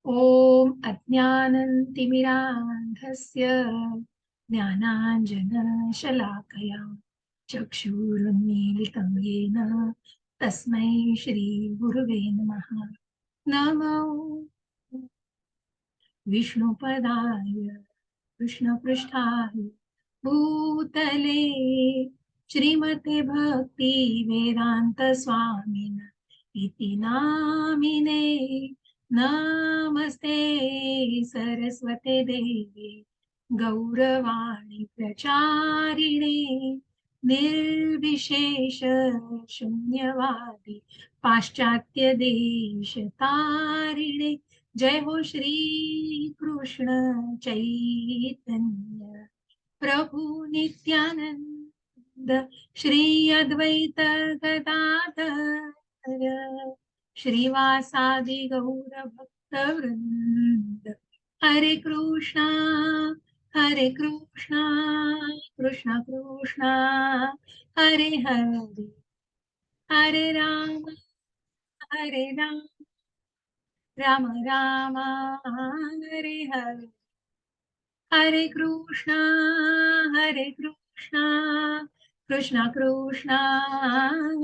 ॐ अज्ञानतिमिरान्धस्य ज्ञानाञ्जनशलाकया चक्षुरुन्मीलितं येन तस्मै श्रीगुरुवे नमः। नमो विष्णुपदाय कृष्णपृष्ठाय भूतले श्रीमते भक्ति वेदांत स्वामिन इति नामिने। नमस्ते सरस्वते देवे गौरवाणी प्रचारिणे निर्विशेष शून्यवादी पाश्चात्य देश तारिणे। जय हो श्री कृष्ण चैतन्य प्रभु नित्यानंद श्री अद्वैत गदाधर श्रीवासादि गौर भक्त वृंद। हरे कृष्णा कृष्णा कृष्णा हरे हरे हरे राम राम राम हरे हरे। हरे कृष्णा कृष्णा कृष्णा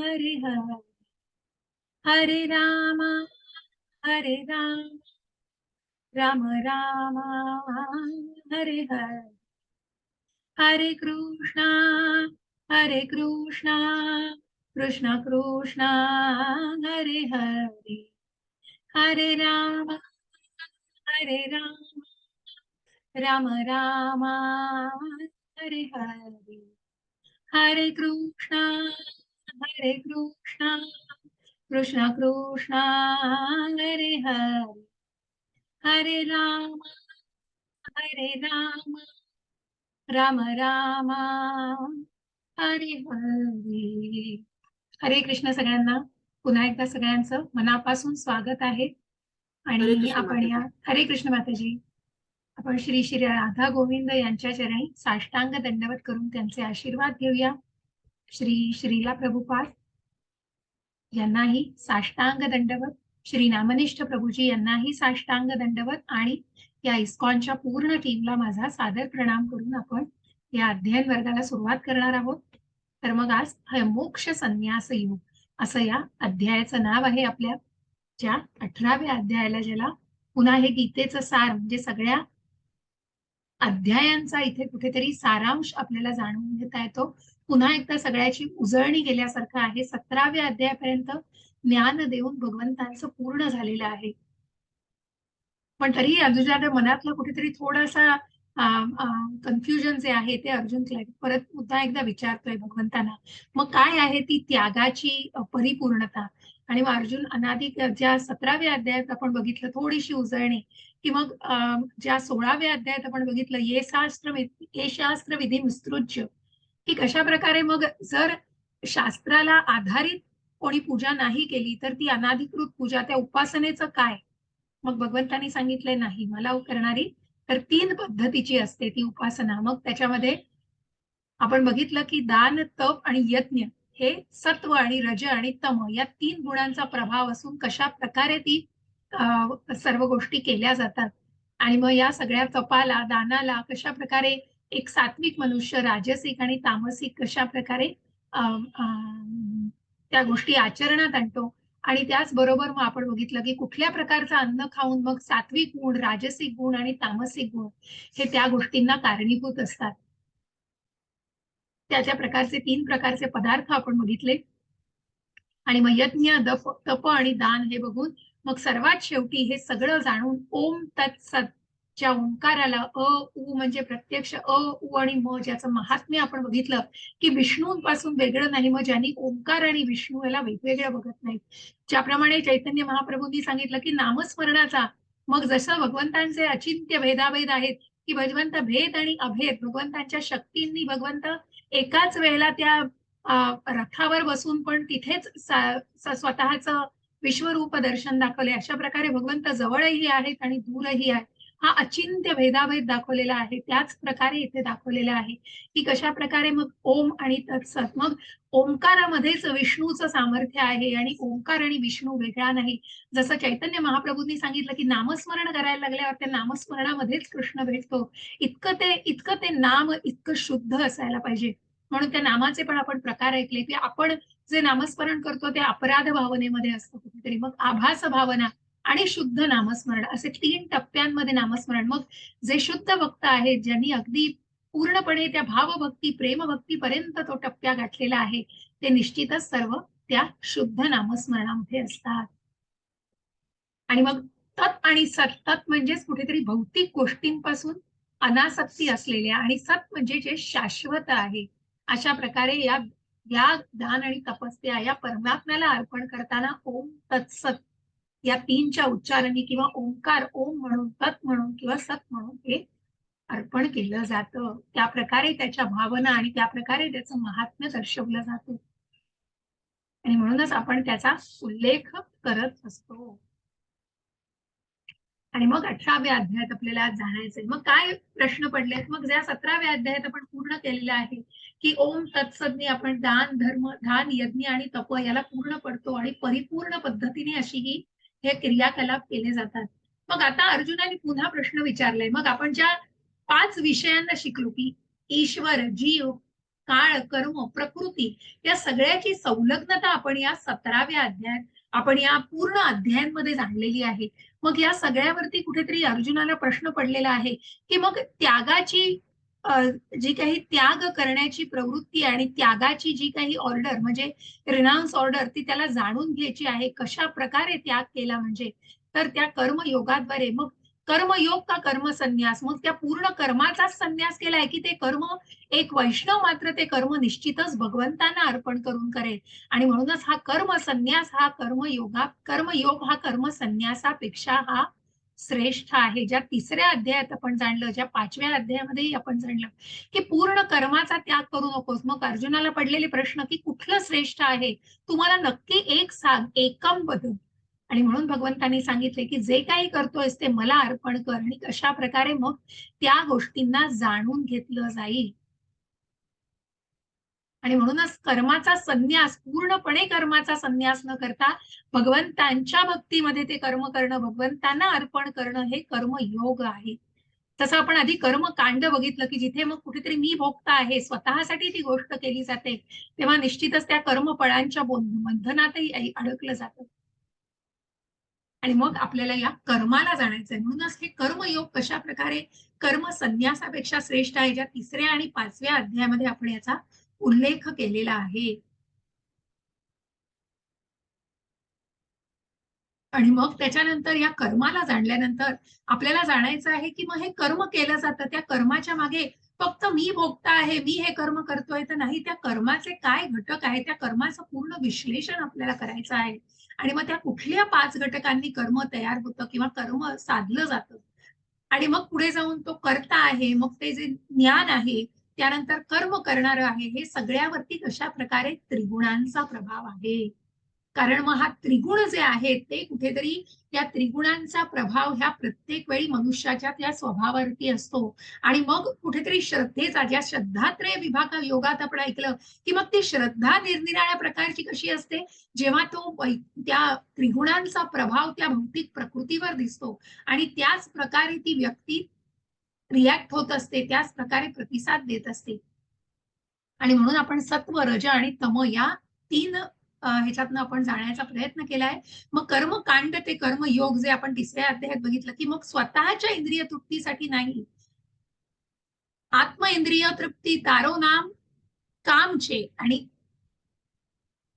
हरे हरे। हरे राम राम राम हरे हरे। हरे कृष्णा कृष्णा कृष्णा हरे हरे। हरे राम राम राम हरे हरे। हरे कृष्णा कृष्णा कृष्णा हरे हरे। हरे राम राम राम हरे हरे। हरे कृष्ण सगळ्यांना। पुन्हा एकदा सगळ्यांचं मनापासून स्वागत आहे। हरे आणि कृष्ण आपण या माताजी. हरे कृष्ण माताजी, आपण श्री श्री राधा गोविंद यांच्या चरणी साष्टांग दंडवत करून त्यांचे आशीर्वाद घेऊया। श्री श्रीला प्रभुपाद यांनाही साष्टांग दंडवत, श्री नामनिष्ठ प्रभूजी यांनाही साष्टांग दंडवत आणि या इस्कॉनच्या पूर्ण टीमला माझा सादर प्रणाम करून आपण या अध्ययन वर्गाला सुरुवात करणार आहोत। तर मग आज मोक्ष संन्यास योग असं या अध्यायाचं नाव आहे आपल्या ज्या 18व्या अध्यायाला, ज्याला पुन्हा हे गीतेचं सार म्हणजे सगळ्या अध्यायांचा इथे कुठेतरी सारांश आपल्याला जाणून घेता येतो। पुन्हा एकदा सगळ्याची उजळणी केल्यासारखं आहे। 17व्या अध्यायापर्यंत ज्ञान देऊन भगवंतांचं पूर्ण झालेलं आहे, पण तरीही अर्जुनाच्या मनातलं कुठेतरी थोडासा कन्फ्युजन जे आहे ते अर्जुन परत पुन्हा एकदा विचारतोय भगवंतांना, मग काय आहे ती त्यागाची परिपूर्णता। आणि मग अर्जुन अनादी ज्या 17व्या अध्यायात आपण बघितलं थोडीशी उजळणी, की मग ज्या 16व्या अध्यायात आपण बघितलं ये शास्त्र विधी विस्तृज्य, की कशा प्रकारे मग जर शास्त्राला आधारित कोणी पूजा नाही केली तर ती अनाधिकृत पूजा, त्या उपासनेचं काय। मग भगवंतांनी सांगितलंय नाही, मला करणारी तर 3 पद्धतीची असते ती उपासना। मग त्याच्यामध्ये आपण बघितलं की दान, तप आणि यज्ञ हे सत्व आणि रज आणि तम या 3 गुणांचा प्रभाव असून कशा प्रकारे ती सर्व गोष्टी केल्या जातात। आणि मग या सगळ्या तपाला, दानाला कशा प्रकारे एक सात्विक मनुष्य राजसिक आणि तामसिक कशा प्रकारे त्या गोष्टी आचरणात आणतो। आणि त्याचबरोबर मग आपण बघितलं की कुठल्या प्रकारचं अन्न खाऊन मग सात्विक गुण, राजसिक गुण आणि तामसिक गुण हे त्या गोष्टींना कारणीभूत असतात। त्या प्रकारचे 3 प्रकारचे पदार्थ आपण बघितले। आणि मग यज्ञ, तप आणि दान हे बघून मग सर्वात शेवटी हे सगळं जाणून ओम तत्सत च्या ओंकाराला उ म्हणजे प्रत्यक्ष उ आणि म ज्याचं महात्म्य आपण बघितलं की विष्णूंपासून वेगळं नाही। मग ज्यांनी ओंकार आणि विष्णू याला वेगवेगळं बघत नाहीत, ज्याप्रमाणे चैतन्य महाप्रभूंनी सांगितलं की नामस्मरणाचा मग जसं भगवंतांचे अचिंत्य भेदाभेद आहेत, की भगवंत भेद आणि अभेद, भगवंतांच्या शक्तींनी भगवंत एकाच वेळेला त्या रथावर बसून पण तिथेच स्वतःचं विश्वरूप दर्शन दाखवले। अशा प्रकारे भगवंत जवळही आहेत आणि दूरही आहेत। हा अचिंत्य भेदाभेद दाखवलेला आहे. त्याच प्रकारे इथे दाखवलेला आहे की कशा प्रकारे मग ओम आणि तत्सत, मग ओंकारामध्येच विष्णूचं सामर्थ्य आहे आणि ओंकार आणि विष्णू वेगळा नाही. जसं चैतन्य महाप्रभूंनी सांगितलं की नामस्मरण करायला लागल्यावर त्या नामस्मरणामध्येच कृष्ण भेटतो. इतकं ते नाम इतकं शुद्ध असायला पाहिजे. म्हणून त्या नामाचे पण आपण प्रकार ऐकले की आपण जे नामस्मरण करतो ते अपराध भावनेमध्ये असतं कुठेतरी, मग आभास भावना आणि शुद्ध नामस्मरण असे 3 टप्प्यांमध्ये नामस्मरण. मग जे शुद्ध भक्त आहेत, ज्यांनी अगदी पूर्णपणे त्या भावभक्ती प्रेमभक्तीपर्यंत तो टप्प्या गाठलेला आहे, ते निश्चितच सर्व त्या शुद्ध नामस्मरणामध्ये असतात. आणि मग तत् आणि सत, तत् म्हणजेच कुठेतरी भौतिक गोष्टींपासून अनासक्ती असलेल्या, आणि सत म्हणजे जे शाश्वत आहे. अशा प्रकारे या या दान आणि तपस्या या परमात्म्याला अर्पण करताना ओम तत्सत या 3च्या उच्चारांनी किंवा ओंकार ओम म्हणून, तत् म्हणून किंवा सत म्हणून हे अर्पण केलं जातं. त्या प्रकारे त्याच्या भावना आणि त्या प्रकारे त्याचं महात्म्य दर्शवलं जातं. आणि म्हणूनच आपण त्याचा उल्लेख करत असतो. आणि मग 18व्या अध्यायात आपल्याला आज जाणायचंय. मग काय प्रश्न पडलेत? मग ज्या 17व्या अध्यायात आपण पूर्ण केलेलं आहे की ओम तत्सतनी आपण दान, धर्म, ध्यान, यज्ञ आणि तप याला पूर्ण पडतो आणि परिपूर्ण पद्धतीने अशी ही हे क्रियाकलाप केले जातात. मग आता अर्जुनाने पुन्हा प्रश्न विचारलाय. मग आपण ज्या 5 विषयांना शिकलो की ईश्वर, जीव, काळ, कर्म, प्रकृती या सगळ्याची संलग्नता आपण या 17व्या अध्यायात, आपण या पूर्ण अध्यायांमध्ये जाणलेली आहे. मग या सगळ्यावरती कुठेतरी अर्जुनाला प्रश्न पडलेला आहे की मग त्यागाची जी काही त्याग करण्याची प्रवृत्ती आणि त्यागाची जी काही ऑर्डर म्हणजे रिनाउन्स ऑर्डर ती त्याला जाणून घ्यायची आहे. कशा प्रकारे त्याग केला म्हणजे, तर त्या कर्मयोगाद्वारे. मग कर्मयोग का कर्मसन्यास, मग त्या पूर्ण कर्माचाच संन्यास केलाय की ते कर्म एक वैष्णव मात्र ते कर्म निश्चितच भगवंतांना अर्पण करून करेल. आणि म्हणूनच हा कर्म संन्यास हा कर्मयोग हा कर्म संन्यासापेक्षा हा श्रेष्ठ आहे. ज्या 3ऱ्या अध्यायात आपण जाणलं, ज्या 5व्या अध्यायामध्येही आपण जाणलं की पूर्ण कर्माचा त्याग करू नकोस. मग अर्जुनाला पडलेले प्रश्न की कुठलं श्रेष्ठ आहे, तुम्हाला नक्की एक सांग, एकम बदल. आणि म्हणून भगवंतांनी सांगितले की जे काही करतोयस ते मला अर्पण कर. आणि कशा प्रकारे मग त्या गोष्टींना जाणून घेतलं जाईल. आणि म्हणूनच कर्माचा संन्यास, पूर्णपणे कर्माचा संन्यास न करता भगवंतांच्या भक्तीमध्ये ते कर्म करणं, भगवंतांना अर्पण करणं हे कर्मयोग आहे. तसं आपण आधी कर्मकांड बघितलं की जिथे मग कुठेतरी मी भोगता आहे, स्वतःसाठी ती गोष्ट केली जाते, तेव्हा निश्चितच त्या कर्मफळांच्या बंधनातही अडकलं जातं. आणि मग आपल्याला या कर्माला जाणायचंय. म्हणूनच हे कर्मयोग कशा प्रकारे कर्म संन्यासापेक्षा श्रेष्ठ आहे, ज्या 3ऱ्या आणि 5व्या अध्यायामध्ये आपण याचा उल्लेख केलेला आहे. आणि मग त्याच्यानंतर या कर्माला जाणल्यानंतर आपल्याला जाणायचं आहे की मग हे कर्म केलं जातं, त्या कर्माच्या मागे फक्त मी भोगता आहे, मी हे कर्म करतोय तर नाही, त्या कर्माचे काय घटक आहे, त्या कर्माचं पूर्ण विश्लेषण आपल्याला करायचं आहे. आणि मग त्या कुठल्या 5 घटकांनी कर्म तयार होतं किंवा कर्म साधलं जातं. आणि मग पुढे जाऊन तो कर्ता आहे, मग ते जे ज्ञान आहे, त्यानंतर कर्म करणारं आहे, हे सगळ्यावरती कशा प्रकारे त्रिगुणांचा प्रभाव आहे. कारण मग हा त्रिगुण जे आहेत ते कुठेतरी या त्रिगुणांचा प्रभाव ह्या प्रत्येक वेळी मनुष्याच्या त्या स्वभावावरती असतो. आणि मग कुठेतरी श्रद्धेचा, ज्या श्रद्धात्रय विभाग योगात आपण ऐकलं की मग ती श्रद्धा निरनिराळ्या प्रकारची कशी असते, जेव्हा तो त्या त्रिगुणांचा प्रभाव त्या भौतिक प्रकृतीवर दिसतो आणि त्याच प्रकारे ती व्यक्ती रिॲक्ट होत असते, त्याच प्रकारे प्रतिसाद देत असते. आणि म्हणून आपण सत्व, रज आणि तम या 3 ह्याच्यातनं आपण जाण्याचा प्रयत्न केलाय. मग कर्मकांड ते कर्मयोग जे आपण 3ऱ्या अध्यायात बघितलं की मग स्वतःच्या इंद्रिय तृप्तीसाठी नाही, आत्म इंद्रिय तृप्ती तारो नाम काम छे आणि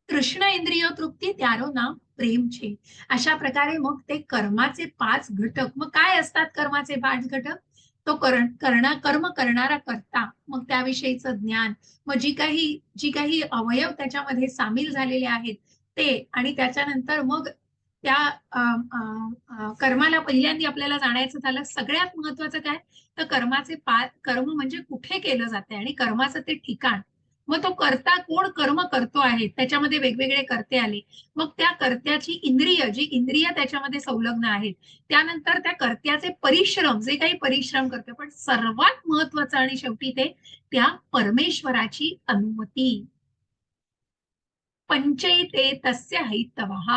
कृष्ण इंद्रिय तृप्ती त्यारो नाम प्रेम छे. अशा प्रकारे मग ते कर्माचे 5 घटक. मग काय असतात कर्माचे 5 घटक? तो कर्म करणारा कर्ता, मग त्याविषयीचं ज्ञान, मग जी काही अवयव त्याच्यामध्ये सामील झालेले आहेत ते, आणि त्याच्यानंतर मग त्या कर्माला पहिल्यांदा आपल्याला जाणायचं झालं, सगळ्यात महत्वाचं काय, तर कर्माचे कर्म म्हणजे कुठे केलं जाते आणि कर्माचं ते ठिकाण. मग तो कर्ता कोण कर्म करतो आहे, त्याच्यामध्ये वेगवेगळे कर्ते आले. मग त्या कर्त्याची इंद्रिय, जी इंद्रिय त्याच्यामध्ये संलग्न आहेत, त्यानंतर त्या कर्त्याचे परिश्रम, जे काही परिश्रम करते, पण सर्वात महत्वाचं आणि शेवटी ते त्या परमेश्वराची अनुमती. पंचैते तस्य हैतवः.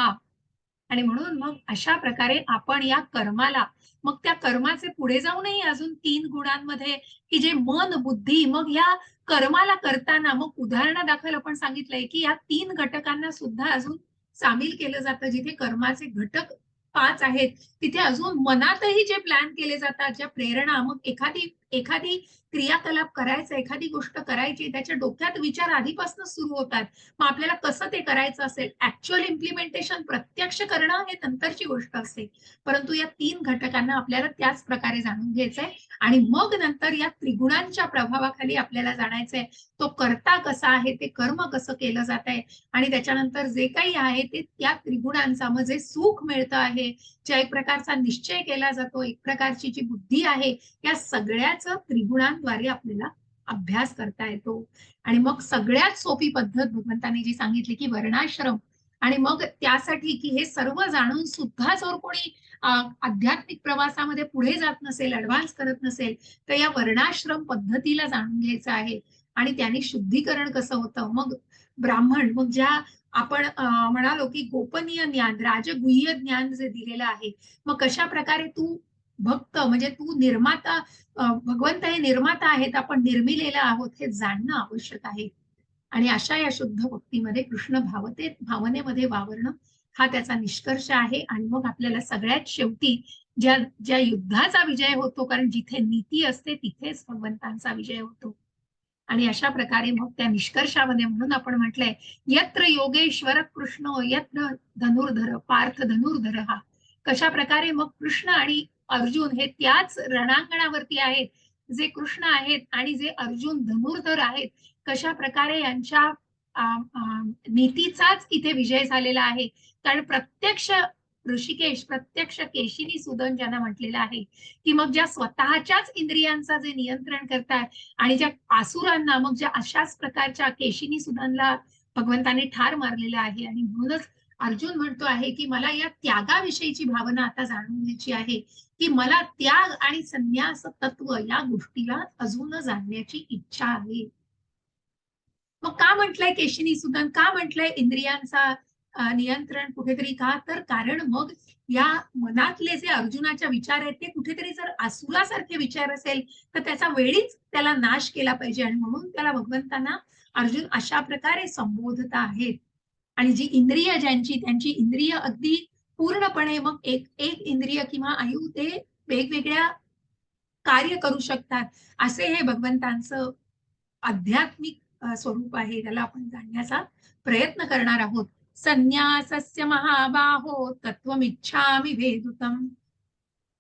आणि म्हणून मग अशा प्रकारे आपण या कर्माला, मग त्या कर्माचे पुढे जाऊनही अजून 3 गुणांमध्ये, की जे मन, बुद्धी, मग या कर्माला करताना मग उदाहरणादाखल आपण सांगितलंय की या 3 घटकांना सुद्धा अजून सामील केलं जातं. जिथे कर्माचे घटक 5 आहेत, तिथे अजून मनातही जे प्लॅन केले जातात, ज्या प्रेरणा, मग एखादी एखादी क्रियाकलाप करायचा, एखादी गोष्ट करायची, त्याच्या डोक्यात विचार आधीपासून सुरू होतात. मग आपल्याला कसं ते करायचं असेल, ऍक्च्युअल इम्प्लिमेंटेशन प्रत्यक्ष करणं हे नंतरची गोष्ट असते. परंतु या 3 घटकांना आपल्याला त्याच प्रकारे जाणून घ्यायचंय आणि मग नंतर या त्रिगुणांच्या प्रभावाखाली आपल्याला जाणायचंय, तो कर्ता कसा आहे, ते कर्म कसं केलं जात आहे आणि त्याच्यानंतर जे काही आहे ते त्या त्रिगुणांचा, मग जे सुख मिळतं आहे, ज्या एक प्रकारचा निश्चय केला जातो, एक प्रकारची जी बुद्धी आहे, या सगळ्याच त्रिगुणांद्वारे आपल्याला अभ्यास करता येतो. आणि मग सगळ्यात सोपी पद्धत भगवंतांनी जी सांगितली की वर्णाश्रम. आणि मग त्यासाठी की हे सर्व जाणून सुद्धा जर कोणी आध्यात्मिक प्रवासामध्ये पुढे जात नसेल, ऍडव्हान्स करत नसेल, तर या वर्णाश्रम पद्धतीला जाणून घ्यायचं आहे. आणि त्याने शुद्धीकरण कसं होतं, मग ब्राह्मण, मग ज्या आपण म्हणालो की गोपनीय ज्ञान, राजगुह्य ज्ञान जे दिलेलं आहे, मग कशा प्रकारे तू भक्त, म्हणजे तू निर्माता, भगवंत हे निर्माता आहेत, आपण निर्मिलेलं आहोत हे जाणणं आवश्यक आहे. आणि अशा या शुद्ध भक्तीमध्ये कृष्ण भावनेमध्ये वावरणं हा त्याचा निष्कर्ष आहे. आणि मग आपल्याला सगळ्यात शेवटी ज्या ज्या युद्धाचा विजय होतो, कारण जिथे नीती असते तिथेच भगवंतांचा विजय होतो. आणि अशा प्रकारे मग त्या निष्कर्षामध्ये म्हणून आपण म्हटलंय, यत्र योगेश्वर कृष्ण यत्र धनुर्धर पार्थ धनुर्धर हा. कशा प्रकारे मग कृष्ण आणि अर्जुन हे त्याच रणांगणावरती आहेत, जे कृष्ण आहेत आणि जे अर्जुन धनुर्धर आहेत, कशा प्रकारे यांच्या नीतीचाच इथे विजय झालेला आहे. कारण प्रत्यक्ष ऋषिकेश, प्रत्यक्ष केशिनी सुदन ज्यांना म्हटलेलं आहे, की मग ज्या स्वतःच्याच इंद्रियांचा जे नियंत्रण करतात आणि ज्या आसुरांना, मग ज्या अशाच प्रकारच्या केशिनी सुदांना भगवंताने ठार मारलेलं आहे. आणि म्हणूनच अर्जुन म्हणतो आहे की मला या त्यागाविषयीची भावना आता जाणून घ्यायची आहे, की मला त्याग आणि संन्यास तत्व या गोष्टीला अजून जाणण्याची इच्छा आहे. मग का म्हटलंय केशिनी सुदन, का म्हटलंय इंद्रियांचा नियंत्रण कुठेतरी, का तर कारण मग या मनातले जे अर्जुनाच्या विचार आहेत ते कुठेतरी जर असुरासारखे विचार असेल तर त्याचा वेळीच त्याला नाश केला पाहिजे. आणि म्हणून त्याला भगवंतांना अर्जुन अशा प्रकारे संबोधत आहेत. आणि जी इंद्रिय ज्यांची, त्यांची इंद्रिय अगदी पूर्णपणे, मग एक एक इंद्रिय किंवा आयु ते वेगवेगळ्या कार्य करू शकतात, असे हे भगवंतांचं आध्यात्मिक स्वरूप आहे. त्याला आपण जाणण्याचा प्रयत्न करणार आहोत. संन्यासस्य महाबाहो तत्त्वमिच्छामि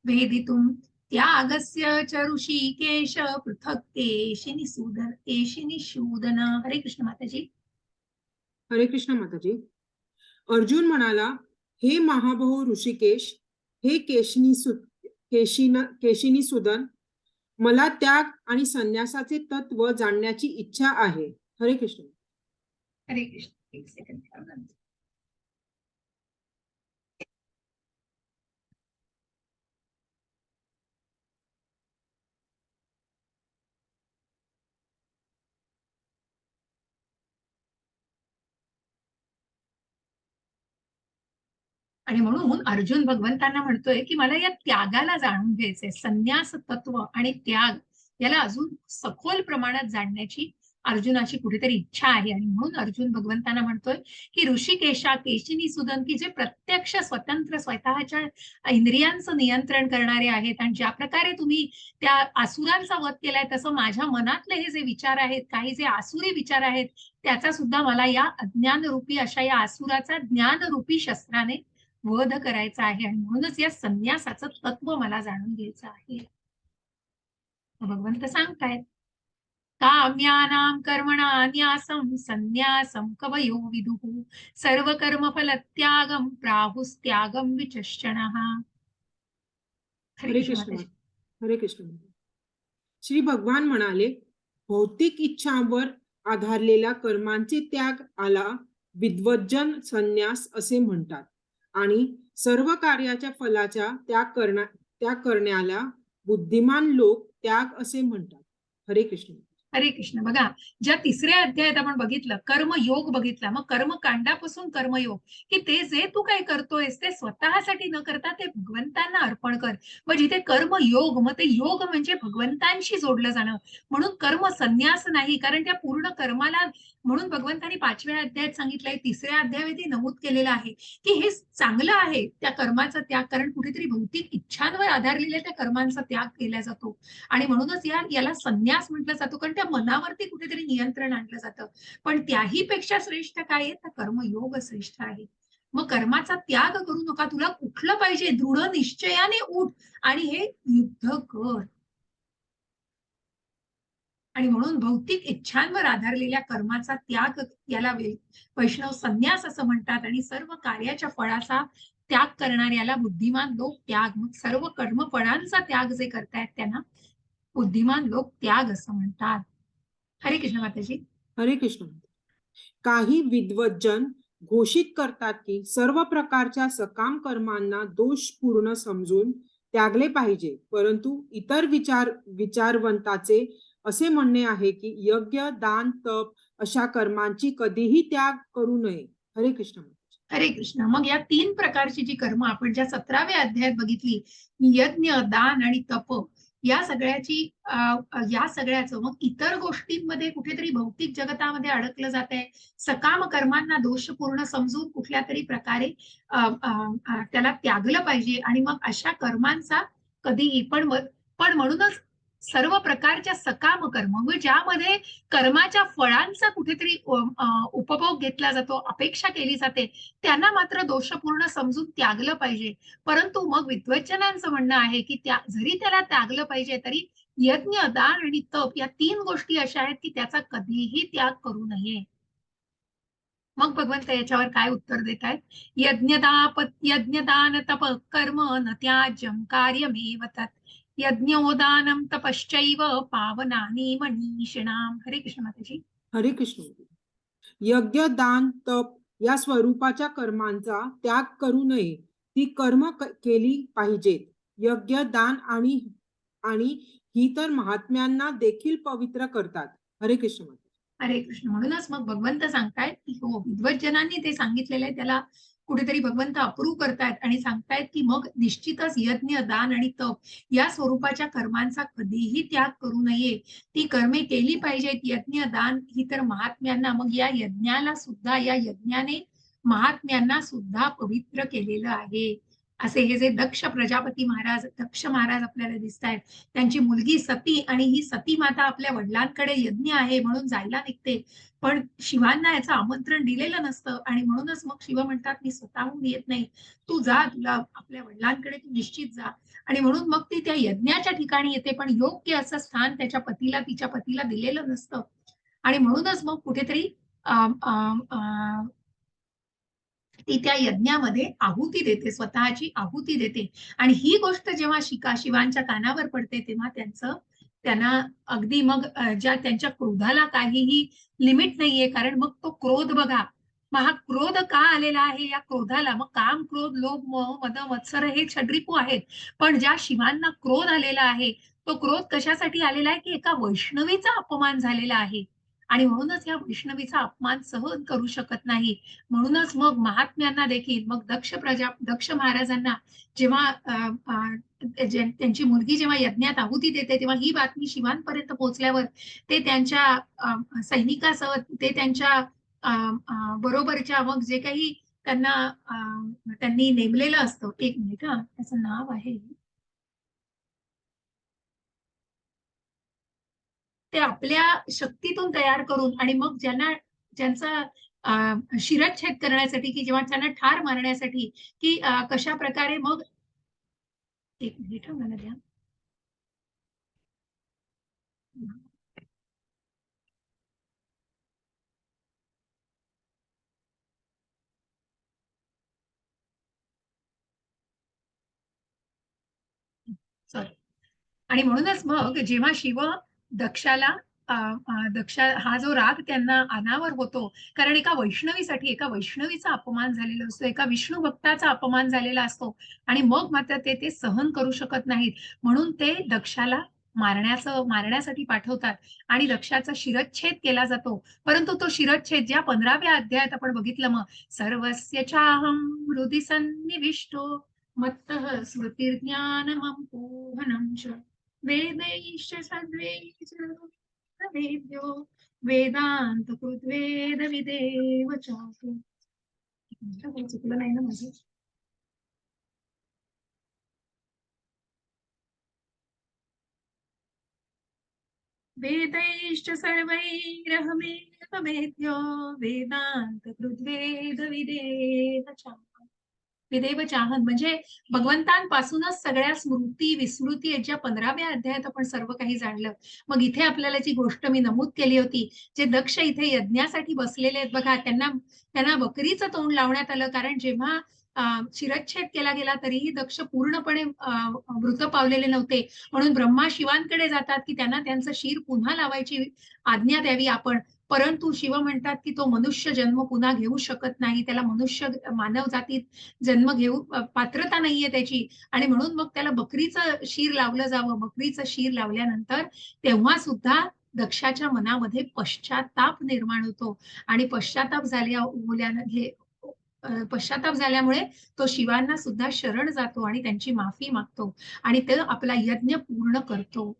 वेदितुम त्यागस्य च ऋषिकेश पृथक् केशिनिषूदन. हरे कृष्ण माताजी. हरे कृष्ण माताजी. अर्जुन म्हणाला, हे महाबाहू ऋषिकेश, हे केशिनी सुदन, मला त्याग आणि संन्यासाचे तत्व जाणण्याची इच्छा आहे. हरे कृष्ण. हरे कृष्ण. एक सेकंड. आणि म्हणून अर्जुन भगवंतांना म्हणतोय की मला या त्यागाला जाणून घ्यायचंय. संन्यास तत्व आणि त्याग याला अजून सखोल प्रमाणात जाणण्याची अर्जुनाची कुठेतरी इच्छा आहे. आणि म्हणून अर्जुन भगवंतांना म्हणतोय की ऋषिकेशा, केशिनी सुदन, की जे प्रत्यक्ष स्वतंत्र स्वतःच्या इंद्रियांचं नियंत्रण करणारे आहेत, आणि ज्या प्रकारे तुम्ही त्या आसुरांचा वध केलाय, तसं माझ्या मनातले हे जे विचार आहेत, काही जे आसुरी विचार आहेत, त्याचा सुद्धा मला या अज्ञानरूपी, अशा या आसुराचा ज्ञानरूपी शस्त्राने वध करायचा आहे. आणि म्हणूनच या संन्यासाचं तत्व मला जाणून घ्यायचं आहे. भगवंत सांगतायत, काम्यानां कर्मणान्यासं संन्यासं कवयो विदुः सर्व कर्मफल त्यागं प्राहुस्त्यागं विचक्षणः. हरे कृष्ण. हरे कृष्ण. श्री भगवान म्हणाले, भौतिक इच्छांवर आधारलेल्या कर्मांचे त्याग आला विद्वज्जन संन्यास असे म्हणतात आणि सर्व कार्याच्या फलाच्या त्याग करण्याला बुद्धिमान लोक त्याग असे म्हणतात. हरे कृष्ण. हरे कृष्ण. बघा, ज्या तिसऱ्या अध्यायात आपण बघितलं कर्मयोग बघितला, मग कर्मकांडापासून कर्मयोग, की ते जे तू काय करतोयस ते स्वतःसाठी न करता ते भगवंतांना अर्पण कर. मग जिथे कर्मयोग, मग ते योग म्हणजे भगवंतांशी जोडलं जाणं. म्हणून कर्म संन्यास नाही, कारण त्या पूर्ण कर्माला, म्हणून भगवंतांनी 5व्या अध्यायात सांगितलंय, 3ऱ्या अध्यायामध्ये नमूद केलेलं आहे की हे चांगलं आहे त्या कर्माचा त्याग, कारण कुठेतरी भौतिक इच्छांवर आधारलेल्या त्या कर्मांचा त्याग केला जातो आणि म्हणूनच याला संन्यास म्हटलं जातो, कारण त्या मनावरती कुठेतरी नियंत्रण आणलं जातं. पण त्याही पेक्षा श्रेष्ठ काय आहे, तर कर्मयोग श्रेष्ठ आहे. मग कर्माचा त्याग करू नका, तुला कुठलं पाहिजे, दृढ निश्चयाने उठ आणि हे युद्ध कर. आणि म्हणून भौतिक इच्छांवर आधारलेल्या कर्माचा त्याग याला वैष्णव संन्यास असं म्हणतात आणि सर्व कार्याच्या फळाचा त्याग करणाऱ्याला बुद्धिमान लोक त्याग, मग सर्व कर्मफळांचा त्याग जे करतायत त्यांना बुद्धिमान लोक त्याग असं म्हणतात. हरे कृष्ण माताजी. हरे कृष्ण. काही विद्वज्जन घोषित करतात की सर्व प्रकारच्या सकाम कर्मांना दोषपूर्ण समजून त्यागले पाहिजे, परंतु इतर विचारवंताचे असे म्हणणे आहे की यज्ञ दान तप अशा कर्मांची कधीही त्याग करू नये. हरे कृष्ण. हरे कृष्ण. मग या 3 प्रकारची जी कर्म आपण ज्या 17व्या अध्यायात बघितली, यज्ञ दान आणि तप, या सगळ्याचं मग इतर गोष्टींमध्ये कुठेतरी भौतिक जगतामध्ये अडकलं जात आहे. सकाम कर्मांना दोषपूर्ण समजून कुठल्या तरी प्रकारे त्याला त्यागलं पाहिजे आणि मग अशा कर्मांचा कधीही पण म्हणूनच सर्व प्रकारच्या सकाम कर्म, म्हणजे ज्यामध्ये कर्माच्या फळांचा कुठेतरी उपभोग घेतला जातो, अपेक्षा केली जाते, त्यांना मात्र दोषपूर्ण समजून त्यागलं पाहिजे. परंतु मग विद्वज्जनांचं म्हणणं आहे की जरी त्याला त्यागलं पाहिजे तरी यज्ञ दान आणि तप या 3 गोष्टी अशा आहेत की त्याचा कधीही त्याग करू नये. मग भगवंत याच्यावर काय उत्तर देत आहेत, यज्ञदान तप कर्म न त्याज्यम कार्यमेव तत् यज्ञोदानम तपश्चैव पावनानि मनीषिणाम. हरे कृष्ण माताजी. हरे कृष्ण. यज्ञ दान तप या स्वरूपाच्या कर्मांचा त्याग करू नये, ती कर्म केली पाहिजेत. यज्ञ दान आणि आणि ही तर महात्म्यांना देखील पवित्र करतात. हरे कृष्ण. हरे कृष्ण. म्हणूनच मग भगवंत सांगतायत की हो, विद्वज्जनांनी ते सांगितलेलं आहे त्याला कुठेतरी भगवंत अप्रूव्ह करतायत आणि सांगतायत की मग निश्चितच यज्ञ दान आणि तप या स्वरूपाच्या कर्मांचा कधीही त्याग करू नये, ती कर्मे केली पाहिजेत. यज्ञ दान ही तर महात्म्यांना, मग या यज्ञाला सुद्धा, या यज्ञाने महात्म्यांना सुद्धा पवित्र केलेलं आहे. असे हे जे दक्ष महाराज आपल्याला दिसत आहेत, त्यांची मुलगी सती, आणि ही सती माता आपल्या वडिलांकडे यज्ञ आहे म्हणून जायला निघते, पण शिवांना याचं आमंत्रण दिलेलं नसतं आणि म्हणूनच मग शिव म्हणतात मी स्वतःहून येत नाही, तू जा, तुला आपल्या वडिलांकडे तू निश्चित जा. आणि म्हणून मग ती त्या यज्ञाच्या ठिकाणी येते, पण योग्य असं स्थान तिच्या पतीला दिलेलं नसतं आणि म्हणूनच मग कुठेतरी ती त्या यज्ञामध्ये आहुती देते, स्वतःची आहुती देते. आणि ही गोष्ट जेव्हा शिवांच्या कानावर पडते तेव्हा त्यांना अगदी मग ज्या त्यांच्या क्रोधाला काहीही लिमिट नाहीये, कारण मग तो क्रोध बघा, मग हा क्रोध का आलेला आहे, या क्रोधाला मग काम क्रोध लोभ मोह मद मत्सर हे षड्रिपू आहेत, पण ज्या शिवांना क्रोध आलेला आहे तो क्रोध कशासाठी आलेला आहे की एका वैष्णवीचा अपमान झालेला आहे आणि म्हणूनच या वैष्णवीचा अपमान सहन करू शकत नाही. म्हणूनच मग महात्म्यांना देखील, मग दक्ष महाराजांना जेव्हा त्यांची मुलगी जेव्हा यज्ञात आहुती देते तेव्हा ही बातमी शिवांपर्यंत पोहोचल्यावर ते त्यांच्या सैनिकासह, ते त्यांच्या बरोबरच्या मग जे काही त्यांनी नेमलेलं असतं, एक मिनिट हा, त्याचं नाव आहे, ते आपल्या शक्तीतून तयार करून आणि मग ज्यांचा शिरच्छेद करण्यासाठी, की जेव्हा त्यांना ठार मारण्यासाठी, की कशा प्रकारे मग, एक मिनिट मला द्या, सॉरी. आणि म्हणूनच मग जेव्हा शिव दक्षाला दक्ष हा जो राग त्यांना अनावर होतो, कारण एका वैष्णवीसाठी, एका वैष्णवीचा अपमान झालेला असतो, एका विष्णू भक्ताचा अपमान झालेला असतो आणि मग मात्र ते सहन करू शकत नाहीत. म्हणून ते दक्षाला मारण्यासाठी पाठवतात आणि दक्षाचा शिरच्छेद केला जातो. परंतु तो शिरच्छेद ज्या 15व्या अध्यायात आपण बघितलं, मग सर्वस्य चाहं हृदि सन्निविष्टो मत्तः स्मृतिर्ज्ञानमं पोहनं च वेदैश्च सद्वैश्च वेद्यो वेदांत कृद्वेद विदेव चातु. चुकलं नाही ना माझं? वेदैश्च सर्वैरहमेव वेद्यो वेदांत कृद्वेद विदेव चाहं. विदेव चाहन म्हणजे भगवंतांपासूनच सगळ्या स्मृती विस्मृती याच्या 15व्या अध्यायात आपण सर्व काही जाणलं. मग इथे आपल्याला जी गोष्ट मी नमूद केली होती, जे दक्ष इथे यज्ञासाठी बसलेले आहेत बघा, त्यांना त्यांना बकरीचं तोंड लावण्यात आलं, कारण जेव्हा शिरच्छेद केला गेला तरीही दक्ष पूर्णपणे मृत पावलेले नव्हते. म्हणून ब्रह्मा शिवांकडे जातात की त्यांना त्यांचं शिर पुन्हा लावायची आज्ञा द्यावी आपण. परंतु शिव म्हणतात की तो मनुष्य जन्म पुन्हा घेऊ शकत नाही, त्याला मनुष्य मानव जातीत जन्म घेऊ पात्रता नाहीये त्याची, आणि म्हणून मग त्याला बकरीचं शिर लावलं जावं. बकरीचं शिर लावल्यानंतर तेव्हा सुद्धा दक्षाच्या मनामध्ये पश्चाताप निर्माण होतो आणि पश्चाताप झाल्यामुळे तो शिवांना सुद्धा शरण जातो आणि त्यांची माफी मागतो आणि ते आपला यज्ञ पूर्ण करतो.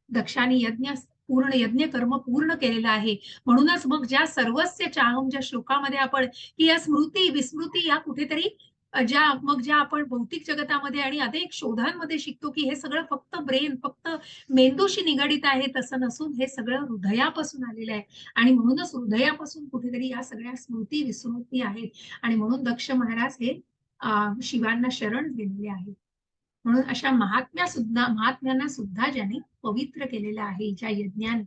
दक्षाने यज्ञ कर्म पूर्ण केलेलं आहे. म्हणूनच मग ज्या सर्वस्य चाहम ज्या श्लोकामध्ये आपण की या स्मृती विस्मृती या कुठेतरी ज्या आपण भौतिक जगतामध्ये आणि अनेक शोधांमध्ये शिकतो की हे सगळं फक्त ब्रेन, फक्त मेंदूशी निगडित आहे, तसं नसून हे सगळं हृदयापासून आलेलं आहे आणि म्हणूनच हृदयापासून कुठेतरी या सगळ्या स्मृती विस्मृती आहेत आणि म्हणून दक्ष महाराज हे शिवांना शरण गेलेले आहेत. म्हणून अशा महात्म्यांना सुद्धा ज्याने पवित्र केलेलं आहे ज्या यज्ञाने.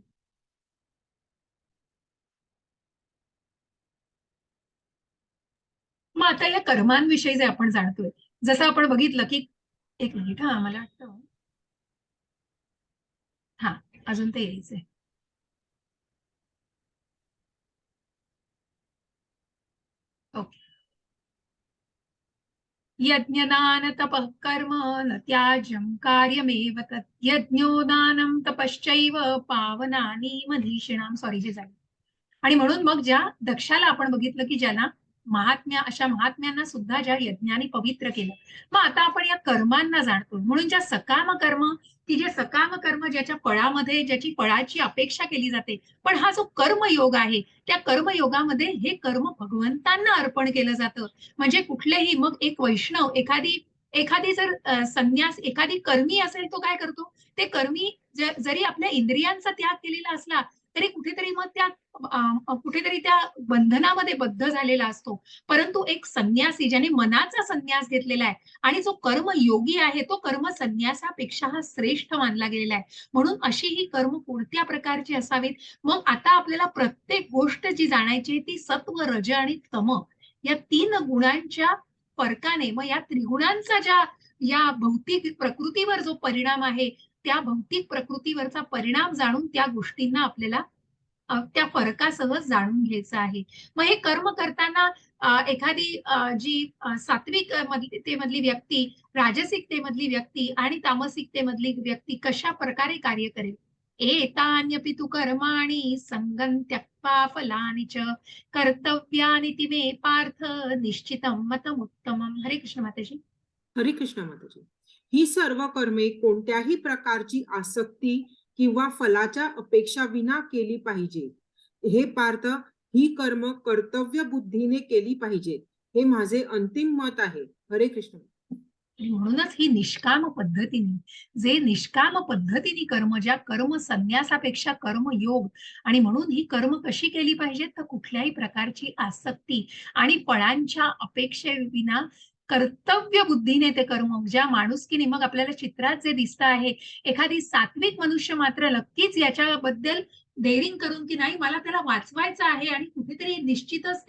मग आता या कर्मांविषयी जे आपण जाणतोय, जसं आपण बघितलं की एक मिनिट, मला वाटतं हा अजून ते यायचंय. ओके. यज्ञदान तपः कर्म न त्याज्यं कार्यमेव तत् यज्ञोदानं तपश्चैव पावनानि मनीषिणां. सॉरी जे झालं. आणि म्हणून मग ज्या दक्षाला आपण बघितलं की ज्याला अशा महात्म्यांना सुद्धा ज्या यज्ञाने पवित्र केलं. मग आता आपण या कर्मांना जाणतो. म्हणून ज्या सकाम कर्म, की जे सकाम कर्म ज्याच्या फळामध्ये ज्याची फळाची अपेक्षा केली जाते, पण हा जो कर्मयोग आहे त्या कर्मयोगामध्ये हे कर्म भगवंतांना अर्पण केलं जातं. म्हणजे कुठलेही मग एक वैष्णव एखादी एखादी जर एखादी कर्मी असेल, तो काय करतो, ते कर्मी जरी आपल्या इंद्रियांचा त्याग केलेला असला तरी कुठेतरी त्या बंधनामध्ये बद्ध झालेला असतो. परंतु एक संन्यासी ज्याने मनाचा संन्यास घेतलेला आहे आणि जो कर्म योगी आहे, तो कर्म संन्यासापेक्षा हा श्रेष्ठ मानला गेलेला आहे. म्हणून अशी ही कर्म कोणत्या प्रकारची असावीत. मग आता आपल्याला प्रत्येक गोष्ट जी जाणायची आहे ती सत्व, रज आणि तम या 3 गुणांच्या फरकाने, मग या त्रिगुणांचा या भौतिक प्रकृतीवर जो परिणाम आहे, त्या भौतिक प्रकृतीवरचा परिणाम जाणून त्या गोष्टींना आपल्याला त्या फरकासह जाणून घ्यायचं आहे. मग हे कर्म करताना एखादी जी सात्विकतेमधली व्यक्ती, राजसिकतेमधली व्यक्ती आणि तामसिकतेमधली व्यक्ती कशा प्रकारे कार्य करेल. एतान्यपि तु कर्माणि संगं त्यक्त्वा फलानि च कर्तव्यानि ति मे पार्थ निश्चितं मतमुत्तमम्. हरे कृष्ण माताजी. हरे कृष्ण माताजी. ही सर्व कर्मे कोणत्याही प्रकारची आसक्ती किंवा फलाच्या अपेक्षा विना केली पाहिजे. हे पार्थ, ही कर्म कर्तव्य बुद्धीने केली पाहिजेत. हे माझे अंतिम मत आहे. हरे कृष्ण. म्हणूनच ही निष्काम पद्धतीने, जे निष्काम पद्धतीने कर्म, ज्या कर्म संन्यासापेक्षा कर्म योग, आणि म्हणून ही कर्म कशी केली पाहिजेत, तर कुठल्याही प्रकारची आसक्ती आणि फळांच्या अपेक्षेविना कर्तव्य बुद्धीने ते कर्म, ज्या माणुसकीने. मग आपल्याला चित्रात जे दिसतं आहे, एखादी सात्विक मनुष्य मात्र नक्कीच याच्याबद्दल डेअरिंग करून की नाही, मला त्याला वाचवायचं आहे आणि कुठेतरी निश्चितच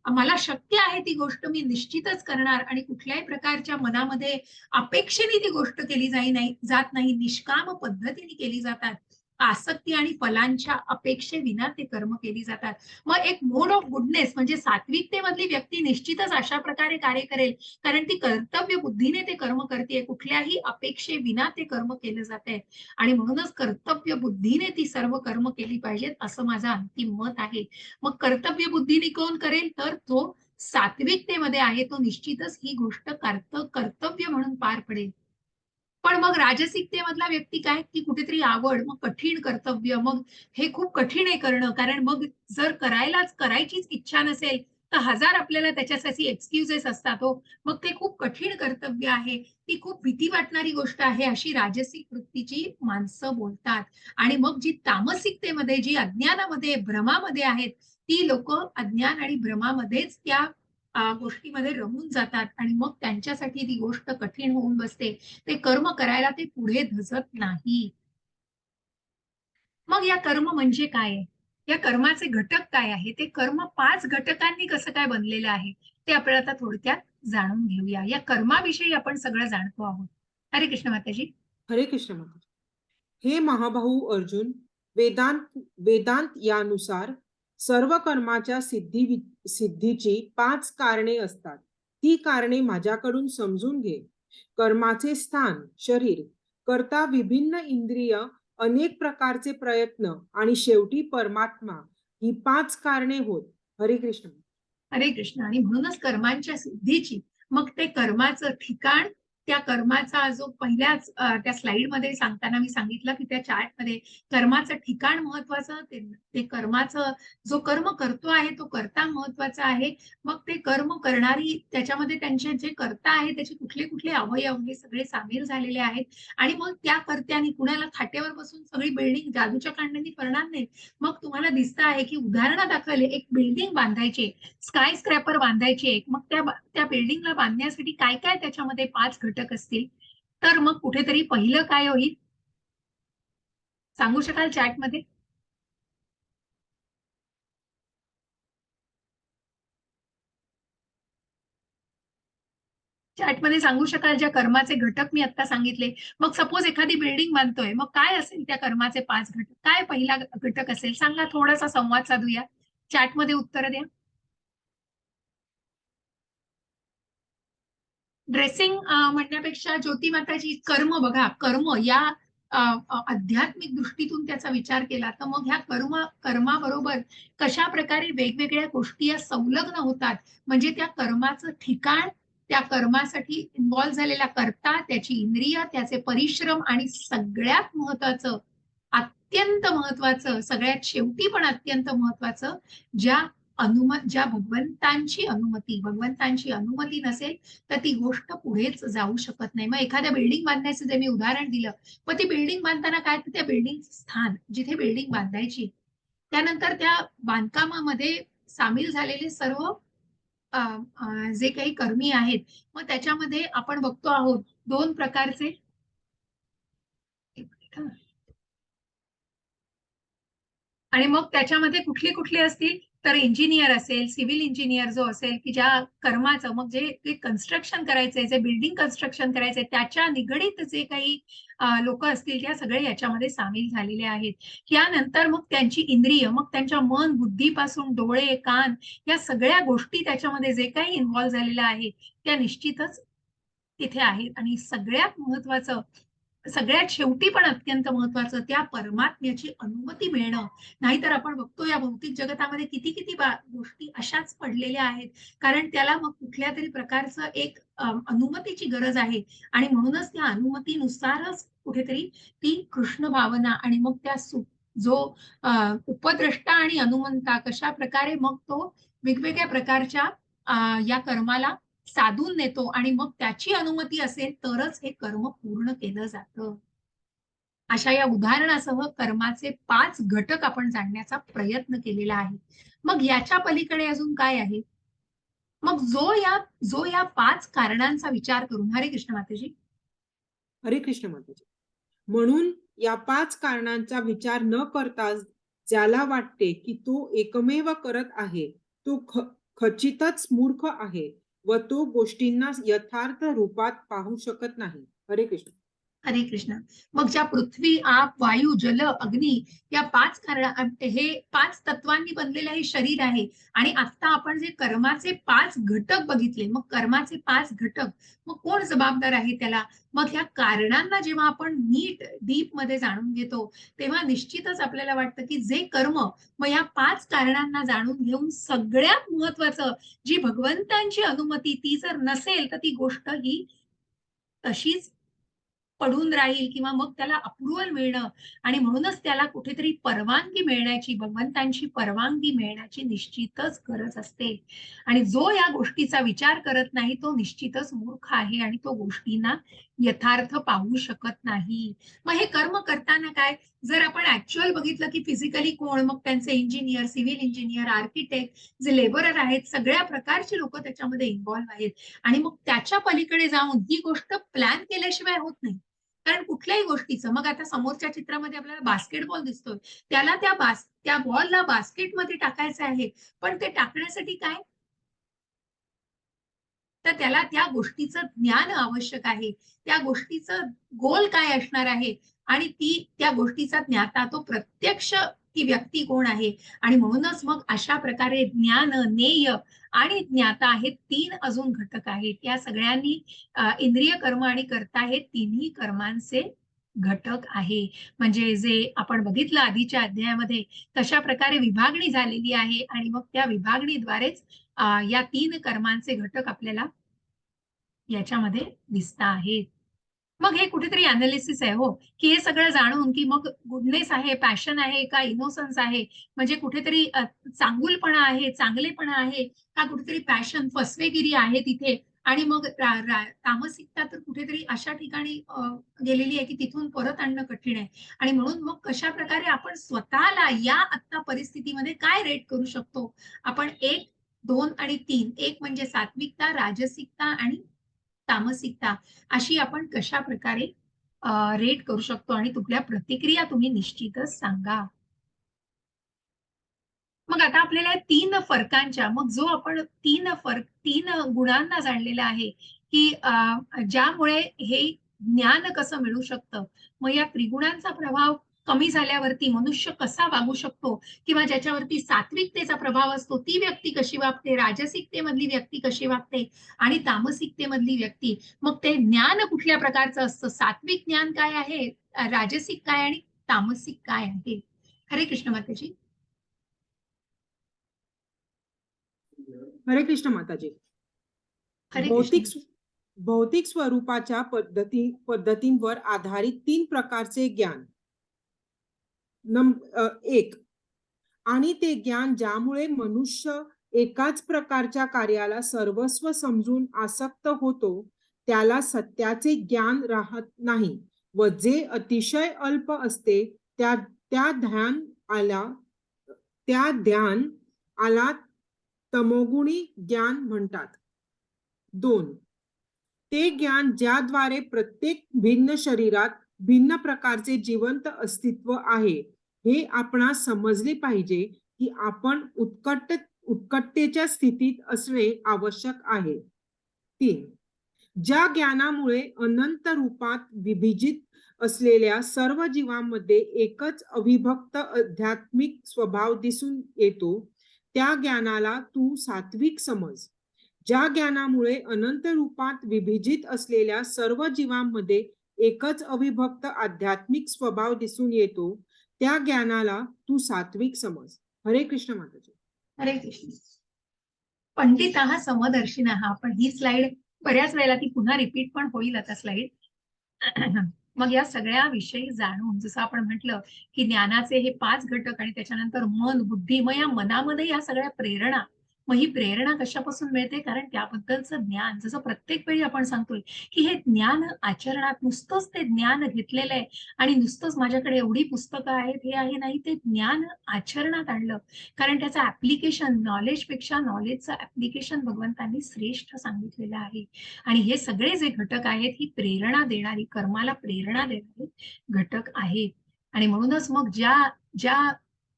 मला शक्य आहे ती गोष्ट मी निश्चितच करणार आणि कुठल्याही प्रकारच्या मनामध्ये अपेक्षेने ती गोष्ट केली जात नाही, निष्काम पद्धतीने केली जातात. आसक्ती आणि फलांच्या अपेक्षेविना ते कर्म केली जातात. मग एक मोड ऑफ गुडनेस म्हणजे सात्विकतेमधली व्यक्ती निश्चितच अशा प्रकारे कार्य करेल, कारण ती कर्तव्य बुद्धीने ते कर्म करते, कुठल्याही अपेक्षेविना ते कर्म केलं जाते आणि म्हणूनच कर्तव्य बुद्धीने ती सर्व कर्म केली पाहिजेत, असं माझं अंतिम मत आहे. मग कर्तव्य बुद्धीने कोण करेल, तर तो सात्विकतेमध्ये आहे, तो निश्चितच ही गोष्ट कर्तव्य म्हणून पार पडेल. पण मग राजसिकतेमधला व्यक्ती काय, की कुठेतरी आवड, मग कठीण कर्तव्य, मग हे खूप कठीण आहे करणं, कारण मग जर करायचीच इच्छा नसेल, तर हजार आपल्याला त्याच्यासाठी एक्सक्युजेस असतात हो. मग ते खूप कठीण कर्तव्य आहे, ती खूप भीती वाटणारी गोष्ट आहे, अशी राजसिक वृत्तीची माणसं बोलतात. आणि मग जी तामसिकतेमध्ये, जी अज्ञानामध्ये, भ्रमामध्ये आहेत, ती लोक अज्ञान आणि भ्रमामध्येच त्या गोष्टीमध्ये रमून जातात आणि मग त्यांच्यासाठी ती गोष्ट कठीण होऊन बसते. ते कर्म करायला ते पुढे धजत नाही. मग या कर्म म्हणजे काय आहे? या कर्माचे घटक काय आहे? ते कर्म 5 घटकांनी कसं काय बनलेलं आहे? ते आपण आता थोडक्यात जाणून घेऊया. या कर्माविषयी आपण सगळं जाणतो आहोत. हरे कृष्ण माताजी. हरे कृष्ण माता. हे महाभाऊ अर्जुन, वेदांत वेदांत यानुसार सर्व कर्माच्या सिद्धीची 5 कारणे असतात. ती कारणे माझ्याकडून समजून घे. कर्माचे स्थान शरीर, करता विभिन्न इंद्रिय, अनेक प्रकारचे प्रयत्न आणि शेवटी परमात्मा, ही 5 कारणे होत. हरे कृष्ण. हरे कृष्ण. आणि म्हणूनच कर्मांच्या सिद्धीची, मग ते कर्माचं ठिकाण, त्या कर्माचा जो पहिल्याच त्या स्लाइडमध्ये सांगताना मी सांगितलं, की त्या चार्टमध्ये कर्माचं ठिकाण महत्वाचं, ते कर्माचं जो कर्म करतो आहे तो कर्ता महत्वाचा आहे. मग ते कर्म करणारी त्याच्यामध्ये त्यांचे जे कर्ता आहे त्याचे कुठले कुठले अवयव हे सगळे सामील झालेले आहेत. आणि मग त्या कर्त्याने कुणाला खाट्यावर बसून सगळी बिल्डिंग जादूच्या कांड्याने करणार नाही. मग तुम्हाला दिसत आहे की उदाहरणादाखल एक बिल्डिंग बांधायची, स्काय स्क्रॅपर बांधायची एक, मग त्या बिल्डिंगला बांधण्यासाठी काय काय त्याच्यामध्ये 5 घटक असतील, तर मग कुठेतरी पहिलं काय होईल, सांगू शकाल चॅटमध्ये? चॅटमध्ये सांगू शकाल ज्या कर्माचे घटक मी आता सांगितले. मग सपोज एखादी बिल्डिंग बांधतोय, मग काय असेल त्या कर्माचे 5 घटक, काय पहिला घटक असेल सांगा, थोडासा संवाद साधूया, चॅटमध्ये उत्तर द्या. ड्रेसिंग म्हणण्यापेक्षा ज्योती माताजी, कर्म बघा, कर्म या आध्यात्मिक दृष्टीतून त्याचा विचार केला तर मग ह्या कर्माबरोबर कशा प्रकारे वेगवेगळ्या गोष्टी या संलग्न होतात, म्हणजे त्या कर्माचं ठिकाण, त्या कर्मासाठी इन्व्हॉल्व्ह झालेला कर्ता, त्याची इंद्रिय, त्याचे परिश्रम आणि सगळ्यात महत्वाचं, अत्यंत महत्वाचं, सगळ्यात शेवटी पण अत्यंत महत्वाचं, ज्या भगवंतांची अनुमती नसेल तर ती गोष्ट पुढेच जाऊ शकत नाही. मग एखाद्या बिल्डिंग बांधण्याचं जे मी उदाहरण दिलं, मग ती बिल्डिंग बांधताना काय, तर त्या बिल्डिंगचं स्थान, जिथे बिल्डिंग बांधायची, त्यानंतर त्या बांधकामामध्ये सामील झालेले सर्व अ, जे काही कर्मी आहेत, मग त्याच्यामध्ये आपण बघतो आहोत 2 प्रकारचे. एक मिनिट हं. आणि मग त्याच्यामध्ये कुठले कुठले असतील, तर इंजिनियर असेल, सिव्हिल इंजिनियर जो असेल, की ज्या कर्माचं, मग जे कन्स्ट्रक्शन करायचंय, जे बिल्डिंग कन्स्ट्रक्शन करायचंय, त्याच्या निगडीत जे काही लोक असतील, त्या सगळे याच्यामध्ये सामील झालेले आहेत. यानंतर मग त्यांची इंद्रिय, मग त्यांच्या मन बुद्धीपासून डोळे कान या सगळ्या गोष्टी त्याच्यामध्ये जे काही इन्व्हॉल्व्ह झालेल्या आहे, त्या निश्चितच तिथे आहेत. आणि सगळ्यात महत्वाचं, सगळ्यात शेवटी पण अत्यंत महत्वाचं, त्या परमात्म्याची अनुमती मिळणं. नाहीतर आपण बघतो या भौतिक जगतामध्ये किती किती गोष्टी अशाच पडलेल्या आहेत, कारण त्याला मग कुठल्या तरी प्रकारचं एक अनुमतीची गरज आहे. आणि म्हणूनच त्या अनुमतीनुसारच कुठेतरी ती कृष्ण भावना आणि मग त्या जो उपद्रष्टा आणि अनुमंता कशा प्रकारे मग तो वेगवेगळ्या प्रकारच्या या कर्माला साधून नेतो आणि मग त्याची अनुमती असेल तरच हे कर्म पूर्ण केलं जातं. अशा या उदाहरणासह कर्माचे 5 घटक आपण जाणण्याचा प्रयत्न केलेला आहे. मग याच्या पलीकडे अजून काय आहे? मग जो या 5 कारणांचा विचार करून, हरे कृष्ण मातेजी. हरे कृष्ण माताजी. म्हणून या 5 कारणांचा विचार न करता ज्याला वाटते की तो एकमेव करत आहे, तो खचितच मूर्ख आहे व तो गोष्टींना यथार्थ रूपात पाहू शकत नाही. हरे कृष्ण. हरे कृष्ण. मग ज्या पृथ्वी, आप, वायू, जल, अग्नी या 5 हे 5 तत्वांनी बनलेलं हे शरीर आहे. आणि आता आपण जे कर्माचे 5 घटक बघितले, मग कर्माचे 5 घटक, मग कोण जबाबदार आहे त्याला? मग ह्या कारणांना जेव्हा आपण नीट डीप मध्ये जाणून घेतो, तेव्हा निश्चितच आपल्याला वाटतं की जे कर्म, मग या 5 कारणांना जाणून घेऊन सगळ्यात महत्वाचं, जी भगवंतांची अनुमती ती जर नसेल तर ती गोष्ट ही तशीच पडून राहील, किंवा मग त्याला अप्रुव्हल मिळणं आणि म्हणूनच त्याला कुठेतरी परवानगी मिळण्याची, भगवंतांची परवानगी मिळण्याची निश्चितच गरज असते. आणि जो या गोष्टीचा विचार करत नाही तो निश्चितच मूर्ख आहे आणि तो गोष्टींना यथार्थ पाहू शकत नाही. मग हे कर्म करताना काय, जर आपण ऍक्च्युअल बघितलं की फिजिकली कोण, मग त्यांचे इंजिनियर, सिव्हिल इंजिनियर, आर्किटेक्ट, जे लेबरर आहेत, सगळ्या प्रकारची लोक त्याच्यामध्ये इन्व्हॉल्व्ह आहेत. आणि मग त्याच्या पलीकडे जाऊन ही गोष्ट प्लॅन केल्याशिवाय होत नाही. कारण कुठल्याही गोष्टीचं, मग आता समोरच्या चित्रामध्ये आपल्याला बास्केटबॉल दिसतोय, त्याला त्या बॉलला बास्केटमध्ये टाकायचं आहे, पण ते टाकण्यासाठी काय, तर त्याला त्या गोष्टीचं ज्ञान आवश्यक आहे, त्या गोष्टीचं गोल काय असणार आहे, आणि त्या गोष्टीचा ज्ञाता तो प्रत्यक्ष ती व्यक्ती कोण आहे. आणि म्हणूनच मग अशा प्रकारे ज्ञान, नेय आणि ज्ञाता हे 3 अजून घटक आहेत. या सगळ्यांनी इंद्रिय कर्म आणि कर्ता हे तिन्ही कर्मांचे घटक आहे. म्हणजे जे आपण बघितलं आधीच्या अध्यायामध्ये, कशा प्रकारे विभागणी झालेली आहे, आणि मग त्या विभागणीद्वारेच या 3 कर्मांचे घटक आपल्याला याच्यामध्ये दिसत आहेत. मग हे कुठेतरी अनालिसिस आहे हो, की हे सगळं जाणून की मग गुडनेस आहे, पॅशन आहे का इनोसन्स आहे, म्हणजे कुठेतरी चांगुलपणा आहे, चांगलेपणा आहे का, कुठेतरी पॅशन, फसवेगिरी आहे तिथे. आणि मग तामसिकता तर कुठेतरी अशा ठिकाणी गेलेली आहे की तिथून परत आणणं कठीण आहे. आणि म्हणून मग कशा प्रकारे आपण स्वतःला या आता परिस्थितीमध्ये काय रेट करू शकतो, आपण 1, 2 आणि 3, एक म्हणजे सात्विकता, राजसिकता आणि तामसिकता, अशी आपण कशा प्रकारे रेट करू शकतो, आणि तुमच्या प्रतिक्रिया तुम्ही निश्चितच सांगा. मग आता आपल्याला 3 फरकांच्या, मग जो आपण 3 गुणांना जाणलेला आहे की ज्यामुळे हे ज्ञान कसं मिळू शकतं. मग या त्रिगुणांचा प्रभाव कमी झाल्यावरती मनुष्य कसा वागू शकतो, किंवा ज्याच्यावरती सात्विकतेचा प्रभाव असतो ती व्यक्ती कशी वागते, राजसिकतेमधली व्यक्ती कशी वागते, आणि तामसिकतेमधली व्यक्ती, मग ते ज्ञान कुठल्या प्रकारचं असतं, सात्विक ज्ञान काय आहे, राजसिक काय आणि तामसिक काय आहे. हरे कृष्ण माताजी. हरे कृष्ण माताजी. हरे कृष्ण. भौतिक भौतिक स्वरूपाच्या पद्धतींवर आधारित 3 प्रकारचे ज्ञान. 1, आणि ते ज्ञान ज्यामुळे मनुष्य एकाच प्रकारच्या कार्याला सर्वस्व समजून आसक्त होतो, त्याला सत्याचे ज्ञान राहत नाही, व जे अतिशय अल्प असते त्या त्या ध्यान आला त्या ध्यान आला तमोगुणी ज्ञान म्हणतात. 2, ते ज्ञान ज्याद्वारे प्रत्येक भिन्न शरीरात भिन्न प्रकारचे जिवंत अस्तित्व आहे, हे आपणास समजले पाहिजे की आपण उत्कटतेच्या स्थितीत असणे आवश्यक आहे. 3, ज्या ज्ञानामुळे अनंत रूपात विभाजित असलेल्या सर्व जीवांमध्ये एकच अविभक्त आध्यात्मिक स्वभाव दिसून येतो, त्या ज्ञानाला तू सात्विक समज. ज्या ज्ञानामुळे अनंत रूपात विभाजित असलेल्या सर्व जीवांमध्ये एकच अविभक्त आध्यात्मिक स्वभाव दिसून येतो, त्या ज्ञानाला तू सात्विक समज. हरे कृष्ण माताजी. हरे कृष्ण. पंडितः समदर्शिनः, आपण ही स्लाइड बऱ्याच वेळेला ती पुन्हा रिपीट पण होईल आता स्लाइड. मग या सगळ्या विषयी जाणून, जसं आपण म्हटलं की ज्ञानाचे हे 5 घटक, आणि त्याच्यानंतर मन, बुद्धी, मग या मनामध्ये या सगळ्या प्रेरणा, मग ही प्रेरणा कशापासून मिळते, कारण त्याबद्दलचं ज्ञान, जसं प्रत्येक वेळी आपण सांगतोय की हे ज्ञान आचरणात, नुसतंच ते ज्ञान घेतलेलं आहे आणि नुसतंच माझ्याकडे एवढी पुस्तकं आहेत हे आहे नाही, ते ज्ञान आचरणात आणलं, कारण त्याचं ऍप्लिकेशन, नॉलेजपेक्षा नॉलेजचं ऍप्लिकेशन भगवंतांनी श्रेष्ठ सांगितलेलं आहे. आणि हे सगळे जे घटक आहेत ही प्रेरणा देणारी, कर्माला प्रेरणा देणारी घटक आहेत. आणि म्हणूनच मग ज्या ज्या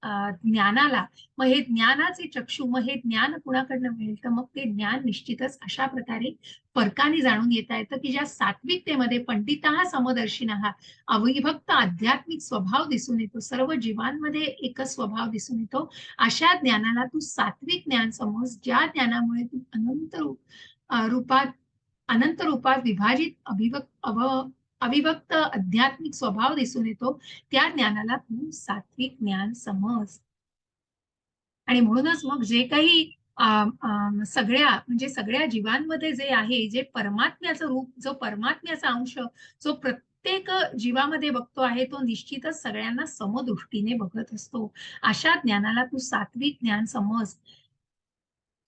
ज्ञानाला, मग हे ज्ञानाचे चक्षु, मग हे ज्ञान कुणाकडनं मिळेल, तर मग ते ज्ञान निश्चितच अशा प्रकारे फरकाने जाणून येता येतं की ज्या सात्विकतेमध्ये पंडितः समदर्शिनः अविभक्त आध्यात्मिक स्वभाव दिसून येतो, सर्व जीवांमध्ये एकच स्वभाव दिसून येतो. अशा ज्ञानाला तू सात्विक ज्ञान समज, ज्या ज्ञानामुळे तू अनंत रूपात विभाजित अविभक्त आध्यात्मिक स्वभाव दिसून येतो, त्या ज्ञानाला तू सात्विक ज्ञान समज. आणि म्हणूनच मग जे काही सगळ्या जीवांमध्ये जे आहे, जे परमात्म्याचं रूप, जो परमात्म्याचा अंश जो प्रत्येक जीवामध्ये बघतो आहे, तो निश्चितच सगळ्यांना समदृष्टीने बघत असतो. अशा ज्ञानाला तू सात्विक ज्ञान समज.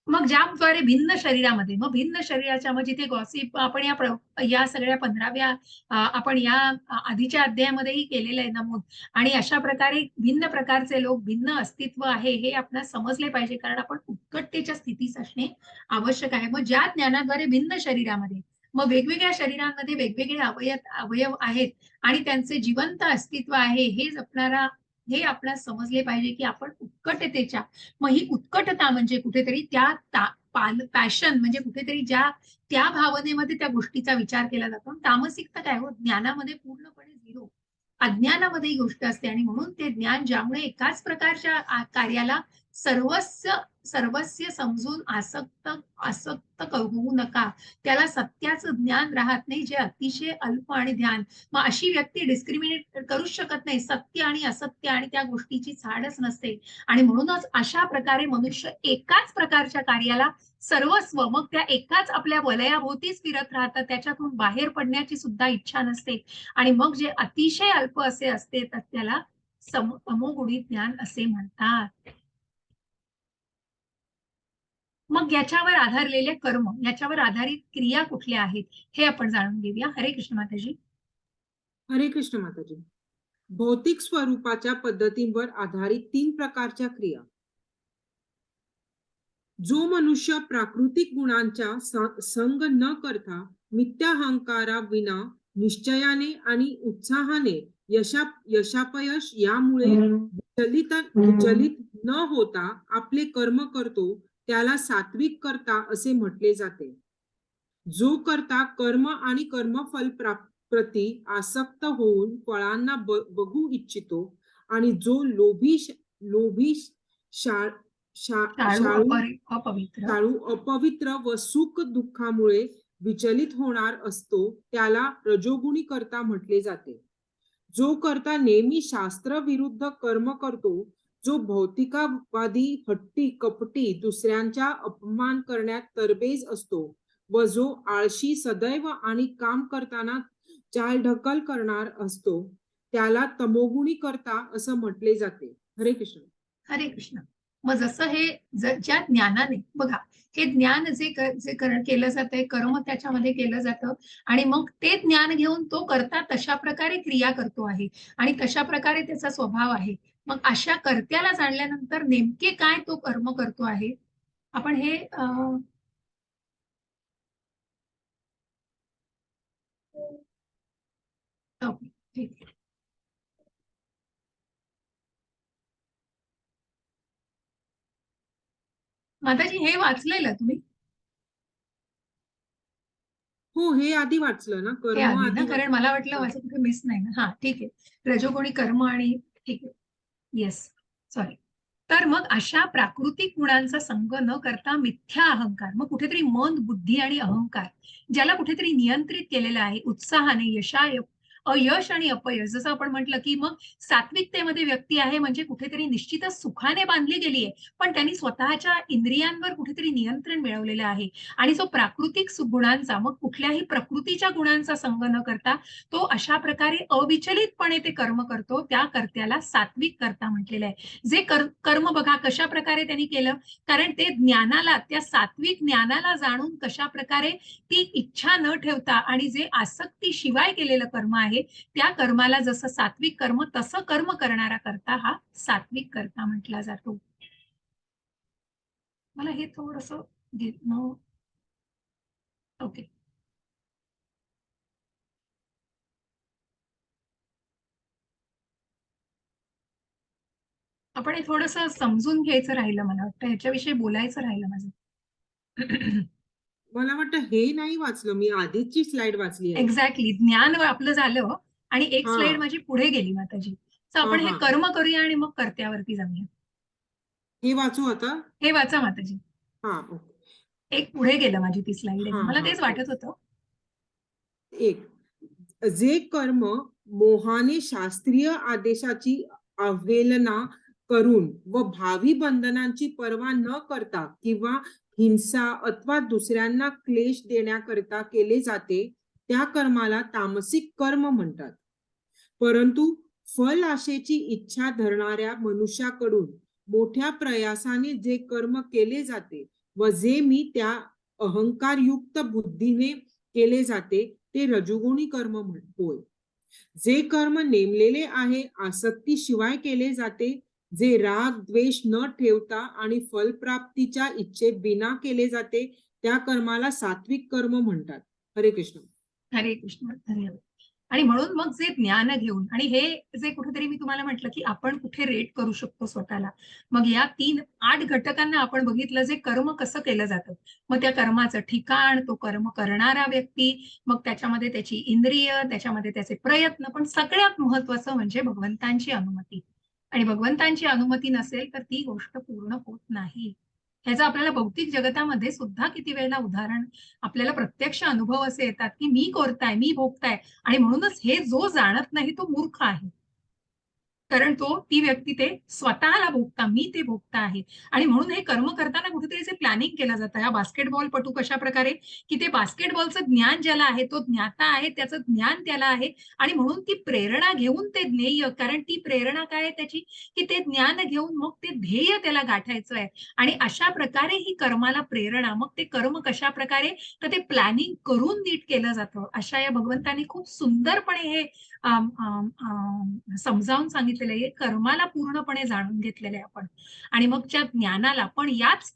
मग ज्याद्वारे भिन्न शरीरामध्ये, मग भिन्न शरीराच्या, मग जिथे गॉसिप आपण या सगळ्या 15व्या आपण या आधीच्या अध्यायामध्येही केलेलं आहे नमूद. आणि अशा प्रकारे भिन्न प्रकारचे लोक, भिन्न अस्तित्व आहे हे आपल्याला समजले पाहिजे, कारण आपण उत्कटतेच्या स्थितीत असणे आवश्यक आहे. मग ज्या ज्ञानाद्वारे भिन्न शरीरामध्ये, मग वेगवेगळ्या शरीरांमध्ये वेगवेगळे अवयव आहेत आणि त्यांचे जिवंत अस्तित्व आहे हे जपणारा, हे आपल्याला समजले पाहिजे की आपण उत्कटतेच्या, मग ही उत्कटता म्हणजे कुठेतरी त्या पॅशन म्हणजे कुठेतरी ज्या त्या भावनेमध्ये त्या गोष्टीचा विचार केला जातो. तामसिकता काय हो, ज्ञानामध्ये पूर्णपणे झिरो, अज्ञानामध्ये ही गोष्ट असते. आणि म्हणून ते ज्ञान ज्यामुळे एकाच प्रकारच्या कार्याला सर्वस्व समजून आसक्त आसक्त होऊ नका, त्याला सत्याचं ज्ञान राहत नाही, जे अतिशय अल्प आणि ध्यान. मग अशी व्यक्ती डिस्क्रिमिनेट करूच शकत नाही, सत्य आणि असत्य आणि त्या गोष्टीची झाडच नसते. आणि म्हणूनच अशा प्रकारे मनुष्य एकाच प्रकारच्या कार्याला सर्वस्व, मग त्या एकाच आपल्या वलयाभोवतीच फिरत राहतात, त्याच्यातून बाहेर पडण्याची सुद्धा इच्छा नसते. आणि मग जे अतिशय अल्प असे असते, तर त्याला तमोगुणी ज्ञान असे म्हणतात. मग याच्यावर आधारलेले कर्म, याच्यावर आधारित क्रिया कुठल्या आहेत हे आपण जाणून घेऊया. हरे कृष्ण माताजी. हरे कृष्ण माताजी. भौतिक स्वरूपाच्या पद्धतींवर आधारित 3 प्रकारच्या क्रिया. जो मनुष्य प्राकृतिक गुणांचा संग न करता मिथ्याहंकारा विना निश्चयाने आणि उत्साहाने यशापयश यामुळे विचलित न होता आपले कर्म करतो, त्याला सात्विक करता असे म्हटले जाते. जो करता कर्म आणि कर्मफल प्रती आसक्त होऊन फळांना बघू इच्छितो आणि जो लोभी शाळू अपवित्र व सुख दुःखामुळे विचलित होणार असतो, त्याला रजोगुणी करता म्हटले जाते. जो करता नेहमी शास्त्र विरुद्ध कर्म करतो, जो भौतिकवादी, हट्टी, कपटी, दुसऱ्यांचा अपमान करण्यात तरबेज असतो व जो आळशी, सदैव आणि काम करताना चालढकल करणार असतो, त्याला तमोगुणी करता असं म्हटले जाते. हरे कृष्ण. हरे कृष्ण. मग जसं हे ज्या ज्ञानाने बघा, हे ज्ञान जे केलं जातंय, कर्म त्याच्यामध्ये केलं जातं आणि मग ते ज्ञान घेऊन तो करता तशा प्रकारे क्रिया करतो आहे आणि तशा प्रकारे त्याचा स्वभाव आहे. मग अशा कर्त्याला जाणल्यानंतर नेमके काय तो कर्म करतो आहे, आपण हे ठीक आहे. माताजी हे वाचलेलं तुम्ही? हो, हे आधी वाचलं ना, हे कर्म आधी ना, आधी कारण मला वाटलं माझं कुठे मिस नाही ना. हा ठीक आहे, रजोगुणी कर्म आणि ठीक आहे, येस, सॉरी. तर मग अशा प्राकृतिक गुणांचा संग न करता मिथ्या अहंकार, मग कुठेतरी मन, बुद्धी आणि अहंकार ज्याला कुठेतरी नियंत्रित केलेलं आहे उत्साहाने, यश आणि अपयश, जसं आपण म्हटलं की मग सात्विकतेमध्ये व्यक्ती आहे म्हणजे कुठेतरी निश्चितच सुखाने बांधली गेली आहे, पण त्यांनी स्वतःच्या इंद्रियांवर कुठेतरी नियंत्रण मिळवलेलं आहे. आणि जो प्राकृतिक गुणांचा, मग कुठल्याही प्रकृतीच्या गुणांचा संग न करता तो अशा प्रकारे अविचलितपणे ते कर्म करतो, त्या कर्त्याला सात्विक कर्ता म्हटलेलं आहे. जे कर्म बघा कशा प्रकारे त्यांनी केलं, कारण ते ज्ञानाला, त्या सात्विक ज्ञानाला जाणून कशा प्रकारे ती इच्छा न ठेवता आणि जे आसक्ती शिवाय केलेलं कर्म आहे, त्या कर्माला जसं सात्विक कर्म, तसं कर्म करणारा करता हा सात्विक कर्ता म्हटला जातो. मला हे थोडस ओके. आपण हे थोडंसं समजून घ्यायचं राहिलं, मला वाटतं ह्याच्याविषयी बोलायचं राहिलं माझं. मला वाटतं हे नाही वाचलं मी, आधीची स्लाइड वाचली आहे. एक्झॅक्टली, ज्ञान आपलं झालं आणि एक हा स्लाइड माझी पुढे गेली माताजी. तर हा आपण हे हा कर्म करूया आणि मग कर्त्यावरती जाऊया. हे वाचू आता. हे वाचा माताजी. हा ओके. एक पुढे गेलं माझी ती स्लाइड, हा मला हा तेच वाटत होतं. एक, जे कर्म मोहाने शास्त्रीय आदेशाची अवहेलना करून व भावी बंधनांची पर्वा न करता किंवा हिंसा अथवा दुसऱ्यांना क्लेश देण्याकरिता केले जाते, त्या कर्माला तामसिक कर्म म्हणतात. परंतु फल आशेची इच्छा धरणाऱ्या मनुष्याकडून मोठ्या प्रयासाने जे कर्म केले जाते व जे मी त्या अहंकारयुक्त बुद्धीने केले जाते, ते रजोगुणी कर्म होय. जे कर्म नेमलेले आहे आसक्तीशिवाय केले जाते, जे राग द्वेष न ठेवता आणि फलप्राप्तीच्या इच्छे बिना केले जाते, त्या कर्माला सात्विक कर्म म्हणतात. हरे कृष्ण. हरे कृष्ण, धन्यवाद. आणि म्हणून मग जे ज्ञान घेऊन, आणि हे जे कुठेतरी मी तुम्हाला म्हटलं की आपण कुठे रेट करू शकतो स्वतःला, मग या 8 घटकांना आपण बघितलं जे कर्म कसं केलं जातं. मग त्या कर्माचं ठिकाण, तो कर्म करणारा व्यक्ती, मग त्याच्यामध्ये त्याची इंद्रिय, त्याच्यामध्ये त्याचे प्रयत्न, पण सगळ्यात महत्वाचं म्हणजे भगवंतांची अनुमती. आणि भगवंतांची अनुमती नसेल तर ती गोष्ट पूर्ण होत नाही. ह्याचं आपल्याला भौतिक जगतामध्ये सुद्धा किती वेळेला उदाहरण, आपल्याला प्रत्यक्ष अनुभव असे येतात की मी करताय, मी भोगताय, आणि म्हणूनच हे जो जाणत नाही तो मूर्ख आहे. कारण ती व्यक्ती ते स्वतःला भोगता, मी ते भोगता आहे. आणि म्हणून हे कर्म करताना कुठेतरी जे प्लॅनिंग केलं जातं, हा बास्केटबॉल कशा प्रकारे, की ते बास्केटबॉलचं ज्ञान ज्याला आहे, तो ज्ञाता आहे, त्याचं ज्ञान त्याला आहे, आणि म्हणून ती प्रेरणा घेऊन ते ज्ञेय, कारण ती प्रेरणा काय आहे त्याची, की ते ज्ञान घेऊन मग ते ध्येय त्याला गाठायचं आहे. आणि अशा प्रकारे ही कर्माला प्रेरणा, मग ते कर्म कशा प्रकारे, तर ते प्लॅनिंग करून नीट केलं जातं. अशा या भगवंतांनी खूप सुंदरपणे हे समजावून सांगितलेलं आहे. कर्माला पूर्णपणे जाणून घेतलेलं आहे आपण. आणि मग त्या ज्ञानाला, पण याच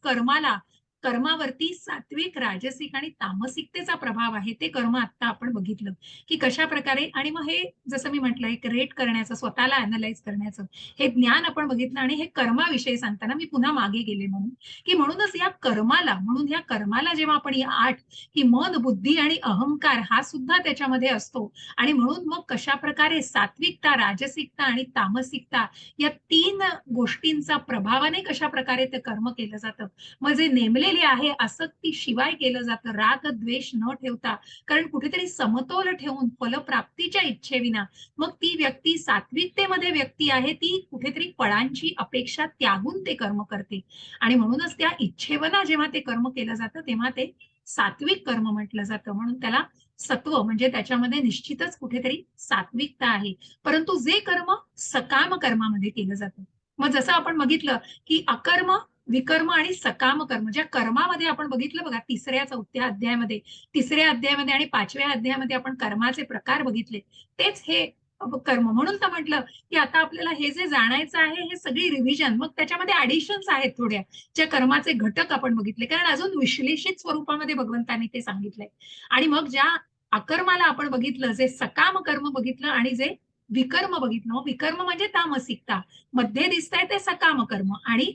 कर्मावरती सात्विक, राजसिक आणि तामसिकतेचा प्रभाव आहे. ते कर्म आता आपण बघितलं की कशा प्रकारे. आणि मग हे जसं मी म्हटलं, एक रेट करण्याचं, स्वतःला अनालाइज करण्याचं हे ज्ञान आपण बघितलं. आणि हे कर्माविषयी सांगताना मी पुन्हा मागे गेले, म्हणून की म्हणूनच या कर्माला, म्हणून या कर्माला जेव्हा आपण या 8 की मन, बुद्धी आणि अहंकार हा सुद्धा त्याच्यामध्ये असतो. आणि म्हणून मग कशा प्रकारे सात्विकता, राजसिकता आणि तामसिकता या 3 गोष्टींचा प्रभावाने कशा प्रकारे ते कर्म केलं जातं. मग जे नेमलेले आहे आसक्ती शिवाय केलं जातं, राग द्वेष न ठेवता, कारण कुठेतरी समतोल ठेवून फलप्राप्तीच्या इच्छेविना, मग ती व्यक्ती सात्विकतेमध्ये व्यक्ती आहे, ती कुठेतरी फळांची अपेक्षा त्यागून ते कर्म करते. आणि म्हणूनच त्या इच्छेवना जेव्हा ते कर्म केलं जातं तेव्हा ते सात्विक कर्म म्हटलं जातं. म्हणून त्याला सत्व, म्हणजे त्याच्यामध्ये निश्चितच कुठेतरी सात्विकता आहे. परंतु जे कर्म सकाम कर्मामध्ये केलं जातं, मग जसं आपण बघितलं की अकर्म, विकर्म आणि सकाम कर्म, ज्या कर्मामध्ये आपण बघितलं बघा, 3ऱ्या-4थ्या अध्यायामध्ये, 3ऱ्या अध्यायामध्ये आणि 5व्या अध्यायामध्ये आपण कर्माचे प्रकार बघितले. तेच हे कर्म. म्हणून तर म्हटलं की आता आपल्याला हे जे जाणायचं आहे, हे सगळी रिव्हिजन, मग त्याच्यामध्ये ऍडिशन्स आहेत थोड्या, ज्या कर्माचे घटक आपण बघितले, कारण अजून विश्लेषित स्वरूपामध्ये भगवंतांनी ते सांगितलंय. आणि मग ज्या अकर्माला आपण बघितलं, जे सकाम कर्म बघितलं आणि जे विकर्म बघितलं. विकर्म म्हणजे तामसिकता, मध्ये दिसतंय ते सकाम कर्म, आणि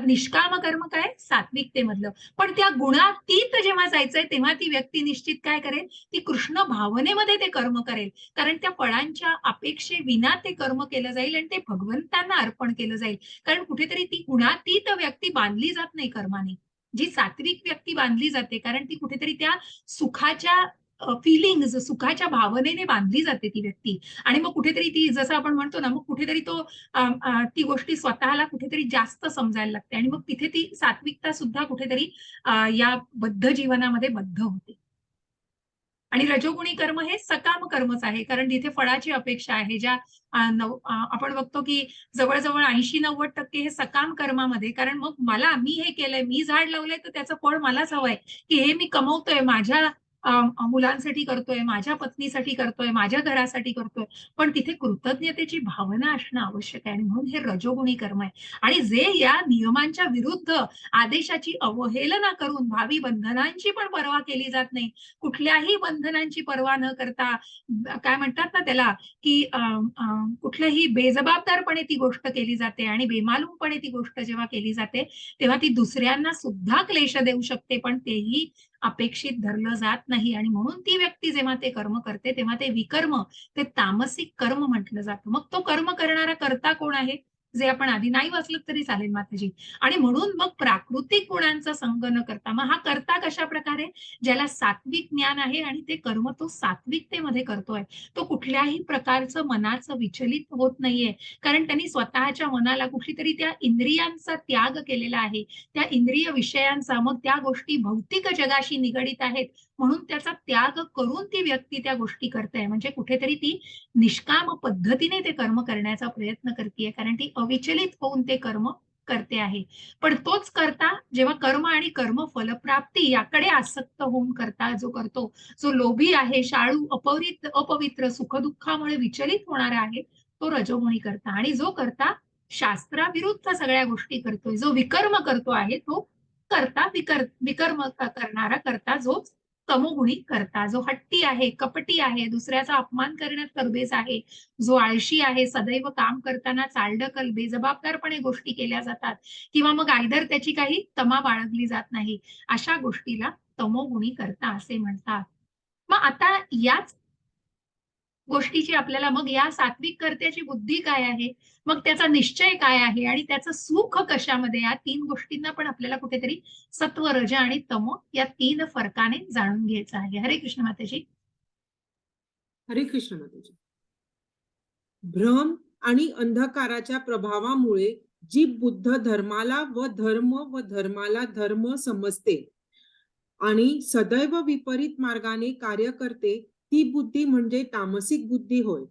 निष्काम कर्म काय, सात्विकतेमधलं. पण त्या गुणातीत जेव्हा जायचंय तेव्हा ती व्यक्ती निश्चित काय करेल, ती कृष्ण भावनेमध्ये ते कर्म करेल. कारण त्या फळांच्या अपेक्षेविना ते कर्म केलं जाईल आणि ते भगवंतांना अर्पण केलं जाईल. कारण कुठेतरी ती गुणातीत व्यक्ती बांधली जात नाही कर्माने, जी सात्विक व्यक्ती बांधली जाते, कारण ती कुठेतरी त्या सुखाच्या फिलिंग्ज, सुखाच्या भावनेने बांधली जाते ती व्यक्ती. आणि मग कुठेतरी ती, जसं आपण म्हणतो ना, मग कुठेतरी ती गोष्टी स्वतःला कुठेतरी जास्त समजायला लागते, आणि मग तिथे ती सात्विकता सुद्धा कुठेतरी या बद्ध जीवनामध्ये बद्ध होते. आणि रजोगुणी कर्म हे सकाम कर्मच आहे, कारण जिथे फळाची अपेक्षा आहे, ज्या आपण बघतो की जवळजवळ 80-90% हे सकाम कर्मामध्ये, कारण मग मी हे केलंय, मी झाड लावलंय, तर त्याचं फळ मलाच हवंय, की हे मी कमवतोय, माझ्या मुलांसाठी करतोय, माझ्या पत्नीसाठी करतोय, माझ्या घरासाठी करतोय, पण तिथे कृतज्ञतेची भावना असणं आवश्यक आहे. आणि म्हणून हे रजोगुणी कर्म आहे. आणि जे या नियमांच्या विरुद्ध आदेशाची अवहेलना करून भावी बंधनांची पण पर्वा केली जात नाही, कुठल्याही बंधनांची पर्वा न करता काय म्हणतात ना त्याला, की कुठल्याही बेजबाबदारपणे ती गोष्ट केली जाते आणि बेमालूमपणे ती गोष्ट जेव्हा केली जाते, तेव्हा ती दुसऱ्यांना सुद्धा क्लेश देऊ शकते, पण तेही अपेक्षित धरलं जात नाही. आणि म्हणून ती व्यक्ती जेव्हा ते कर्म करते, तेव्हा ते विकर्म, ते तामसिक कर्म म्हटलं जातं. मग तो कर्म करणारा कर्ता कोण आहे, जे आपण आधी नाही वाचलं तरी चालेल माताजी. आणि म्हणून मग प्राकृतिक गुणांचा संग न करता, मग हा कर्ता कशा प्रकारे, ज्याला सात्विक ज्ञान आहे आणि ते कर्म तो सात्विकतेमध्ये करतोय, तो कुठल्याही प्रकारचं मनाचं विचलित होत नाहीये, कारण त्यांनी स्वतःच्या मनाला कुठली तरी त्या इंद्रियांचा त्याग केलेला आहे, त्या इंद्रिय विषयांचा. मग त्या गोष्टी भौतिक जगाशी निगडित आहेत, म्हणून त्याचा त्याग करून ती व्यक्ती त्या गोष्टी करते. म्हणजे कुठेतरी ती निष्काम पद्धतीने ते कर्म करण्याचा प्रयत्न करते, कारण ती अविचलित होऊन ते कर्म करते आहे. पण तोच करता जेव्हा कर्म आणि कर्म फलप्राप्ती याकडे आसक्त होऊन करता जो करतो, जो लोभी आहे, शाळू, अपवित्र, सुखदुःखामुळे विचलित होणारा आहे, तो रजोगुणी करता. आणि जो करता शास्त्राविरुद्ध सगळ्या गोष्टी करतोय, जो विकर्म करतो आहे, तो करता विकर्म करणारा करता जो तमोगुणी करता, जो हट्टी आहे, कपटी आहे, दुसऱ्याचा अपमान करण्यात तरबेज आहे, जो आळशी आहे, सदैव काम करताना चालढकल, बेजबाबदारपणे गोष्टी केल्या जातात, किंवा मग आयदर त्याची काही तमा बाळगली जात नाही, अशा गोष्टीला तमोगुणी करता असे म्हणतात. मग आता याच गोष्टीची आपल्याला, मग या सात्विक कर्त्याची बुद्धी काय आहे, मग त्याचा निश्चय काय आहे, आणि त्याचं सुख कशामध्ये, या तीन गोष्टींना पण आपल्याला कुठेतरी सत्व, रज आणि तम या तीन फरकाने जाणून घ्यायचं आहे. हरे कृष्ण माताजी. हरे कृष्ण माताजी. भ्रम आणि अंधकाराच्या प्रभावामुळे जी बुद्ध धर्माला धर्माला धर्म समजते आणि सदैव विपरीत मार्गाने कार्य करते, ती बुद्धी म्हणजे तामसिक बुद्धी होय.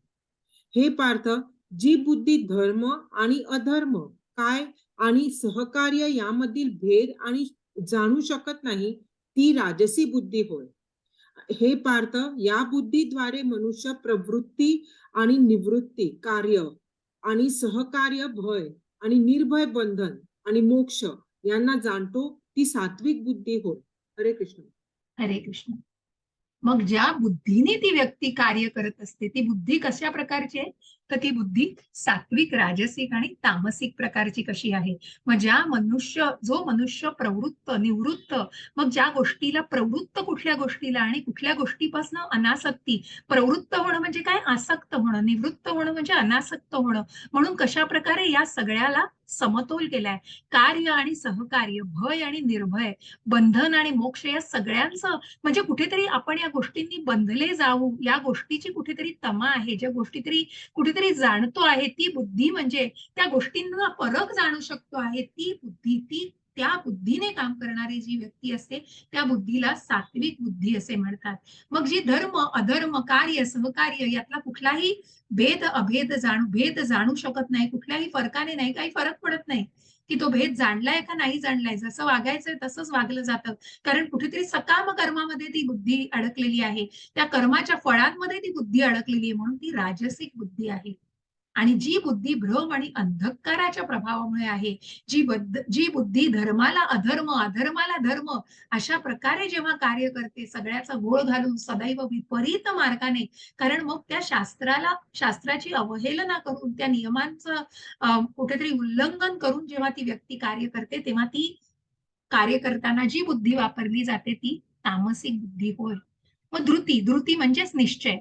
हे पार्थ, जी बुद्धी धर्म आणि अधर्म काय आणि सहकार्य यामधील भेद आणि जाणू शकत नाही, ती राजसी बुद्धी होय. हे पार्थ, या बुद्धीद्वारे मनुष्य प्रवृत्ती आणि निवृत्ती, कार्य आणि सहकार्य, भय आणि निर्भय, बंधन आणि मोक्ष यांना जाणतो, ती सात्विक बुद्धी होय. हरे कृष्ण. हरे कृष्ण. मग ज्या बुद्धीने ती व्यक्ती कार्य करत असते, ती बुद्धी कशा प्रकारची आहे, तर ती बुद्धी सात्विक, राजसिक आणि तामसिक प्रकारची कशी आहे. मग जो मनुष्य प्रवृत्त, निवृत्त, मग ज्या गोष्टीला प्रवृत्त, कुठल्या गोष्टीला आणि कुठल्या गोष्टीपासून अनासक्ती, प्रवृत्त होणं म्हणजे काय, आसक्त होणं, निवृत्त होणं म्हणजे अनासक्त होणं, म्हणून कशा प्रकारे या सगळ्याला समतोल केलाय, कार्य आणि सहकार्य, भय आणि निर्भय, बंधन आणि मोक्ष, या सगळ्यांचं, म्हणजे कुठेतरी आपण या गोष्टींनी बंधले जाऊ, या गोष्टीची कुठेतरी तमा आहे, ज्या गोष्टी तरी कुठेतरी जाणतो आहे, ती बुद्धी, म्हणजे त्या गोष्टींना फरक जाणू शकतो आहे, ती बुद्धी, ती त्या बुद्धीने काम करणारी जी व्यक्ती असते, त्या बुद्धीला सात्विक बुद्धी असे म्हणतात. मग जी धर्म, अधर्म, कार्य, सहकार्य यातला कुठलाही भेद जाणू शकत नाही, कुठल्याही फरकाने नाही, काही फरक पडत नाही की तो भेद जाणलाय का नाही जाणलाय, जसं वागायचंय तसंच वागलं जातं, कारण कुठेतरी सकाम कर्मामध्ये ती बुद्धी अडकलेली आहे, त्या कर्माच्या फळांमध्ये ती बुद्धी अडकलेली आहे, म्हणून ती राजसिक बुद्धी आहे. आणि जी बुद्धी भ्रम आणि अंधकाराच्या प्रभावामुळे आहे, जी बुद्धी धर्माला अधर्म, अधर्माला धर्म अशा प्रकारे जेव्हा कार्य करते, सगळ्याचा गोळ घालून सदैव विपरीत मार्गाने, कारण मग त्या शास्त्राची अवहेलना करून, त्या नियमांचं कुठेतरी उल्लंघन करून जेव्हा ती व्यक्ती कार्य करते, तेव्हा ती कार्य करताना जी बुद्धी वापरली जाते, ती तामसिक बुद्धी होय. मग धृती म्हणजेच निश्चय,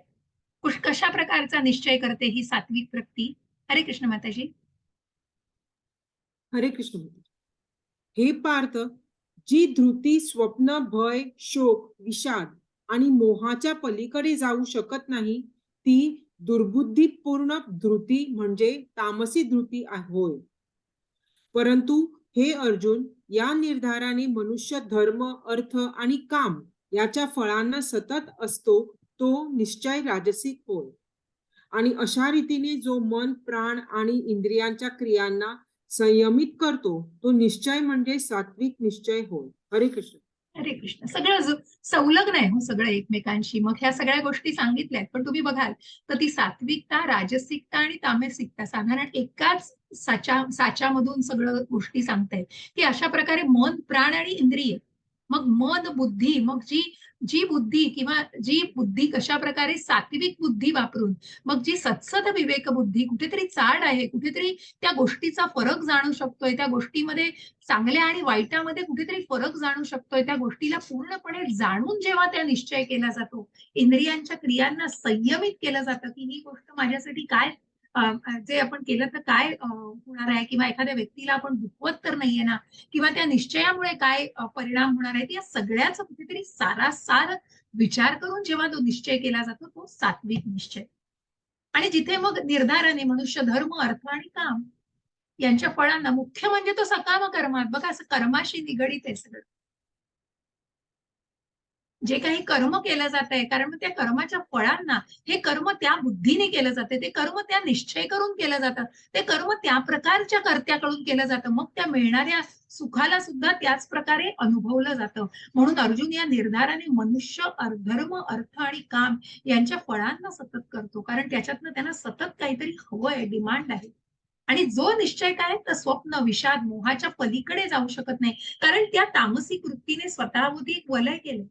कशा प्रकारचा निश्चय करते ही सात्विक व्यक्ती. हरे कृष्ण माताजी. हरे कृष्ण माताजी. हे पार्थ, जी धृती स्वप्न, भय, शोक, विषाद आणि मोहाच्या पलीकडे जाऊ शकत नाही, ती दुर्बुद्धीपूर्ण धृती म्हणजे तामसी धृती होय. परंतु हे अर्जुन, या निर्धाराने मनुष्य धर्म, अर्थ आणि काम याच्या फळांना सतत असतो, तो निश्चय राजसिक होय. आणि अशा रीतीने जो मन, प्राण आणि इंद्रियांच्या क्रियांना संयमित करतो, तो निश्चय म्हणजे सात्विक निश्चय होय. हरे कृष्ण. हरे कृष्ण. सगळं संलग्न आहे हो सगळं एकमेकांशी. मग ह्या सगळ्या गोष्टी सांगितल्यात, पण तुम्ही बघाल तर ती सात्विकता, राजसिकता आणि तामसिकता साधारण एकाच साच्यामधून सगळं गोष्टी सांगतायत, की अशा प्रकारे मन, प्राण आणि इंद्रिय, मग मन, बुद्धी, मग जी जी बुद्धी किंवा जी बुद्धी कशा प्रकारे सात्विक बुद्धी वापरून, मग जी सत्सद विवेक बुद्धी कुठेतरी चाड आहे, कुठेतरी त्या गोष्टीचा फरक जाणू शकतोय, त्या गोष्टीमध्ये चांगल्या आणि वाईटामध्ये कुठेतरी फरक जाणू शकतोय, त्या गोष्टीला पूर्णपणे जाणून जेव्हा त्या निश्चय केला जातो, इंद्रियांच्या क्रियांना संयमित केलं जातं, की ही गोष्ट माझ्यासाठी काय जे आपण केलं तर काय होणार आहे, किंवा एखाद्या व्यक्तीला आपण दुखवत तर नाहीये ना, किंवा त्या निश्चयामुळे काय परिणाम होणार आहेत, या सगळ्याचा कुठेतरी सारासार विचार करून जेव्हा तो निश्चय केला जातो, तो सात्विक निश्चय. आणि जिथे मग निर्धाराने मनुष्य धर्म, अर्थ आणि काम यांच्या फळांना, मुख्य म्हणजे तो सकाम कर्मात, बघा असं कर्माशी निगडीत आहे सगळं. जे काही कर्म केलं जात आहे, कारण मग त्या कर्माच्या फळांना, हे कर्म त्या बुद्धीने केलं जाते, ते कर्म त्या निश्चय करून केलं जातं, ते कर्म त्या प्रकारच्या कर्त्याकडून केलं जातं, मग त्या मिळणाऱ्या सुखाला सुद्धा त्याच प्रकारे अनुभवलं जातं. म्हणून अर्जुन या निर्धाराने मनुष्य धर्म, अर्थ आणि काम यांच्या फळांना सतत करतो, कारण त्याच्यातनं त्यांना सतत काहीतरी हवं आहे, डिमांड आहे. आणि जो निश्चय काय तर स्वप्न, विषाद, मोहाच्या पलीकडे जाऊ शकत नाही, कारण त्या तामसिक वृत्तीने स्वतःभोवती एक वलय केलं.